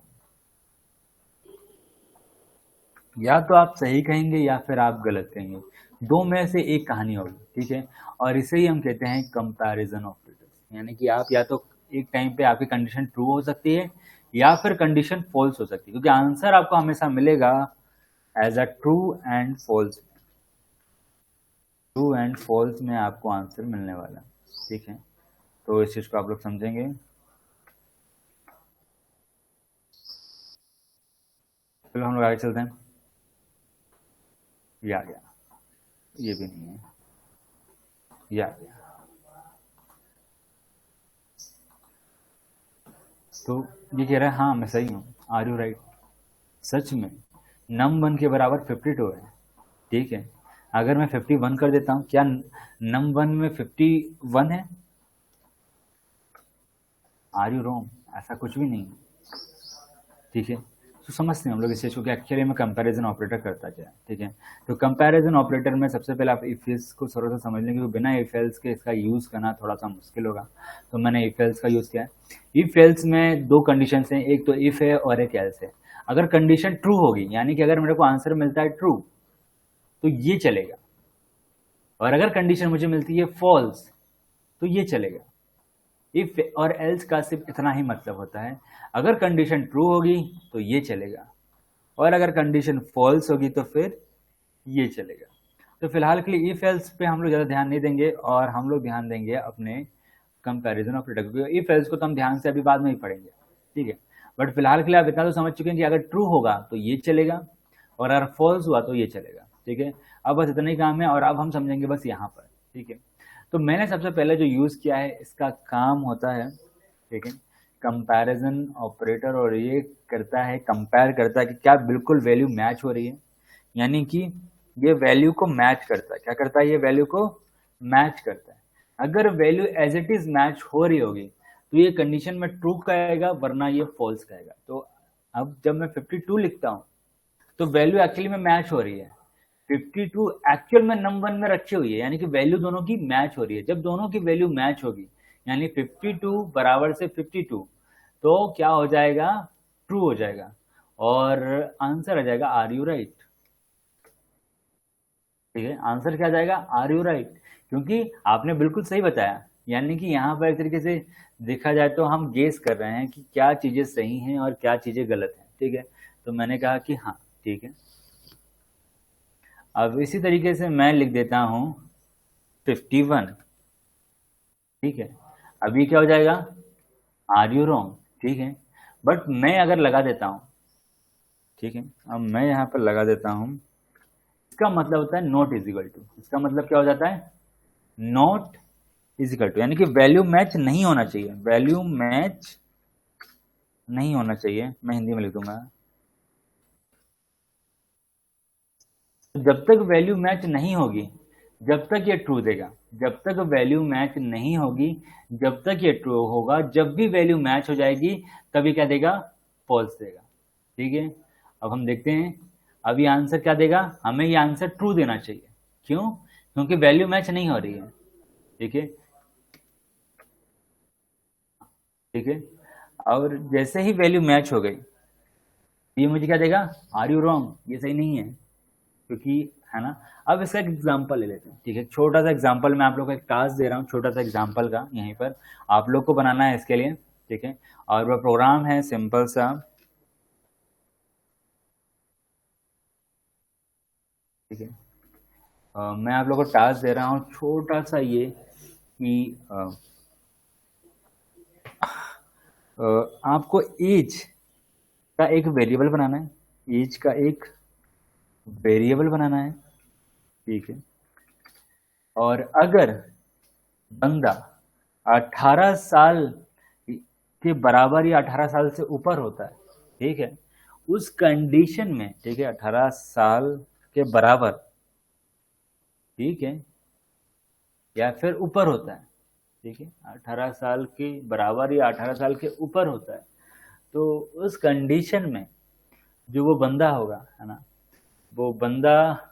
या तो आप सही कहेंगे या फिर आप गलत कहेंगे, दो में से एक कहानी होगी। ठीक है, और इसे ही हम कहते हैं कंपैरिजन ऑपरेटर्स। यानी कि आप या तो एक टाइम पे आपकी कंडीशन ट्रू हो सकती है या फिर कंडीशन फॉल्स हो सकती है, क्योंकि आंसर आपको हमेशा मिलेगा as a true and false. True and false में आपको आंसर मिलने वाला। ठीक है, तो इस चीज को आप लोग समझेंगे। चलो हम लोग आगे चलते हैं। या ये भी नहीं है, या तो ये कह रहा है हाँ मैं सही हूँ, आर यू राइट। सच में num 1 के बराबर 52 है। ठीक है, अगर मैं 51 कर देता हूँ, क्या num 1 में 51 है? आर यू रॉन्ग, ऐसा कुछ भी नहीं। ठीक है, तो समझते हैं हम लोग इस चीज को कि एक्चुअली में कंपैरिजन ऑपरेटर करता क्या है। ठीक है, तो कंपैरिजन ऑपरेटर में सबसे पहले आप इफ एल्स को थोड़ा सा समझ लेंगे, क्योंकि बिना इफ एल्स के इसका यूज करना थोड़ा सा मुश्किल होगा। तो मैंने इफ एल्स का यूज किया है। इफ एल्स में दो कंडीशन हैं, एक तो इफ है और एक एल्स है। अगर कंडीशन ट्रू होगी, यानी कि अगर मेरे को आंसर मिलता है ट्रू, तो ये चलेगा। और अगर कंडीशन मुझे मिलती है फॉल्स, तो ये चलेगा। इफ और एल्स का सिर्फ इतना ही मतलब होता है, अगर कंडीशन ट्रू होगी तो ये चलेगा, और अगर कंडीशन फॉल्स होगी तो फिर ये चलेगा। तो फिलहाल के लिए इफ एल्स पे हम लोग ज़्यादा ध्यान नहीं देंगे, और हम लोग ध्यान देंगे अपने कंपैरिजन ऑपरेटर, क्योंकि इफ एल्स को तो हम ध्यान से अभी बाद में ही पढ़ेंगे। ठीक है, बट फिलहाल के लिए आप इतना तो समझ चुके हैं कि अगर ट्रू होगा तो ये चलेगा, और अगर फॉल्स हुआ तो ये चलेगा। ठीक है, अब बस इतना ही काम है, और अब हम समझेंगे बस यहाँ पर। ठीक है, तो मैंने सबसे पहले जो यूज़ किया है, इसका काम होता है, ठीक है, कंपैरिजन ऑपरेटर, और ये करता है, कंपेयर करता है कि क्या बिल्कुल वैल्यू मैच हो रही है, यानी कि ये वैल्यू को मैच करता है। क्या करता है? ये वैल्यू को मैच करता है। अगर value as it is match हो रही होगी तो ये कंडीशन में ट्रू कहेगा, वरना ये फॉल्स कहेगा। तो अब जब मैं 52 लिखता हूँ तो वैल्यू एक्चुअली में मैच हो रही है। 52 एक्चुअल में num 1 में रखी हुई है, यानी कि वैल्यू दोनों की मैच हो रही है। जब दोनों की वैल्यू मैच होगी, यानी 52 बराबर से 52, तो क्या हो जाएगा? ट्रू हो जाएगा, और आंसर आ जाएगा आर यू राइट। ठीक है, आंसर क्या आ जाएगा? आर यू राइट, क्योंकि आपने बिल्कुल सही बताया। यानी कि यहाँ पर एक तरीके से देखा जाए तो हम गेस कर रहे हैं कि क्या चीजें सही हैं और क्या चीजें गलत हैं। ठीक है, तो मैंने कहा कि हाँ ठीक है। अब इसी तरीके से मैं लिख देता हूं 51, ठीक है। अभी क्या हो जाएगा, आर यू रॉन्ग, ठीक है। बट मैं अगर लगा देता हूं, ठीक है, अब मैं यहां पर लगा देता हूं, इसका मतलब होता है नॉट इजिकल टू। इसका मतलब क्या हो जाता है, नॉट इजिकल टू, यानी कि वैल्यू मैच नहीं होना चाहिए, वैल्यू मैच नहीं होना चाहिए। मैं हिंदी में लिख दूंगा, जब तक वैल्यू मैच नहीं होगी जब तक ये ट्रू देगा, जब तक वैल्यू मैच नहीं होगी जब तक ये ट्रू होगा। जब भी वैल्यू मैच हो जाएगी तभी क्या देगा, फॉल्स देगा, ठीक है। अब हम देखते हैं, अब ये आंसर क्या देगा, हमें ये आंसर ट्रू देना चाहिए। क्यों, क्योंकि वैल्यू मैच नहीं हो रही है, ठीक है, ठीक है। और जैसे ही वैल्यू मैच हो गई, ये मुझे क्या देगा, आर यू रॉन्ग, ये सही नहीं है, क्योंकि, है ना। अब इसका एक एग्जांपल ले लेते हैं, ठीक है। छोटा सा एग्जांपल, मैं आप लोग को एक टास्क दे रहा हूँ छोटा सा एग्जांपल का, यहीं पर आप लोग को बनाना है इसके लिए, ठीक है। और वह प्रोग्राम है सिंपल सा, ठीक है। मैं आप लोग को टास्क दे रहा हूँ छोटा सा, ये कि आपको एज का एक वेरिएबल बनाना है, एज का एक वेरिएबल बनाना है, ठीक है। और अगर बंदा 18 साल के बराबर या 18 साल से ऊपर होता है, ठीक है, उस कंडीशन में, ठीक है, 18 साल के बराबर, ठीक है, या फिर ऊपर होता है, ठीक है, 18 साल के बराबर या 18 साल के ऊपर होता है, तो उस कंडीशन में जो वो बंदा होगा, है ना, वो बंदा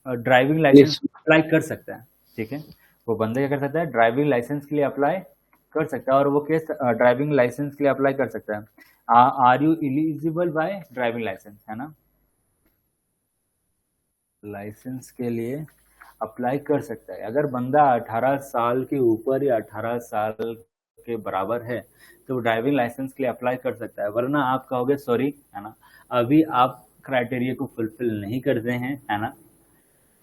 ड्राइविंग लाइसेंस अप्लाई कर सकता है, ठीक है। वो बंदा क्या कर सकता है, ड्राइविंग लाइसेंस के लिए अप्लाई कर सकता है। और वो केस ड्राइविंग लाइसेंस के लिए अप्लाई कर सकता है, are you eligible by driving license, है ना, लाइसेंस के लिए अप्लाई कर सकता है। अगर बंदा 18 साल के ऊपर या 18 साल के बराबर है तो ड्राइविंग लाइसेंस के लिए अप्लाई कर सकता है, वरना आप कहोगे सॉरी, है ना, अभी आप क्राइटेरिया को फुलफिल नहीं करते हैं, है ना,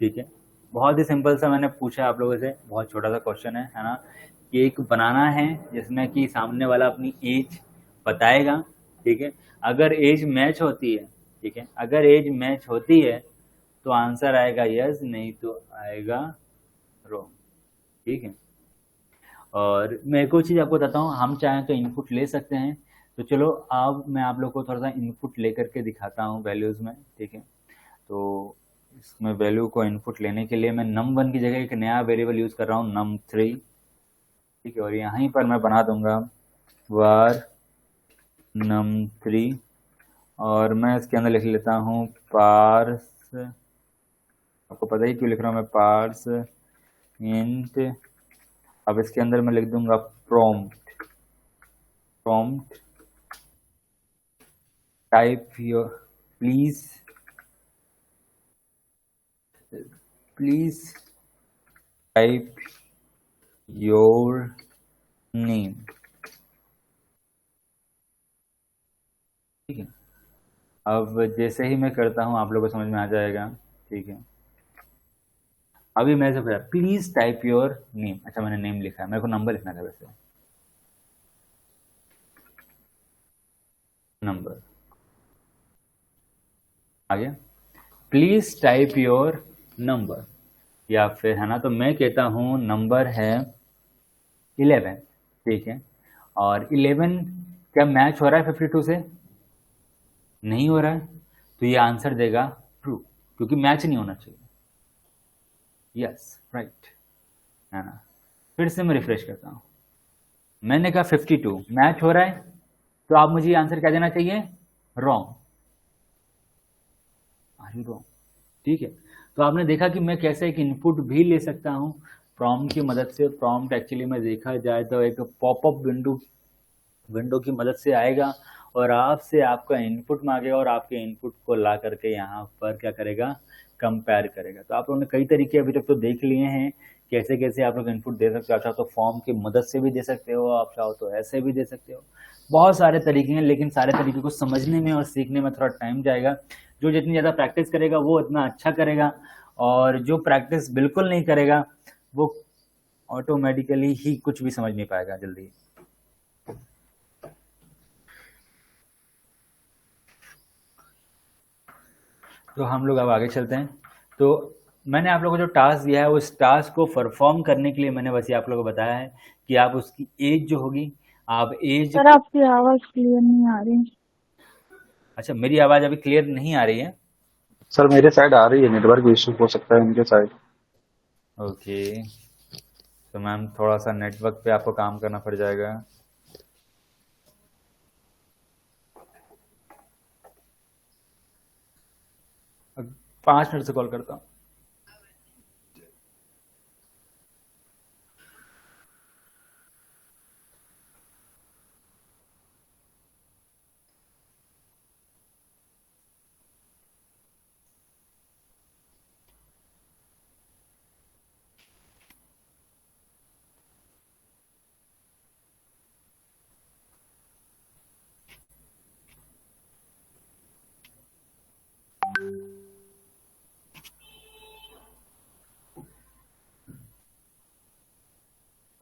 ठीक है। बहुत ही सिंपल सा मैंने पूछा आप लोगों से, बहुत छोटा सा क्वेश्चन है ना, कि एक बनाना है जिसमें कि सामने वाला अपनी एज बताएगा, ठीक है। अगर एज मैच होती है, ठीक है, अगर एज मैच होती है तो आंसर आएगा यस, नहीं तो आएगा रॉन्ग, ठीक है। और मैं एक और चीज़ आपको बताता हूँ, हम चाहें तो इनपुट ले सकते हैं, तो चलो अब मैं आप लोग को थोड़ा सा इनपुट लेकर के दिखाता हूँ वैल्यूज़ में, ठीक है। तो इसमें वैल्यू को इनपुट लेने के लिए मैं num1 की जगह एक नया वेरिएबल यूज़ कर रहा हूँ num3, ठीक है। और यहीं पर मैं बना दूंगा var num3, और मैं इसके अंदर लिख लेता हूँ पार्स, आपको पता ही क्यों लिख रहा हूँ मैं, पार्स इंट। अब इसके अंदर मैं लिख दूंगा prompt, prompt type your, please type your name, ठीक है। अब जैसे ही मैं करता हूं आप लोगों को समझ में आ जाएगा, ठीक है। अभी मैं से पूछा प्लीज टाइप योर नेम, अच्छा मैंने नेम लिखा है, मेरे को नंबर लिखना था वैसे, नंबर आ गया, प्लीज टाइप योर नंबर, या फिर, है ना, तो मैं कहता हूं नंबर है 11, ठीक है। और 11 क्या मैच हो रहा है 52 से, नहीं हो रहा है, तो ये आंसर देगा ट्रू, क्योंकि मैच नहीं होना चाहिए, यस राइट, है ना। फिर से मैं रिफ्रेश करता हूं, मैंने कहा 52 मैच हो रहा है, तो आप मुझे आंसर क्या देना चाहिए, रॉन्ग, आर यू रॉन्ग, ठीक है। तो आपने देखा कि मैं कैसे एक इनपुट भी ले सकता हूं प्रॉम्प्ट की मदद से। प्रॉम्प्ट एक्चुअली में देखा जाए तो एक पॉपअप विंडो की मदद से आएगा और आपसे आपका इनपुट मांगेगा और आपके इनपुट को ला करके यहाँ पर क्या करेगा, कंपेयर करेगा। तो आप लोगों ने कई तरीके अभी तक तो देख लिए हैं कैसे कैसे आप लोग इनपुट दे सकते हो। आप चाहो तो फॉर्म की मदद से भी दे सकते हो, आप चाहो तो ऐसे भी दे सकते हो, बहुत सारे तरीके हैं, लेकिन सारे तरीके को समझने में और सीखने में थोड़ा टाइम जाएगा। जो जितनी ज़्यादा प्रैक्टिस करेगा वो इतना अच्छा करेगा और जो प्रैक्टिस बिल्कुल नहीं करेगा वो ऑटोमेटिकली ही कुछ भी समझ नहीं पाएगा जल्दी। तो हम लोग अब आगे चलते हैं। तो मैंने आप लोगों को जो टास्क दिया है उस टास्क को परफॉर्म करने के लिए मैंने बस ये आप लोगों को बताया है कि आप उसकी एज जो होगी, आप एज सर आपकी आवाज क्लियर नहीं आ रही। अच्छा, मेरी आवाज अभी क्लियर नहीं आ रही है? सर मेरे साइड आ रही है, नेटवर्क इशू हो सकता है उनके साइड। ओके, तो मैम थोड़ा सा नेटवर्क पे आपको काम करना पड़ जाएगा। अब 5 मिनट से कॉल करता हूँ।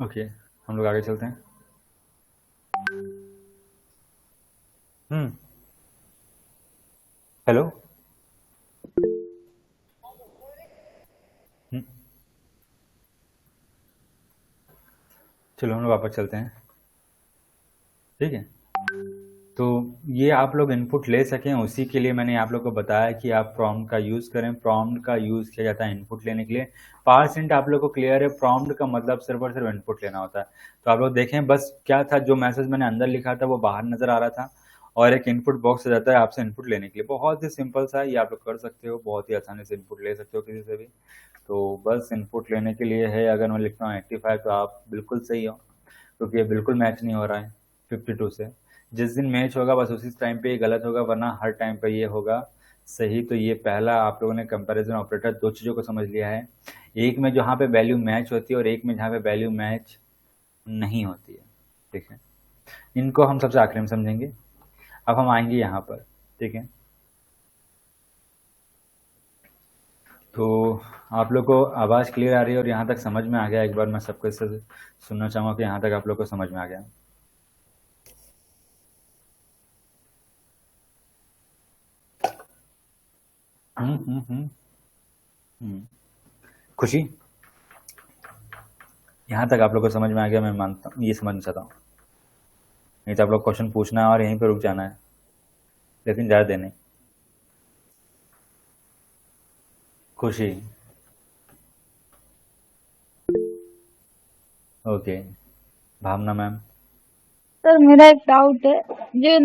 ओके, हम लोग आगे चलते हैं। हेलो। चलो हम लोग वापस चलते हैं, ठीक है। तो ये आप लोग इनपुट ले सकें उसी के लिए मैंने आप लोग को बताया कि आप प्रॉम्प्ट का यूज़ करें। प्रॉम्प्ट का यूज़ किया जाता है इनपुट लेने के लिए। % आप लोग को क्लियर है? प्रॉम्प्ट का मतलब सिर्फ और सिर्फ इनपुट लेना होता है। तो आप लोग देखें बस क्या था, जो मैसेज मैंने अंदर लिखा था वो बाहर नज़र आ रहा था और एक इनपुट बॉक्स आ जाता है आपसे इनपुट लेने के लिए। बहुत ही सिंपल सा है, ये आप लोग कर सकते हो, बहुत ही आसानी से इनपुट ले सकते हो किसी से भी। तो बस इनपुट लेने के लिए है। अगर मैं लिखता हूँ 85 तो आप बिल्कुल सही हो, क्योंकि ये बिल्कुल मैच नहीं हो रहा है 52 से। जिस दिन मैच होगा बस उसी टाइम पे ये गलत होगा, वरना हर टाइम पे ये होगा सही। तो ये पहला आप लोगों ने कंपैरिजन ऑपरेटर 2 चीज़ों को समझ लिया है, एक में जहाँ पे वैल्यू मैच होती है और एक में जहाँ पे वैल्यू मैच नहीं होती है, ठीक है। इनको हम सबसे आखिरी में समझेंगे। अब हम आएंगे यहाँ पर, ठीक है। तो आप लोग को आवाज़ क्लियर आ रही है और यहाँ तक समझ में आ गया? एक बार मैं सबको इससे सुनना चाहूँगा कि यहाँ तक आप लोग को समझ में आ गया। खुशी, यहाँ तक आप लोग को समझ में आ गया? मैं मानता हूँ, ये समझना चाहता हूँ। नहीं तो आप लोग क्वेश्चन पूछना है और यहीं पे रुक जाना है, लेकिन ज़्यादा देने। खुशी, ओके। भावना मैम, सर मेरा एक डाउट है, जो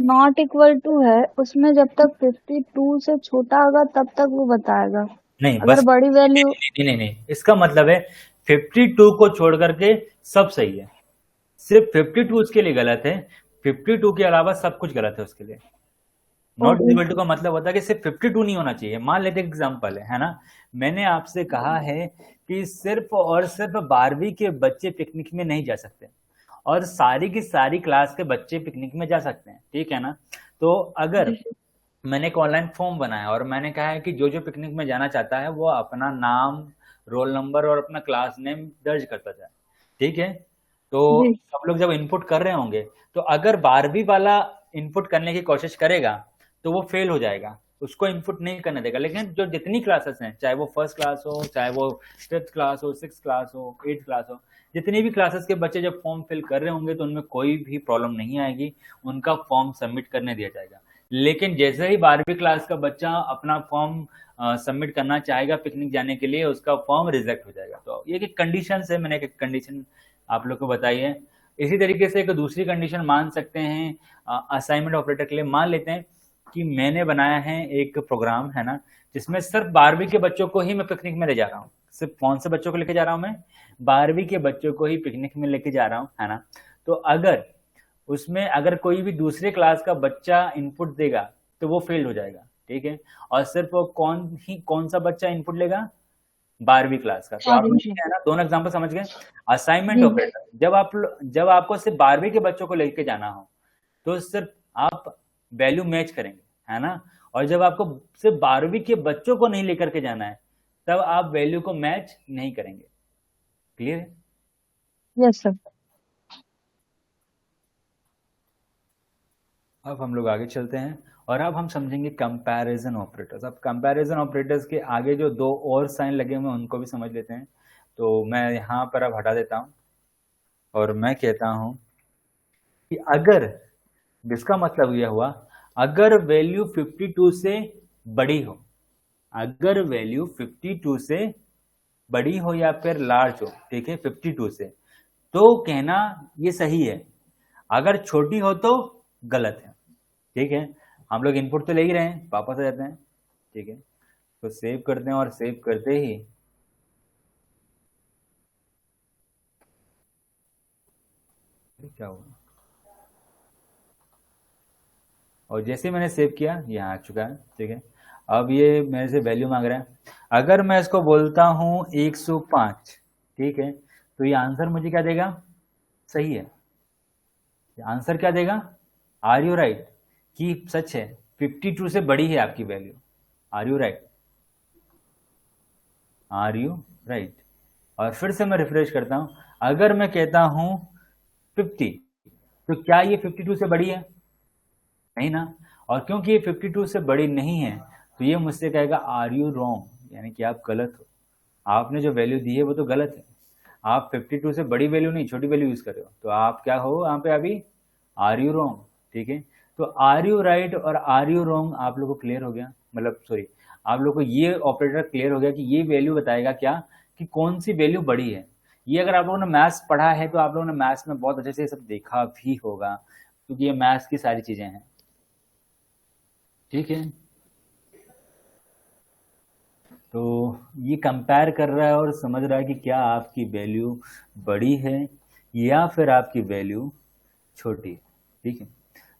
नॉट इक्वल टू है उसमें जब तक 52 से छोटा होगा तब तक वो बताएगा, नहीं अगर बस बड़ी वैल्यू। नहीं नहीं नहीं, इसका मतलब है 52 को छोड़ करके सब सही है, सिर्फ 52 उसके लिए गलत है। 52 के अलावा सब कुछ गलत है उसके लिए। नॉट इक्वल टू का मतलब होता है कि सिर्फ 52 नहीं होना चाहिए। मान लेते एग्जांपल है ना, मैंने आपसे कहा है कि सिर्फ और सिर्फ 12वीं के बच्चे पिकनिक में नहीं जा सकते और सारी की सारी क्लास के बच्चे पिकनिक में जा सकते हैं, ठीक है ना। तो अगर मैंने एक ऑनलाइन फॉर्म बनाया और मैंने कहा है कि जो जो पिकनिक में जाना चाहता है वो अपना नाम, रोल नंबर और अपना क्लास नेम दर्ज करता जाए, ठीक है। तो जी सब लोग जब इनपुट कर रहे होंगे तो अगर 12वीं वाला इनपुट करने की कोशिश करेगा तो वो फेल हो जाएगा, उसको इनपुट नहीं करने देगा। लेकिन जो जितनी क्लासेस हैं, चाहे वो फर्स्ट क्लास हो, चाहे वो 5th क्लास हो, 6th क्लास हो, 8th क्लास हो, जितनी भी क्लासेस के बच्चे जब फॉर्म फिल कर रहे होंगे तो उनमें कोई भी प्रॉब्लम नहीं आएगी, उनका फॉर्म सबमिट करने दिया जाएगा। लेकिन जैसे ही 12वीं क्लास का बच्चा अपना फॉर्म सबमिट करना चाहेगा पिकनिक जाने के लिए, उसका फॉर्म रिजेक्ट हो जाएगा। तो ये एक कंडीशन है, मैंने एक कंडीशन आप लोग को बताई है। इसी तरीके से एक दूसरी कंडीशन मान सकते हैं असाइनमेंट ऑपरेटर के लिए। मान लेते हैं कि मैंने बनाया है एक प्रोग्राम, है ना, जिसमें सिर्फ 12वीं के बच्चों को ही मैं पिकनिक में ले जा रहा हूँ। सिर्फ कौन से बच्चों को लेके जा रहा हूँ मैं? 12वीं के बच्चों को ही पिकनिक में लेके जा रहा हूँ, है ना। तो अगर उसमें अगर कोई भी दूसरे क्लास का बच्चा इनपुट देगा तो वो फेल हो जाएगा, ठीक है। और सिर्फ वो कौन सा बच्चा इनपुट लेगा? 12वीं क्लास का। तो आप लोग है ना, दोनों एग्जांपल समझ गए। असाइनमेंट ऑपरेटर, जब आपको सिर्फ 12वीं के बच्चों को लेके जाना हो तो सिर्फ आप वैल्यू मैच करेंगे, है ना। और जब आपको सिर्फ 12वीं के बच्चों को नहीं लेकर के जाना है तब आप वैल्यू को मैच नहीं करेंगे। क्लियर है? Yes sir. अब हम लोग आगे चलते हैं और अब हम समझेंगे कंपैरिजन ऑपरेटर्स। अब कंपैरिजन ऑपरेटर्स के आगे जो दो और साइन लगे हुए हैं उनको भी समझ लेते हैं। तो मैं यहाँ पर अब हटा देता हूँ और मैं कहता हूँ कि अगर, जिसका मतलब यह हुआ, अगर वैल्यू 52 से बड़ी हो, अगर वैल्यू 52 से बड़ी हो या फिर लार्ज हो, ठीक है, 52 से, तो कहना ये सही है, अगर छोटी हो तो गलत है। ठीक है, हम लोग इनपुट तो ले ही रहे हैं, वापस आ जाते हैं। ठीक है, तो सेव करते हैं और सेव करते ही क्या हुआ, और जैसे मैंने सेव किया यहाँ आ चुका है। ठीक है, अब ये मेरे से वैल्यू मांग रहा है। अगर मैं इसको बोलता हूँ 105, ठीक है, तो ये आंसर मुझे क्या देगा? सही है, आंसर क्या देगा? आर यू राइट, कि सच है 52 से बड़ी है आपकी value. Are you right? Are you right? और फिर से मैं रिफ्रेश करता हूं, अगर मैं कहता हूं 50, तो क्या ये 52 से बड़ी है? नहीं ना। और क्योंकि ये 52 से बड़ी नहीं है, तो ये मुझसे कहेगा आर यू रॉन्ग, यानी कि आप गलत हो, आपने जो वैल्यू दी है वो तो गलत है। आप 52 से बड़ी वैल्यू नहीं, छोटी वैल्यू यूज कर रहे हो, तो आप क्या हो यहाँ पे अभी? Are you wrong. ठीक है, तो आर यू राइट और आर यू रॉन्ग आप लोग को क्लियर हो गया, मतलब सॉरी, आप लोग को ये ऑपरेटर क्लियर हो गया कि ये वैल्यू बताएगा क्या, कि कौन सी वैल्यू बड़ी है। ये अगर आप लोगों ने मैथ्स पढ़ा है तो आप लोगों ने मैथ्स में बहुत अच्छे से सब देखा भी होगा, क्योंकि ये मैथ्स की सारी चीजें हैं। ठीक है, तो ये कंपेयर कर रहा है और समझ रहा है कि क्या आपकी वैल्यू बड़ी है या फिर आपकी वैल्यू छोटी है। ठीक है,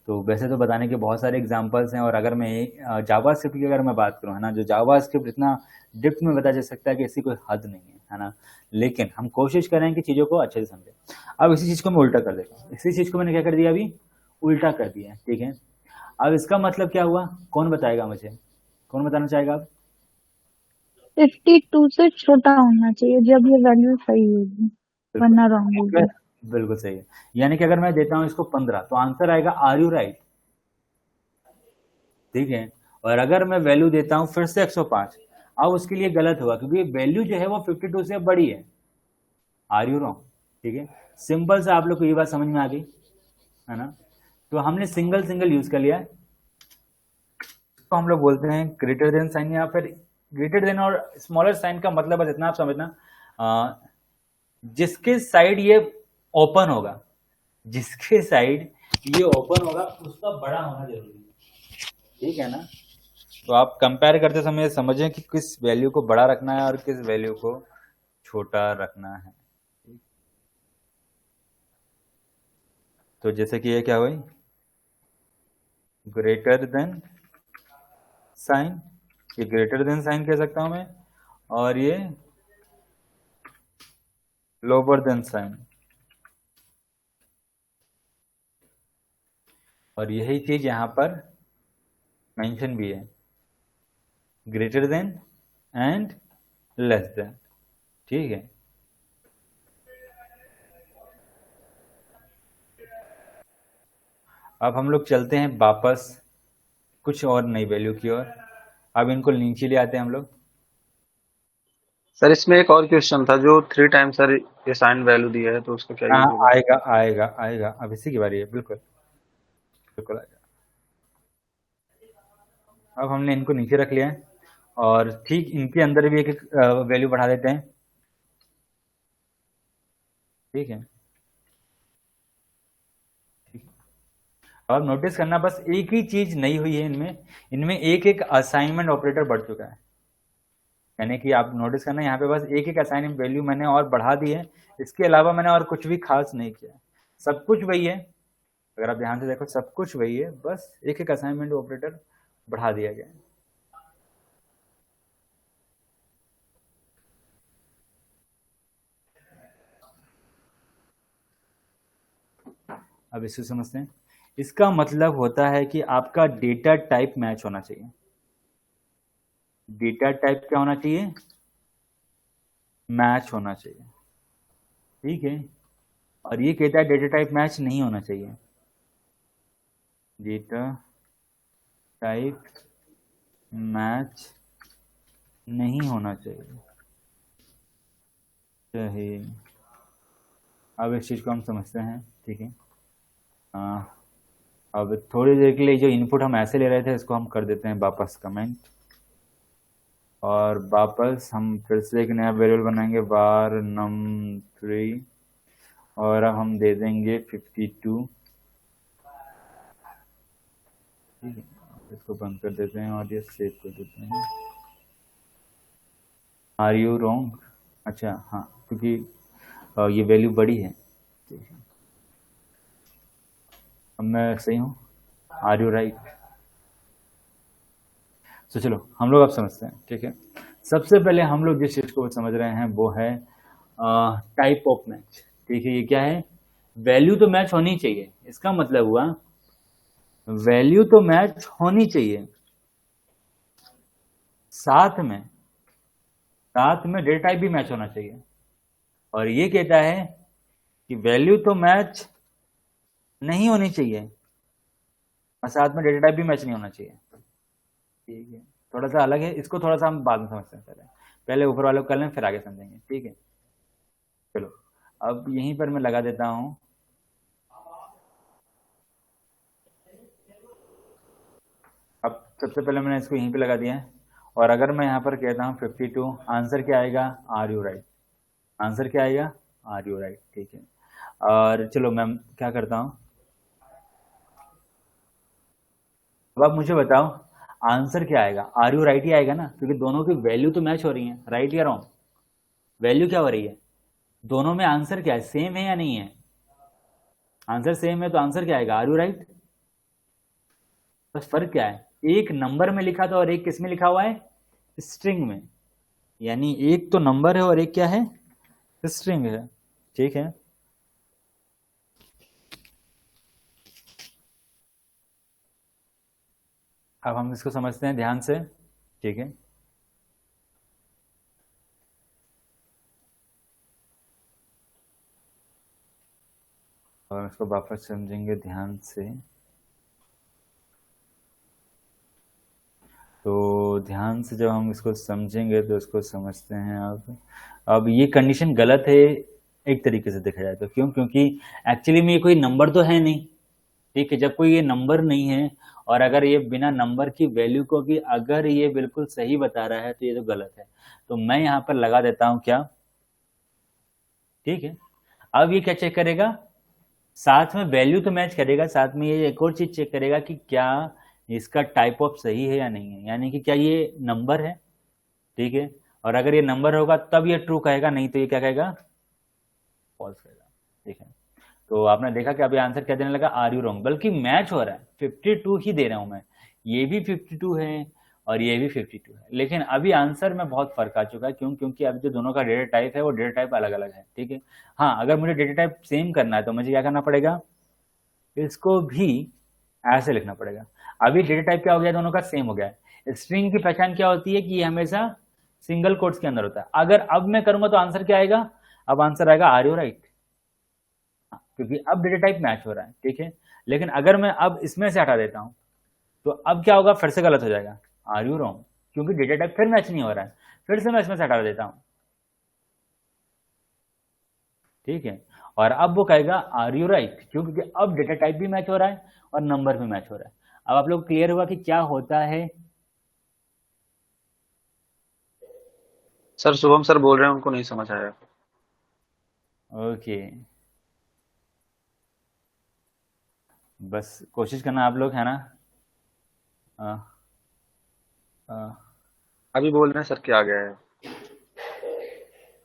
तो वैसे तो बताने के बहुत सारे एग्जांपल्स हैं, और अगर मैं जावा स्क्रिप्ट की अगर मैं बात करूँ, है ना, जो जावा स्क्रिप्ट इतना डिप्थ में बताया जा सकता है कि इसकी कोई हद नहीं है ना, लेकिन हम कोशिश करें कि चीज़ों को अच्छे से समझें। अब इसी चीज़ को मैं उल्टा कर देता हूँ, इसी चीज़ को मैंने क्या कर दिया अभी? उल्टा कर दिया। ठीक है, अब इसका मतलब क्या हुआ, कौन बताएगा मुझे? कौन बताना चाहेगा अब? 52 से छोटा होना चाहिए जब ये वैल्यू सही होगी, बिल्कुल, वरना रॉन्ग होगी। बिल्कुल सही है। यानी कि अगर मैं देता हूँ इसको 15, तो आंसर आएगा आर यू राइट? ठीक है, और अगर मैं वैल्यू देता हूँ फिर से 105, अब उसके लिए गलत होगा, क्योंकि वैल्यू जो है वो 52 से बड़ी है। Are you wrong? ठीक है, सिंपल से आप लोग को ये बात समझ में आ गई, है ना। तो हमने सिंगल सिंगल यूज कर लिया है, तो हम लोग बोलते हैं ग्रेटर देन साइन, या फिर ग्रेटर देन और स्मॉलर साइन का मतलब बस इतना आप समझना, जिसके साइड ये ओपन होगा, जिसके साइड ये ओपन होगा उसका बड़ा होना जरूरी है। ठीक है ना, तो आप कंपेयर करते समय समझें कि किस वैल्यू को बड़ा रखना है और किस वैल्यू को छोटा रखना है। तो जैसे कि ये क्या हुई, ग्रेटर देन साइन, ये ग्रेटर देन साइन कह सकता हूं मैं, और ये लोअर देन साइन, और यही चीज यहां पर मेंशन भी है, greater than and less than. ठीक है, अब हम लोग चलते हैं वापस कुछ और नई वैल्यू की ओर। अब इनको नीचे ले आते हैं हम लोग। सर इसमें एक और क्वेश्चन था, जो 3 टाइम सर ये साइन वैल्यू दिया है तो उसका क्या हाँ, यूज होगा? आएगा आएगा आएगा, अब इसी की बारी है, बिल्कुल बिल्कुल आएगा। अब हमने इनको नीचे रख लिया है, और ठीक इनके अंदर भी एक एक वैल्यू बढ़ा देते हैं। ठीक है, अब नोटिस करना, बस एक ही चीज नई हुई है इनमें, इनमें एक एक असाइनमेंट ऑपरेटर बढ़ चुका है। यानी कि आप नोटिस करना, यहाँ पे बस एक एक असाइनमेंट वैल्यू मैंने और बढ़ा दी है, इसके अलावा मैंने और कुछ भी खास नहीं किया, सब कुछ वही है। अगर आप ध्यान से देखो सब कुछ वही है, बस एक एक असाइनमेंट ऑपरेटर बढ़ा दिया गया है। अब इसको समझते हैं। इसका मतलब होता है कि आपका डेटा टाइप मैच होना चाहिए। डेटा टाइप क्या होना चाहिए? मैच होना चाहिए, ठीक है। और ये कहता है डेटा टाइप मैच नहीं होना चाहिए, डेटा टाइप मैच नहीं होना चाहिए। चाहिए। अब इस चीज़ को हम समझते हैं, ठीक है। अब थोड़ी देर के लिए जो इनपुट हम ऐसे ले रहे थे इसको हम कर देते हैं वापस कमेंट, और वापस हम फिर से एक नया वेरिएबल बनाएंगे var num3, और अब हम दे देंगे 52, ठीक है। इसको बंद कर देते हैं और ये सेव कर देते हैं। आर यू रॉन्ग, अच्छा हाँ, क्योंकि ये वैल्यू बड़ी है, ठीक है। अब मैं सही हूँ, आर यू राइट। तो चलो हम लोग अब समझते हैं, ठीक है। सबसे पहले हम लोग जिस चीज को समझ रहे हैं वो है टाइप ऑफ मैच, ठीक है। ये क्या है, वैल्यू तो मैच होनी चाहिए, इसका मतलब हुआ वैल्यू तो मैच होनी चाहिए, साथ में डेटा टाइप भी मैच होना चाहिए। और ये कहता है कि वैल्यू तो मैच नहीं होनी चाहिए और साथ में डेटा टाइप भी मैच नहीं होना चाहिए, ठीक है। थोड़ा सा अलग है, इसको थोड़ा सा हम बाद में समझते हैं, पहले ऊपर वाले को कर लें फिर आगे समझेंगे, ठीक है। चलो अब यहीं पर मैं लगा देता हूं, अब सबसे पहले मैंने इसको यहीं पे लगा दिया है। और अगर मैं यहाँ पर कहता हूँ 52, आंसर क्या आएगा, आर यू राइट। आंसर क्या आएगा, आर यू राइट, ठीक है। और चलो मैं क्या करता हूँ, अब आप मुझे बताओ आंसर क्या आएगा, आर यू राइट ही आएगा ना, क्योंकि दोनों की वैल्यू तो मैच हो रही है, राइट या रॉन्ग। वैल्यू क्या हो रही है, दोनों में आंसर क्या है, सेम है या नहीं है। आंसर सेम है तो आंसर क्या आएगा, आर यू राइट। बस फर्क क्या है, एक नंबर में लिखा था और एक किस में लिखा हुआ है, स्ट्रिंग में। यानी एक तो नंबर है और एक क्या है, स्ट्रिंग है, ठीक है। अब हम इसको समझते हैं ध्यान से, ठीक है। और इसको वापस समझेंगे ध्यान से, तो ध्यान से जब हम इसको समझेंगे तो इसको समझते हैं। अब ये कंडीशन गलत है एक तरीके से देखा जाए तो, क्यों, क्योंकि एक्चुअली में ये कोई नंबर तो है नहीं, ठीक है। जब कोई ये नंबर नहीं है और अगर ये बिना नंबर की वैल्यू को भी अगर ये बिल्कुल सही बता रहा है तो ये तो गलत है। तो मैं यहाँ पर लगा देता हूँ क्या, ठीक है। अब ये क्या चेक करेगा, साथ में वैल्यू तो मैच करेगा, साथ में ये एक और चीज चेक करेगा कि क्या इसका टाइप ऑफ सही है या नहीं है, यानी कि क्या ये नंबर है, ठीक है। और अगर ये नंबर होगा तब ये ट्रू कहेगा, नहीं तो ये क्या कहेगा, फॉल्स कहेगा, ठीक है। तो आपने देखा कि अभी आंसर क्या देने लगा, आर यू रॉन्ग, बल्कि मैच हो रहा है, 52 ही दे रहा हूं मैं, ये भी 52 है और ये भी 52 है। लेकिन अभी आंसर में बहुत फर्क आ चुका है, क्यों, क्योंकि अभी जो दोनों का डेटा टाइप है वो डेटा टाइप अलग अलग है, ठीक है। हाँ, अगर मुझे डेटा टाइप सेम करना है तो मुझे क्या करना पड़ेगा, इसको भी ऐसे लिखना पड़ेगा। अभी डेटा टाइप क्या हो गया, दोनों का सेम हो गया है। स्ट्रिंग की पहचान क्या होती है कि ये हमेशा सिंगल कोट्स के अंदर होता है। अगर अब मैं करूंगा तो आंसर क्या आएगा, अब आंसर आएगा आर यू राइट, क्योंकि अब डेटा टाइप मैच हो रहा है, ठीक है। लेकिन अगर मैं अब इसमें से हटा देता हूं तो अब क्या होगा, फिर से गलत हो जाएगा, आर यू रॉन्ग, क्योंकि डेटा टाइप फिर मैच नहीं हो रहा है। फिर से मैं इसमें से हटा देता हूं, ठीक है। और अब वो कहेगा आर यू राइट, क्योंकि अब डेटा टाइप भी मैच हो रहा है और नंबर भी मैच हो रहा है। अब आप लोग क्लियर हुआ कि क्या होता है। सर शुभम सर बोल रहे हैं, उनको नहीं समझ आया। ओके, बस कोशिश करना आप लोग, है ना। आ, आ, अभी बोल रहे हैं सर, क्या आ गया है।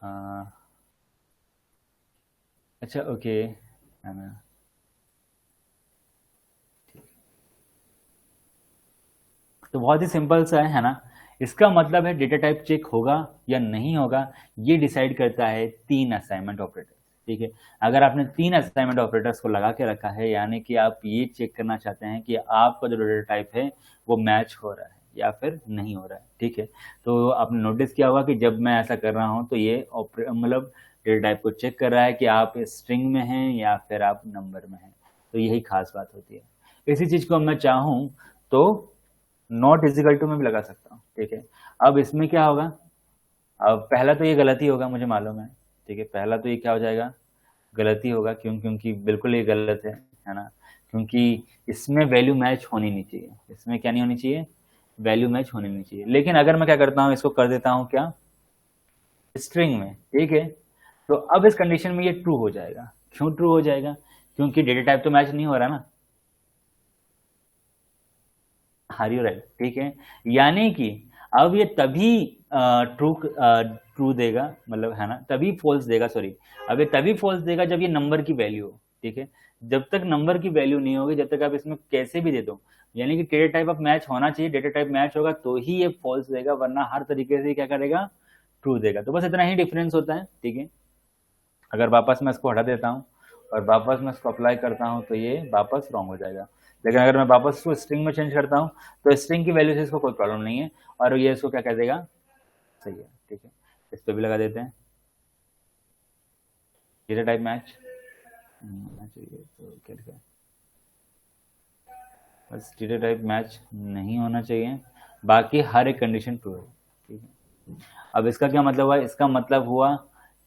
आ, अच्छा ओके, है ना। तो बहुत ही सिंपल सा है ना। इसका मतलब है डेटा टाइप चेक होगा या नहीं होगा, ये डिसाइड करता है 3 असाइनमेंट ऑपरेटर, ठीक है। अगर आपने 3 असाइनमेंट ऑपरेटर्स को लगा के रखा है, यानी कि आप ये चेक करना चाहते हैं कि आपका जो डेटा टाइप है वो मैच हो रहा है, या फिर नहीं हो रहा है, ठीक है। तो आपने नोटिस किया होगा कि जब मैं ऐसा कर रहा हूँ तो ये मतलब डेटा टाइप को चेक कर रहा है कि आप स्ट्रिंग में हैं या फिर आप नंबर में हैं। तो यही खास बात होती है। इसी चीज को मैं चाहूँ तो नॉट इजिकल टू में भी लगा सकता हूँ, ठीक है। अब इसमें क्या होगा, अब पहला तो ये गलती होगा, मुझे मालूम है, ठीक है। पहला तो ये क्या हो जाएगा, गलती होगा, क्योंकि बिल्कुल ये गलत है ना, क्योंकि इसमें वैल्यू मैच होनी नहीं चाहिए। इसमें क्या नहीं होनी चाहिए, वैल्यू मैच होनी नहीं चाहिए। लेकिन अगर मैं क्या करता हूँ, इसको कर देता हूँ क्या, स्ट्रिंग में, ठीक है। तो अब इस कंडीशन में ये ट्रू हो जाएगा। क्यों ट्रू हो जाएगा, क्योंकि डेटा टाइप तो मैच नहीं हो रहा ना, आर यू राइट, ठीक है। यानी कि अब ये तभी ट्रू देगा, मतलब है ना, तभी फॉल्स देगा, सॉरी, अब ये तभी फॉल्स देगा जब ये नंबर की वैल्यू हो, ठीक है। जब तक नंबर की वैल्यू नहीं होगी, जब तक आप इसमें कैसे भी दे दो, यानी कि डेटा टाइप ऑफ मैच होना चाहिए, डेटा टाइप मैच होगा तो ही ये फॉल्स देगा, वरना हर तरीके से क्या करेगा, ट्रू देगा। तो बस इतना ही डिफरेंस होता है, ठीक है। अगर वापस मैं इसको हटा देता हूँ और वापस मैं इसको अप्लाई करता हूँ तो ये वापस रॉन्ग हो जाएगा। लेकिन अगर मैं वापस इसको स्ट्रिंग में चेंज करता हूँ तो स्ट्रिंग की वैल्यू से इसको कोई प्रॉब्लम नहीं है, और ये इसको क्या कह देगा, सही है, ठीक है। इस पर भी लगा देते हैं डेटा टाइप मैच होना चाहिए, तो क्या लिखा है, बस डेटा टाइप मैच नहीं होना चाहिए, बाकी हर एक कंडीशन ट्रू है, ठीक है। अब इसका क्या मतलब हुआ, इसका मतलब हुआ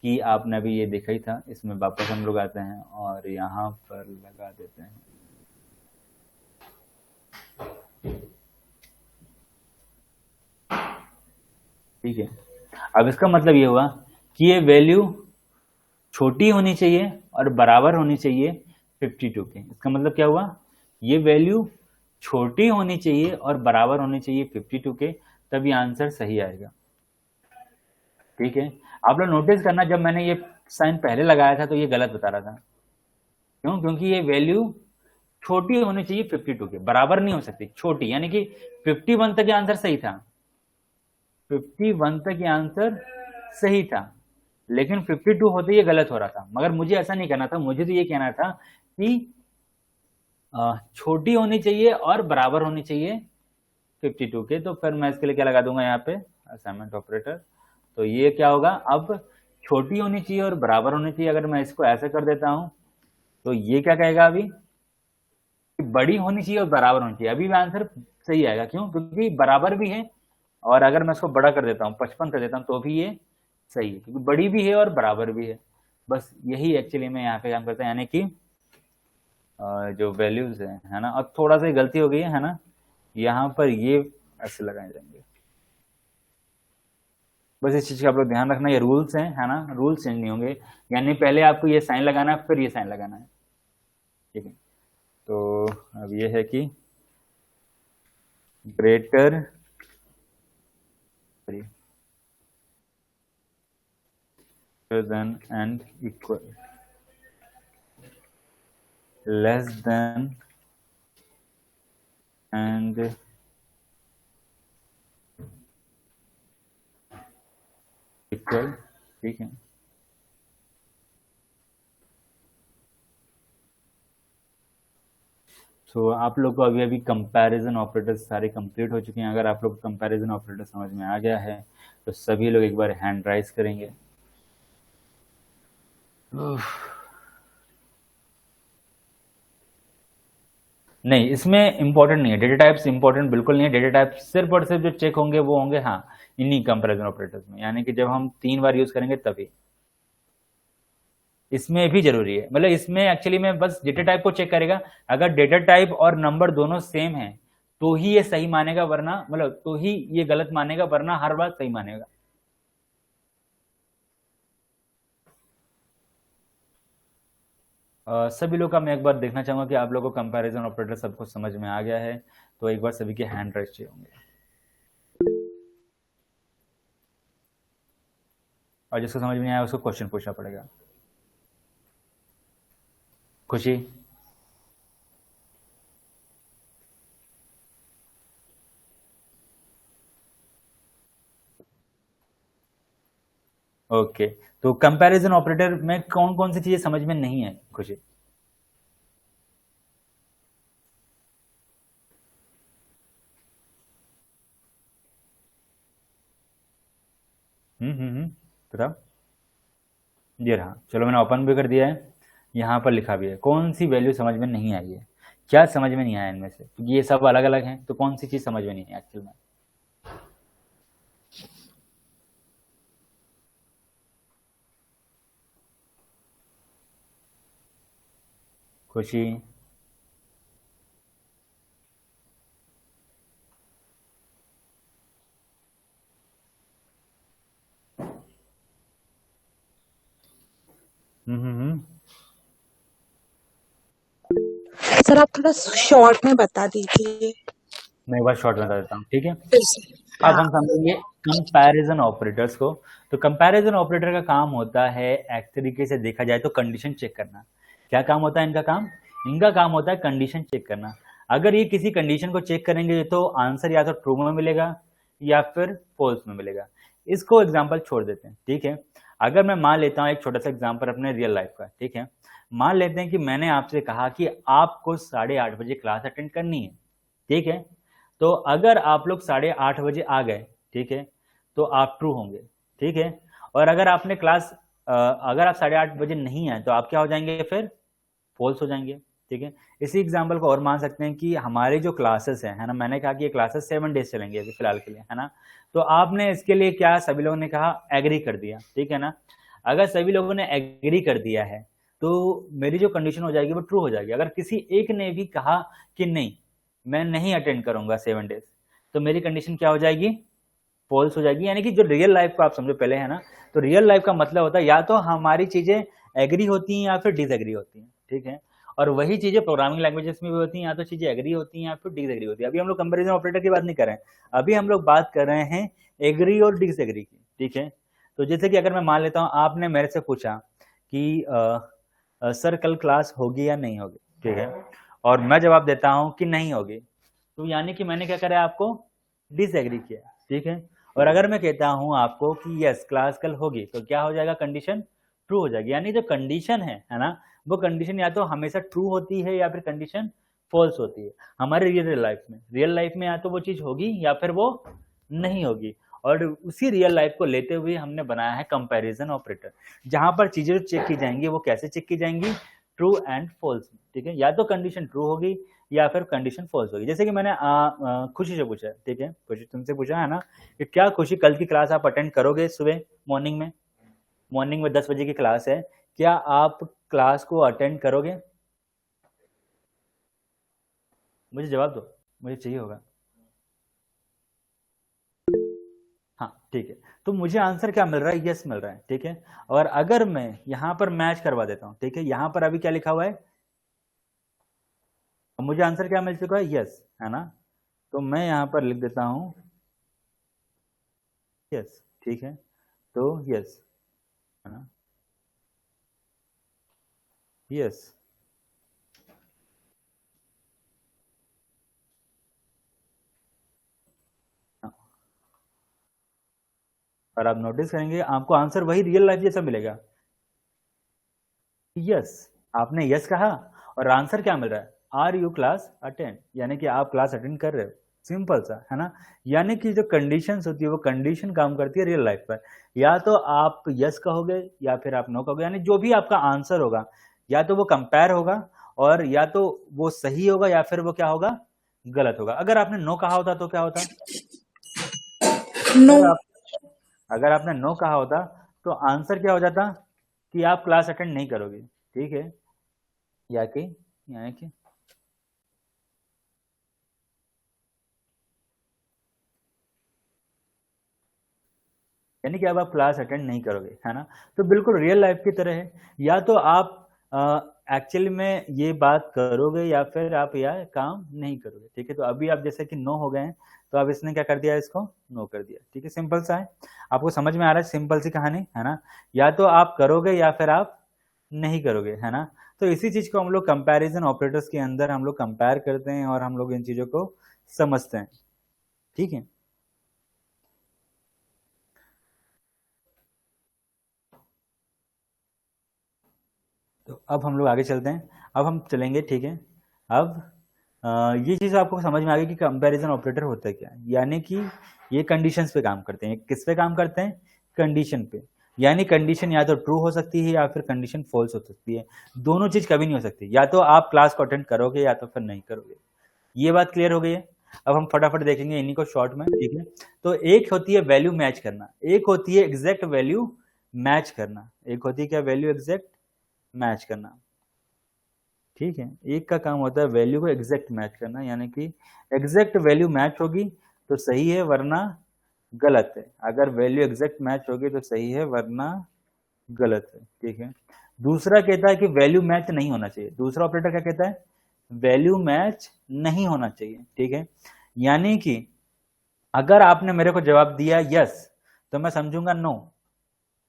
कि आपने अभी ये देखा ही था। इसमें वापस हम लोग आते हैं और यहाँ पर लगा देते हैं, ठीक है। अब इसका मतलब ये हुआ कि ये वैल्यू छोटी होनी चाहिए और बराबर होनी चाहिए 52 के। इसका मतलब क्या हुआ, ये वैल्यू छोटी होनी चाहिए और बराबर होनी चाहिए 52 के, तब ये आंसर सही आएगा, ठीक है। आप लोग नोटिस करना, जब मैंने ये साइन पहले लगाया था तो ये गलत बता रहा था। क्यों, क्योंकि ये वैल्यू छोटी होनी चाहिए 52 के, बराबर नहीं हो सकती, छोटी, यानी कि 51 तक ये आंसर सही था, 51 तक ये आंसर सही था, लेकिन 52 होते ये गलत हो रहा था। मगर मुझे ऐसा नहीं कहना था, मुझे तो ये कहना था कि छोटी होनी चाहिए और बराबर होनी चाहिए 52 के। तो फिर मैं इसके लिए क्या लगा दूंगा यहाँ पे, असाइनमेंट ऑपरेटर। तो ये क्या होगा, अब छोटी होनी चाहिए और बराबर होनी चाहिए। अगर मैं इसको ऐसे कर देता हूं तो ये क्या कहेगा, अभी बड़ी होनी चाहिए और बराबर होनी चाहिए। अभी भी आंसर सही आएगा, क्यों, क्योंकि बराबर भी है, और अगर मैं इसको बड़ा कर देता हूँ, 55 कर देता हूँ, तो भी ये सही है, क्योंकि बड़ी भी है और बराबर भी है। बस यही एक्चुअली में यहाँ पे काम करता है, यानी कि जो वैल्यूज है ना। अब थोड़ा सा गलती हो गई है ना, यहाँ पर ये ऐसे लगाए जाएंगे। बस इस चीज का आप लोग ध्यान रखना, ये रूल्स हैं, है ना, रूल्स चेंज नहीं होंगे। यानी पहले आपको ये साइन लगाना है, फिर ये साइन लगाना है, ठीक है। तो अब ये है कि greater than and equal, less than and equal, ठीक है। तो आप लोग को अभी अभी कंपैरिजन ऑपरेटर्स सारे कंप्लीट हो चुके हैं। अगर आप लोग कंपैरिजन ऑपरेटर समझ में आ गया है तो सभी लोग एक बार हैंड राइज करेंगे। नहीं, इसमें इंपॉर्टेंट नहीं है, डेटा टाइप्स इंपॉर्टेंट बिल्कुल नहीं है। डेटा टाइप सिर्फ और सिर्फ जो चेक होंगे वो होंगे, हाँ, इन्हीं कंपैरिजन ऑपरेटर्स में, यानी कि जब हम 3 बार यूज करेंगे तभी। इसमें भी जरूरी है, मतलब इसमें एक्चुअली में बस डेटा टाइप को चेक करेगा। अगर डेटा टाइप और नंबर दोनों सेम है तो ही ये सही मानेगा, वरना मतलब तो ही ये गलत मानेगा, वरना हर बार सही मानेगा। सभी लोग का मैं एक बार देखना चाहूंगा कि आप लोगों को कंपैरिजन ऑपरेटर सबको समझ में आ गया है, तो एक बार सभी के हैंड राइज चाहिए होंगे, और जिसको समझ में नहीं आया उसको क्वेश्चन पूछना पड़ेगा। खुशी, ओके। तो कंपैरिजन ऑपरेटर में कौन कौन सी चीजें समझ में नहीं है, खुशी? बताओ। ये रहा, चलो मैंने ओपन भी कर दिया है, यहाँ पर लिखा भी है। कौन सी वैल्यू समझ में नहीं आई है, क्या समझ में नहीं आया इनमें से, क्योंकि ये सब अलग अलग हैं, तो कौन सी चीज़ समझ में नहीं आई एक्चुअल में। खुशी, हम्म। सर आप थोड़ा शॉर्ट में बता दीजिए मैं एक बार शॉर्ट में बता देता हूँ, ठीक है। फिर से। अब हाँ हम समझेंगे कंपैरिजन ऑपरेटर्स को। तो कंपैरिजन ऑपरेटर का काम होता है, एक तरीके से देखा जाए तो कंडीशन चेक करना। क्या काम होता है इनका काम? इनका काम होता है कंडीशन चेक करना। अगर ये किसी कंडीशन को चेक करेंगे तो आंसर या तो ट्रू में मिलेगा या फिर फॉल्स में मिलेगा। इसको एग्जाम्पल छोड़ देते हैं, ठीक है। अगर मैं मान लेता हूँ एक छोटा सा एग्जाम्पल अपने रियल लाइफ का, ठीक है। मान लेते हैं कि मैंने आपसे कहा कि आपको 8:30 बजे क्लास अटेंड करनी है, ठीक है। तो अगर आप लोग 8:30 बजे आ गए, ठीक है, तो आप ट्रू होंगे, ठीक है। और अगर आपने क्लास अगर आप 8:30 बजे नहीं आए तो आप क्या हो जाएंगे, फिर फॉल्स हो जाएंगे, ठीक है। इसी एग्जाम्पल को और मान सकते हैं कि हमारे जो क्लासेस हैं, है ना, मैंने कहा कि ये क्लासेस 7 डेज चलेंगे अभी फिलहाल के लिए, है ना। तो आपने इसके लिए क्या, सभी लोगों ने कहा एग्री कर दिया, ठीक है ना। अगर सभी लोगों ने एग्री कर दिया है तो मेरी जो कंडीशन हो जाएगी वो ट्रू हो जाएगी। अगर किसी एक ने भी कहा कि नहीं मैं नहीं अटेंड करूंगा 7 डेज, तो मेरी कंडीशन क्या हो जाएगी, फॉल्स हो जाएगी। यानी कि जो रियल लाइफ को आप समझो पहले, है ना, तो रियल लाइफ का मतलब होता है या तो हमारी चीजें एग्री होती हैं या फिर डिसएग्री होती हैं, ठीक है। और वही चीजें प्रोग्रामिंग लैंग्वेजेस में भी होती हैं, या तो चीजें एग्री होती हैं या फिर डिसएग्री होती है। अभी हम लोग कंपैरिजन ऑपरेटर की बात नहीं कर रहे हैं, अभी हम लोग बात कर रहे हैं एग्री और डिसएग्री की, ठीक है। तो जैसे कि अगर मैं मान लेता हूँ आपने मेरे से पूछा कि सर कल क्लास होगी या नहीं होगी, ठीक है, और मैं जवाब देता हूँ कि नहीं होगी, तो यानी कि मैंने क्या करा, आपको डिसएग्री किया, ठीक है। और अगर मैं कहता हूं आपको कि यस क्लास कल होगी, तो क्या हो जाएगा, कंडीशन ट्रू हो जाएगी। यानी जो कंडीशन है ना, वो कंडीशन या तो हमेशा ट्रू होती है या फिर कंडीशन फॉल्स होती है हमारे रियल लाइफ में या तो वो चीज होगी या फिर वो नहीं होगी। और उसी रियल लाइफ को लेते हुए हमने बनाया है कंपैरिजन ऑपरेटर, जहां पर चीजें चेक की जाएंगी वो कैसे चेक की जाएंगी, ट्रू एंड फॉल्स, ठीक है। या तो कंडीशन ट्रू होगी या फिर कंडीशन फॉल्स होगी। जैसे कि मैंने खुशी से पूछा, ठीक है, खुशी तुमसे पूछा है ना कि क्या खुशी कल की क्लास आप अटेंड करोगे, सुबह मॉर्निंग में 10 बजे की क्लास है, क्या आप क्लास को अटेंड करोगे? मुझे जवाब दो, मुझे चाहिए होगा। हाँ ठीक है, तो मुझे आंसर क्या मिल रहा है, यस मिल रहा है, ठीक है। और अगर मैं यहाँ पर मैच करवा देता हूँ, ठीक है, यहाँ पर अभी क्या लिखा हुआ है, मुझे आंसर क्या मिल चुका है, यस, है ना। तो मैं यहाँ पर लिख देता हूँ यस, ठीक है, तो यस, है ना, यस। और आप नोटिस करेंगे आपको आंसर वही रियल लाइफ जैसा मिलेगा, यस। आपने यस कहा और आंसर क्या मिल रहा है, आर यू क्लास अटेंड, यानी कि आप क्लास अटेंड कर रहे हो, सिंपल सा, है ना। यानी कि जो कंडीशंस होती है वो कंडीशन काम करती है रियल लाइफ पर, या तो आप यस कहोगे या फिर आप नो कहोगे, यानी जो भी आपका आंसर होगा या तो वो कंपेयर होगा और या तो वो सही होगा या फिर वो क्या होगा, गलत होगा। अगर आपने नो कहा होता तो क्या होता, नो। अगर आपने नो कहा होता तो आंसर क्या हो जाता कि आप क्लास अटेंड नहीं करोगे, ठीक है, या कि यानी कि अब आप क्लास अटेंड नहीं करोगे, है ना। तो बिल्कुल रियल लाइफ की तरह है, या तो आप एक्चुअली में ये बात करोगे या फिर आप यह काम नहीं करोगे, ठीक है। तो अभी आप जैसे कि नो हो गए हैं, तो अब इसने क्या कर दिया, इसको नो कर दिया, ठीक है, सिंपल सा है। आपको समझ में आ रहा है, सिंपल सी कहानी, है ना। या तो आप करोगे या फिर आप नहीं करोगे, है ना। तो इसी चीज को हम लोग कंपैरिजन ऑपरेटर्स के अंदर हम लोग कंपेयर करते हैं और हम लोग इन चीजों को समझते हैं, ठीक है। तो अब हम लोग आगे चलते हैं, अब हम चलेंगे, ठीक है। अब ये चीज़ आपको समझ में आ गई कि कंपैरिजन ऑपरेटर होता है क्या, यानी कि ये कंडीशंस पे काम करते हैं। किस पे काम करते हैं, कंडीशन पे, यानी कंडीशन या तो ट्रू हो सकती है या फिर कंडीशन फॉल्स हो सकती है, दोनों चीज कभी नहीं हो सकती, या तो आप क्लास को अटेंड करोगे या तो फिर नहीं करोगे। ये बात क्लियर हो गई है। अब हम फटाफट देखेंगे इन्हीं को शॉर्ट में, ठीक है। तो एक होती है वैल्यू मैच करना, एक होती है एग्जैक्ट वैल्यू मैच करना, एक होती है क्या, वैल्यू एग्जैक्ट मैच करना, ठीक है। एक का काम होता है वैल्यू को एग्जैक्ट मैच करना, यानी कि एग्जैक्ट वैल्यू मैच होगी तो सही है वरना गलत है, अगर वैल्यू एग्जैक्ट मैच होगी तो सही है वरना गलत है, ठीक है। दूसरा कहता है कि वैल्यू मैच नहीं होना चाहिए, दूसरा ऑपरेटर क्या कहता है, वैल्यू मैच नहीं होना चाहिए, ठीक है। यानी कि अगर आपने मेरे को जवाब दिया यस तो मैं समझूंगा नो,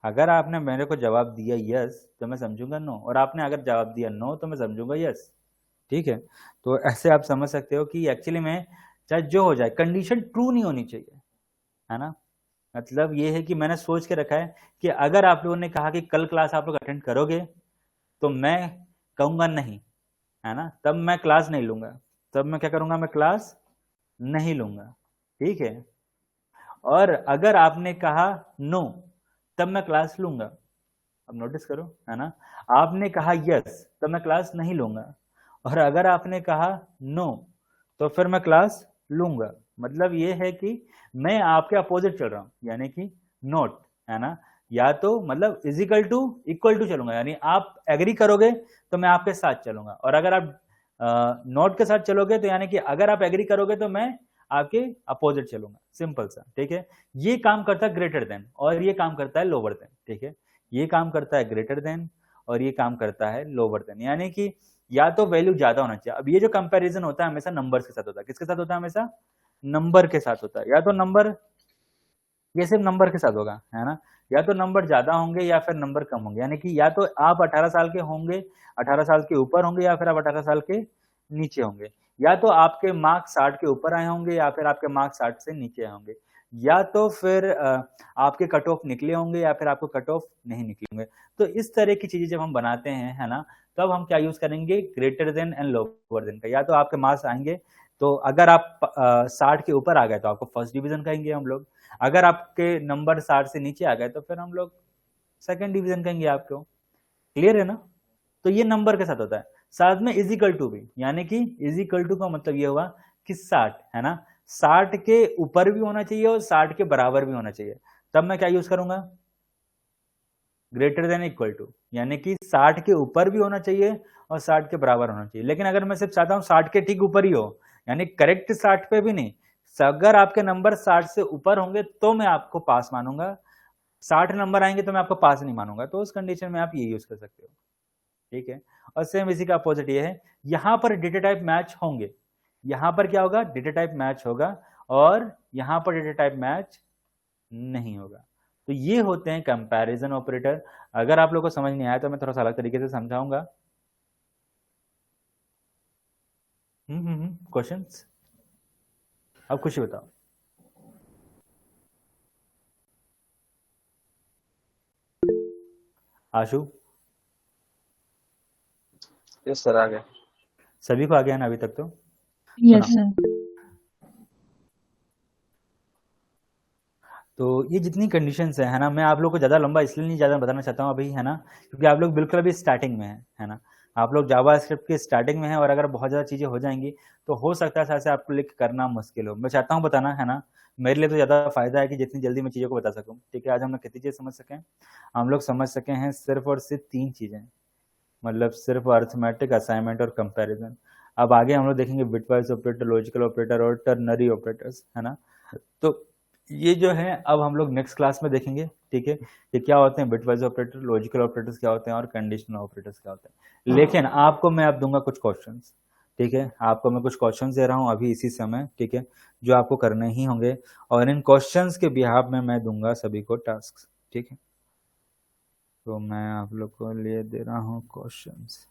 अगर आपने मेरे को जवाब दिया यस तो मैं समझूंगा नो, और आपने अगर जवाब दिया नो तो मैं समझूंगा यस, ठीक है। तो ऐसे आप समझ सकते हो कि एक्चुअली में चाहे जो हो जाए कंडीशन ट्रू नहीं होनी चाहिए, है ना। मतलब ये है कि मैंने सोच के रखा है कि अगर आप लोगों ने कहा कि कल क्लास आप लोग अटेंड करोगे तो मैं कहूंगा नहीं, है ना, तब मैं क्लास नहीं लूंगा, तब मैं क्या करूंगा, मैं क्लास नहीं लूंगा, ठीक है। और अगर आपने कहा नो तब मैं क्लास लूंगा, अब नोटिस करो, है ना। आपने कहा यस तब मैं क्लास नहीं लूंगा, और अगर आपने कहा नो तो फिर मैं क्लास लूंगा। मतलब ये है कि मैं आपके अपोजिट चल रहा हूं, यानी कि नोट, है ना, या तो मतलब इक्वल टू चलूंगा, यानी आप एग्री करोगे तो मैं आपके साथ चलूंगा, और अगर आप नोट के साथ चलोगे तो यानी कि अगर आप एग्री करोगे तो मैं आपके अपोजिट चलूंगा, सिंपल सा, ठीक है। ये काम करता है ग्रेटर देन और ये काम करता है लोअर देन, ठीक है। ये काम करता है ग्रेटर देन और ये काम करता है लोअर देन, यानी कि या तो वैल्यू ज्यादा होना चाहिए। अब ये जो कंपैरिजन होता है हमेशा नंबर्स के साथ होता है, किसके साथ होता है, हमेशा नंबर के साथ होता है, या तो नंबर, ये सिर्फ नंबर के साथ होगा, है ना, या तो नंबर ज्यादा होंगे या फिर नंबर कम होंगे, यानी कि या तो आप 18 साल के होंगे, 18 साल के ऊपर होंगे, या फिर आप 18 साल के नीचे होंगे, या तो आपके मार्क्स 60 के ऊपर आए होंगे या फिर आपके मार्क्स 60 से नीचे आए होंगे, या तो फिर आपके कट ऑफ निकले होंगे या फिर आपको कट ऑफ नहीं निकले होंगे। तो इस तरह की चीजें जब हम बनाते हैं, है ना, तब हम क्या यूज करेंगे, greater than and lower than का। या तो आपके मार्क्स आएंगे, तो अगर आप 60 के ऊपर आ गए तो आपको फर्स्ट डिवीजन कहेंगे हम लोग, अगर आपके नंबर 60 से नीचे आ गए तो फिर हम लोग सेकंड डिवीजन कहेंगे आपको, क्लियर है ना। तो ये नंबर के साथ होता है, साथ में इज इक्वल टू भी, यानी कि इज इक्वल टू का मतलब ये हुआ कि 60, है ना, 60 के ऊपर भी होना चाहिए और 60 के बराबर भी होना चाहिए, तब मैं क्या यूज करूंगा, ग्रेटर देन इक्वल टू, यानी कि 60 के ऊपर भी होना चाहिए और 60 के बराबर होना चाहिए। लेकिन अगर मैं सिर्फ चाहता हूं 60 के ठीक ऊपर ही हो, यानी करेक्ट 60 पे भी नहीं, अगर आपके नंबर 60 से ऊपर होंगे तो मैं आपको पास मानूंगा, 60 नंबर आएंगे तो मैं आपको पास नहीं मानूंगा, तो उस कंडीशन में आप ये यूज कर सकते हो, ठीक है। और सेम इसी का अपोजिट ये है, यहां पर डेटा टाइप मैच होंगे, यहां पर क्या होगा, डेटा टाइप मैच होगा, और यहां पर डेटा टाइप मैच नहीं होगा। तो ये होते हैं कंपैरिजन ऑपरेटर। अगर आप लोग को समझ नहीं आया तो मैं थोड़ा सा अलग तरीके से समझाऊंगा। क्वेश्चंस, अब खुशी बताओ। आशु, यस सर, आ गए। सभी को आ गया ना अभी तक तो, यस सुना। सर। तो ये जितनी कंडीशंस है ना, मैं आप लोग को ज़्यादा लंबा इसलिए नहीं ज़्यादा बताना चाहता हूँ अभी, है ना, क्योंकि आप लोग बिल्कुल अभी स्टार्टिंग में है ना, आप लोग जावा स्क्रिप्ट के स्टार्टिंग में है, और अगर बहुत ज़्यादा चीज़ें हो जाएंगी तो हो सकता है शायद से आपको लिख करना मुश्किल हो। मैं चाहता हूँ बताना, है ना, मेरे लिए तो ज़्यादा फायदा है कि जितनी जल्दी मैं चीज़ों को बता सकूँ, ठीक है। आज हम लोग कितनी चीज़ समझ सकें, हम लोग समझ सके हैं सिर्फ और सिर्फ 3 चीज़ें, मतलब सिर्फ अर्थमेटिक, असाइनमेंट और कंपैरिजन। अब आगे हम लोग देखेंगे बिटवाइज ऑपरेटर, लॉजिकल ऑपरेटर और टर्नरी ऑपरेटर्स, है ना। तो ये जो है अब हम लोग नेक्स्ट क्लास में देखेंगे, ठीक है, कि क्या होते हैं बिटवाइज ऑपरेटर, लॉजिकल ऑपरेटर्स क्या होते हैं और कंडीशनल ऑपरेटर्स क्या होते हैं। लेकिन आपको मैं अब दूंगा कुछ क्वेश्चंस, ठीक है, आपको मैं कुछ क्वेश्चंस दे रहा हूं अभी इसी समय, ठीक है, जो आपको करने ही होंगे, और इन क्वेश्चंस के बिहाफ में मैं दूंगा सभी को टास्क, ठीक है। तो मैं आप लोग को लिए दे रहा हूँ क्वेश्चंस,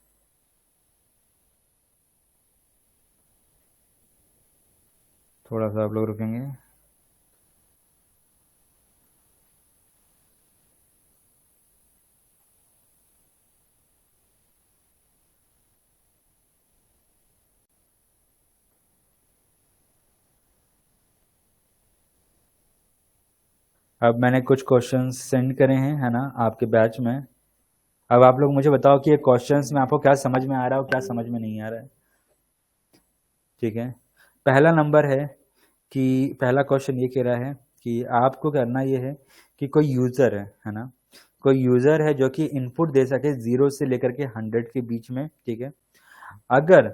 थोड़ा सा आप लोग रुकेंगे। अब मैंने कुछ क्वेश्चन सेंड करे हैं, है ना, आपके बैच में। अब आप लोग मुझे बताओ कि ये क्वेश्चंस में आपको क्या समझ में आ रहा है और क्या समझ में नहीं आ रहा है। ठीक है, पहला नंबर है कि पहला क्वेश्चन ये कह रहा है कि आपको करना ये है कि कोई यूज़र है ना, कोई यूज़र है जो कि इनपुट दे सके 0 से लेकर के 100 के बीच में। ठीक है, अगर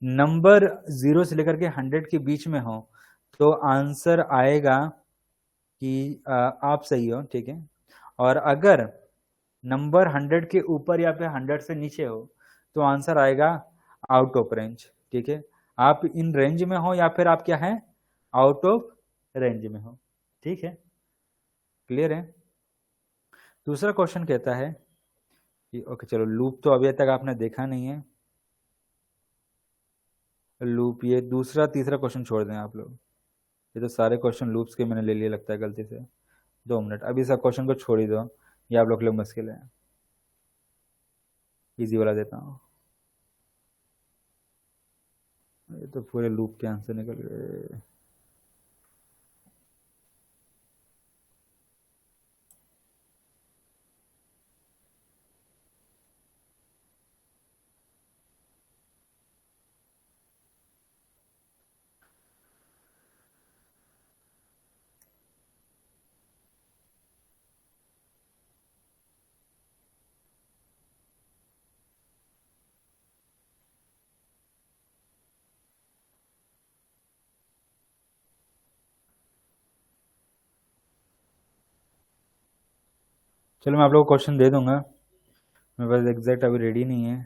नंबर 0 से लेकर के 100 के बीच में हो तो आंसर आएगा कि आप सही हो। ठीक है, और अगर नंबर 100 के ऊपर या फिर 100 से नीचे हो तो आंसर आएगा आउट ऑफ रेंज। ठीक है, आप इन रेंज में हो या फिर आप क्या है, आउट ऑफ रेंज में हो। ठीक है, क्लियर है। दूसरा क्वेश्चन कहता है कि ओके चलो, लूप तो अभी तक आपने देखा नहीं है, लूप ये दूसरा तीसरा क्वेश्चन छोड़ दें आप लोग, ये तो सारे क्वेश्चन लूप्स के मैंने ले लिए लगता है गलती से। 2 मिनट, अभी सब क्वेश्चन को छोड़ ही दो, ये आप लोग के लिए मुश्किल है, इजी वाला देता हूँ। ये तो पूरे लूप के आंसर निकल गए। चलो मैं आप लोग को क्वेश्चन दे दूंगा, मेरे पास एग्जैक्ट अभी रेडी नहीं है,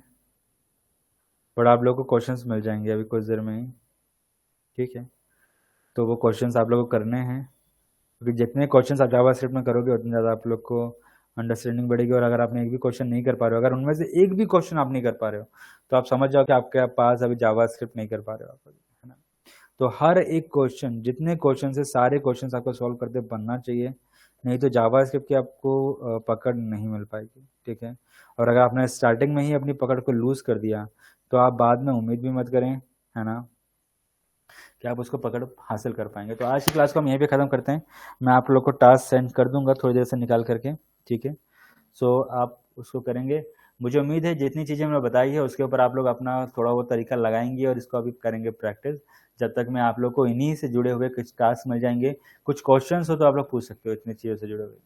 बट आप लोग को क्वेश्चंस मिल जाएंगे अभी कुछ देर में ही। ठीक है, तो वो क्वेश्चंस आप लोग को करने हैं, क्योंकि जितने क्वेश्चंस आप जावा स्क्रिप्ट में करोगे उतने ज़्यादा आप लोग को अंडरस्टैंडिंग बढ़ेगी। और अगर आपने एक भी क्वेश्चन नहीं कर पा रहे हो, अगर उनमें से एक भी क्वेश्चन आप नहीं कर पा रहे हो, तो आप समझ जाओ कि आपके पास अभी जावा स्क्रिप्ट नहीं कर पा रहे हो आप, है ना। तो हर एक क्वेश्चन, जितने क्वेश्चन है सारे क्वेश्चन आपको सॉल्व करते बनना चाहिए, नहीं तो जावा स्क्रिप्ट की आपको पकड़ नहीं मिल पाएगी। ठीक है, और अगर आपने स्टार्टिंग में ही अपनी पकड़ को लूज कर दिया तो आप बाद में उम्मीद भी मत करें, है ना, कि आप उसको पकड़ हासिल कर पाएंगे। तो आज की क्लास को हम यहीं पे ख़त्म करते हैं, मैं आप लोग को टास्क सेंड कर दूंगा थोड़ी देर से निकाल करके। ठीक है, सो आप उसको करेंगे, मुझे उम्मीद है जितनी चीज़ें मैंने बताई है उसके ऊपर आप लोग अपना थोड़ा बहुत तरीका लगाएंगे और इसको अभी करेंगे प्रैक्टिस। जब तक मैं आप लोग को इन्हीं से जुड़े हुए कुछ टास्क मिल जाएंगे, कुछ क्वेश्चंस हो तो आप लोग पूछ सकते हो इतनी चीज़ों से जुड़े हुए।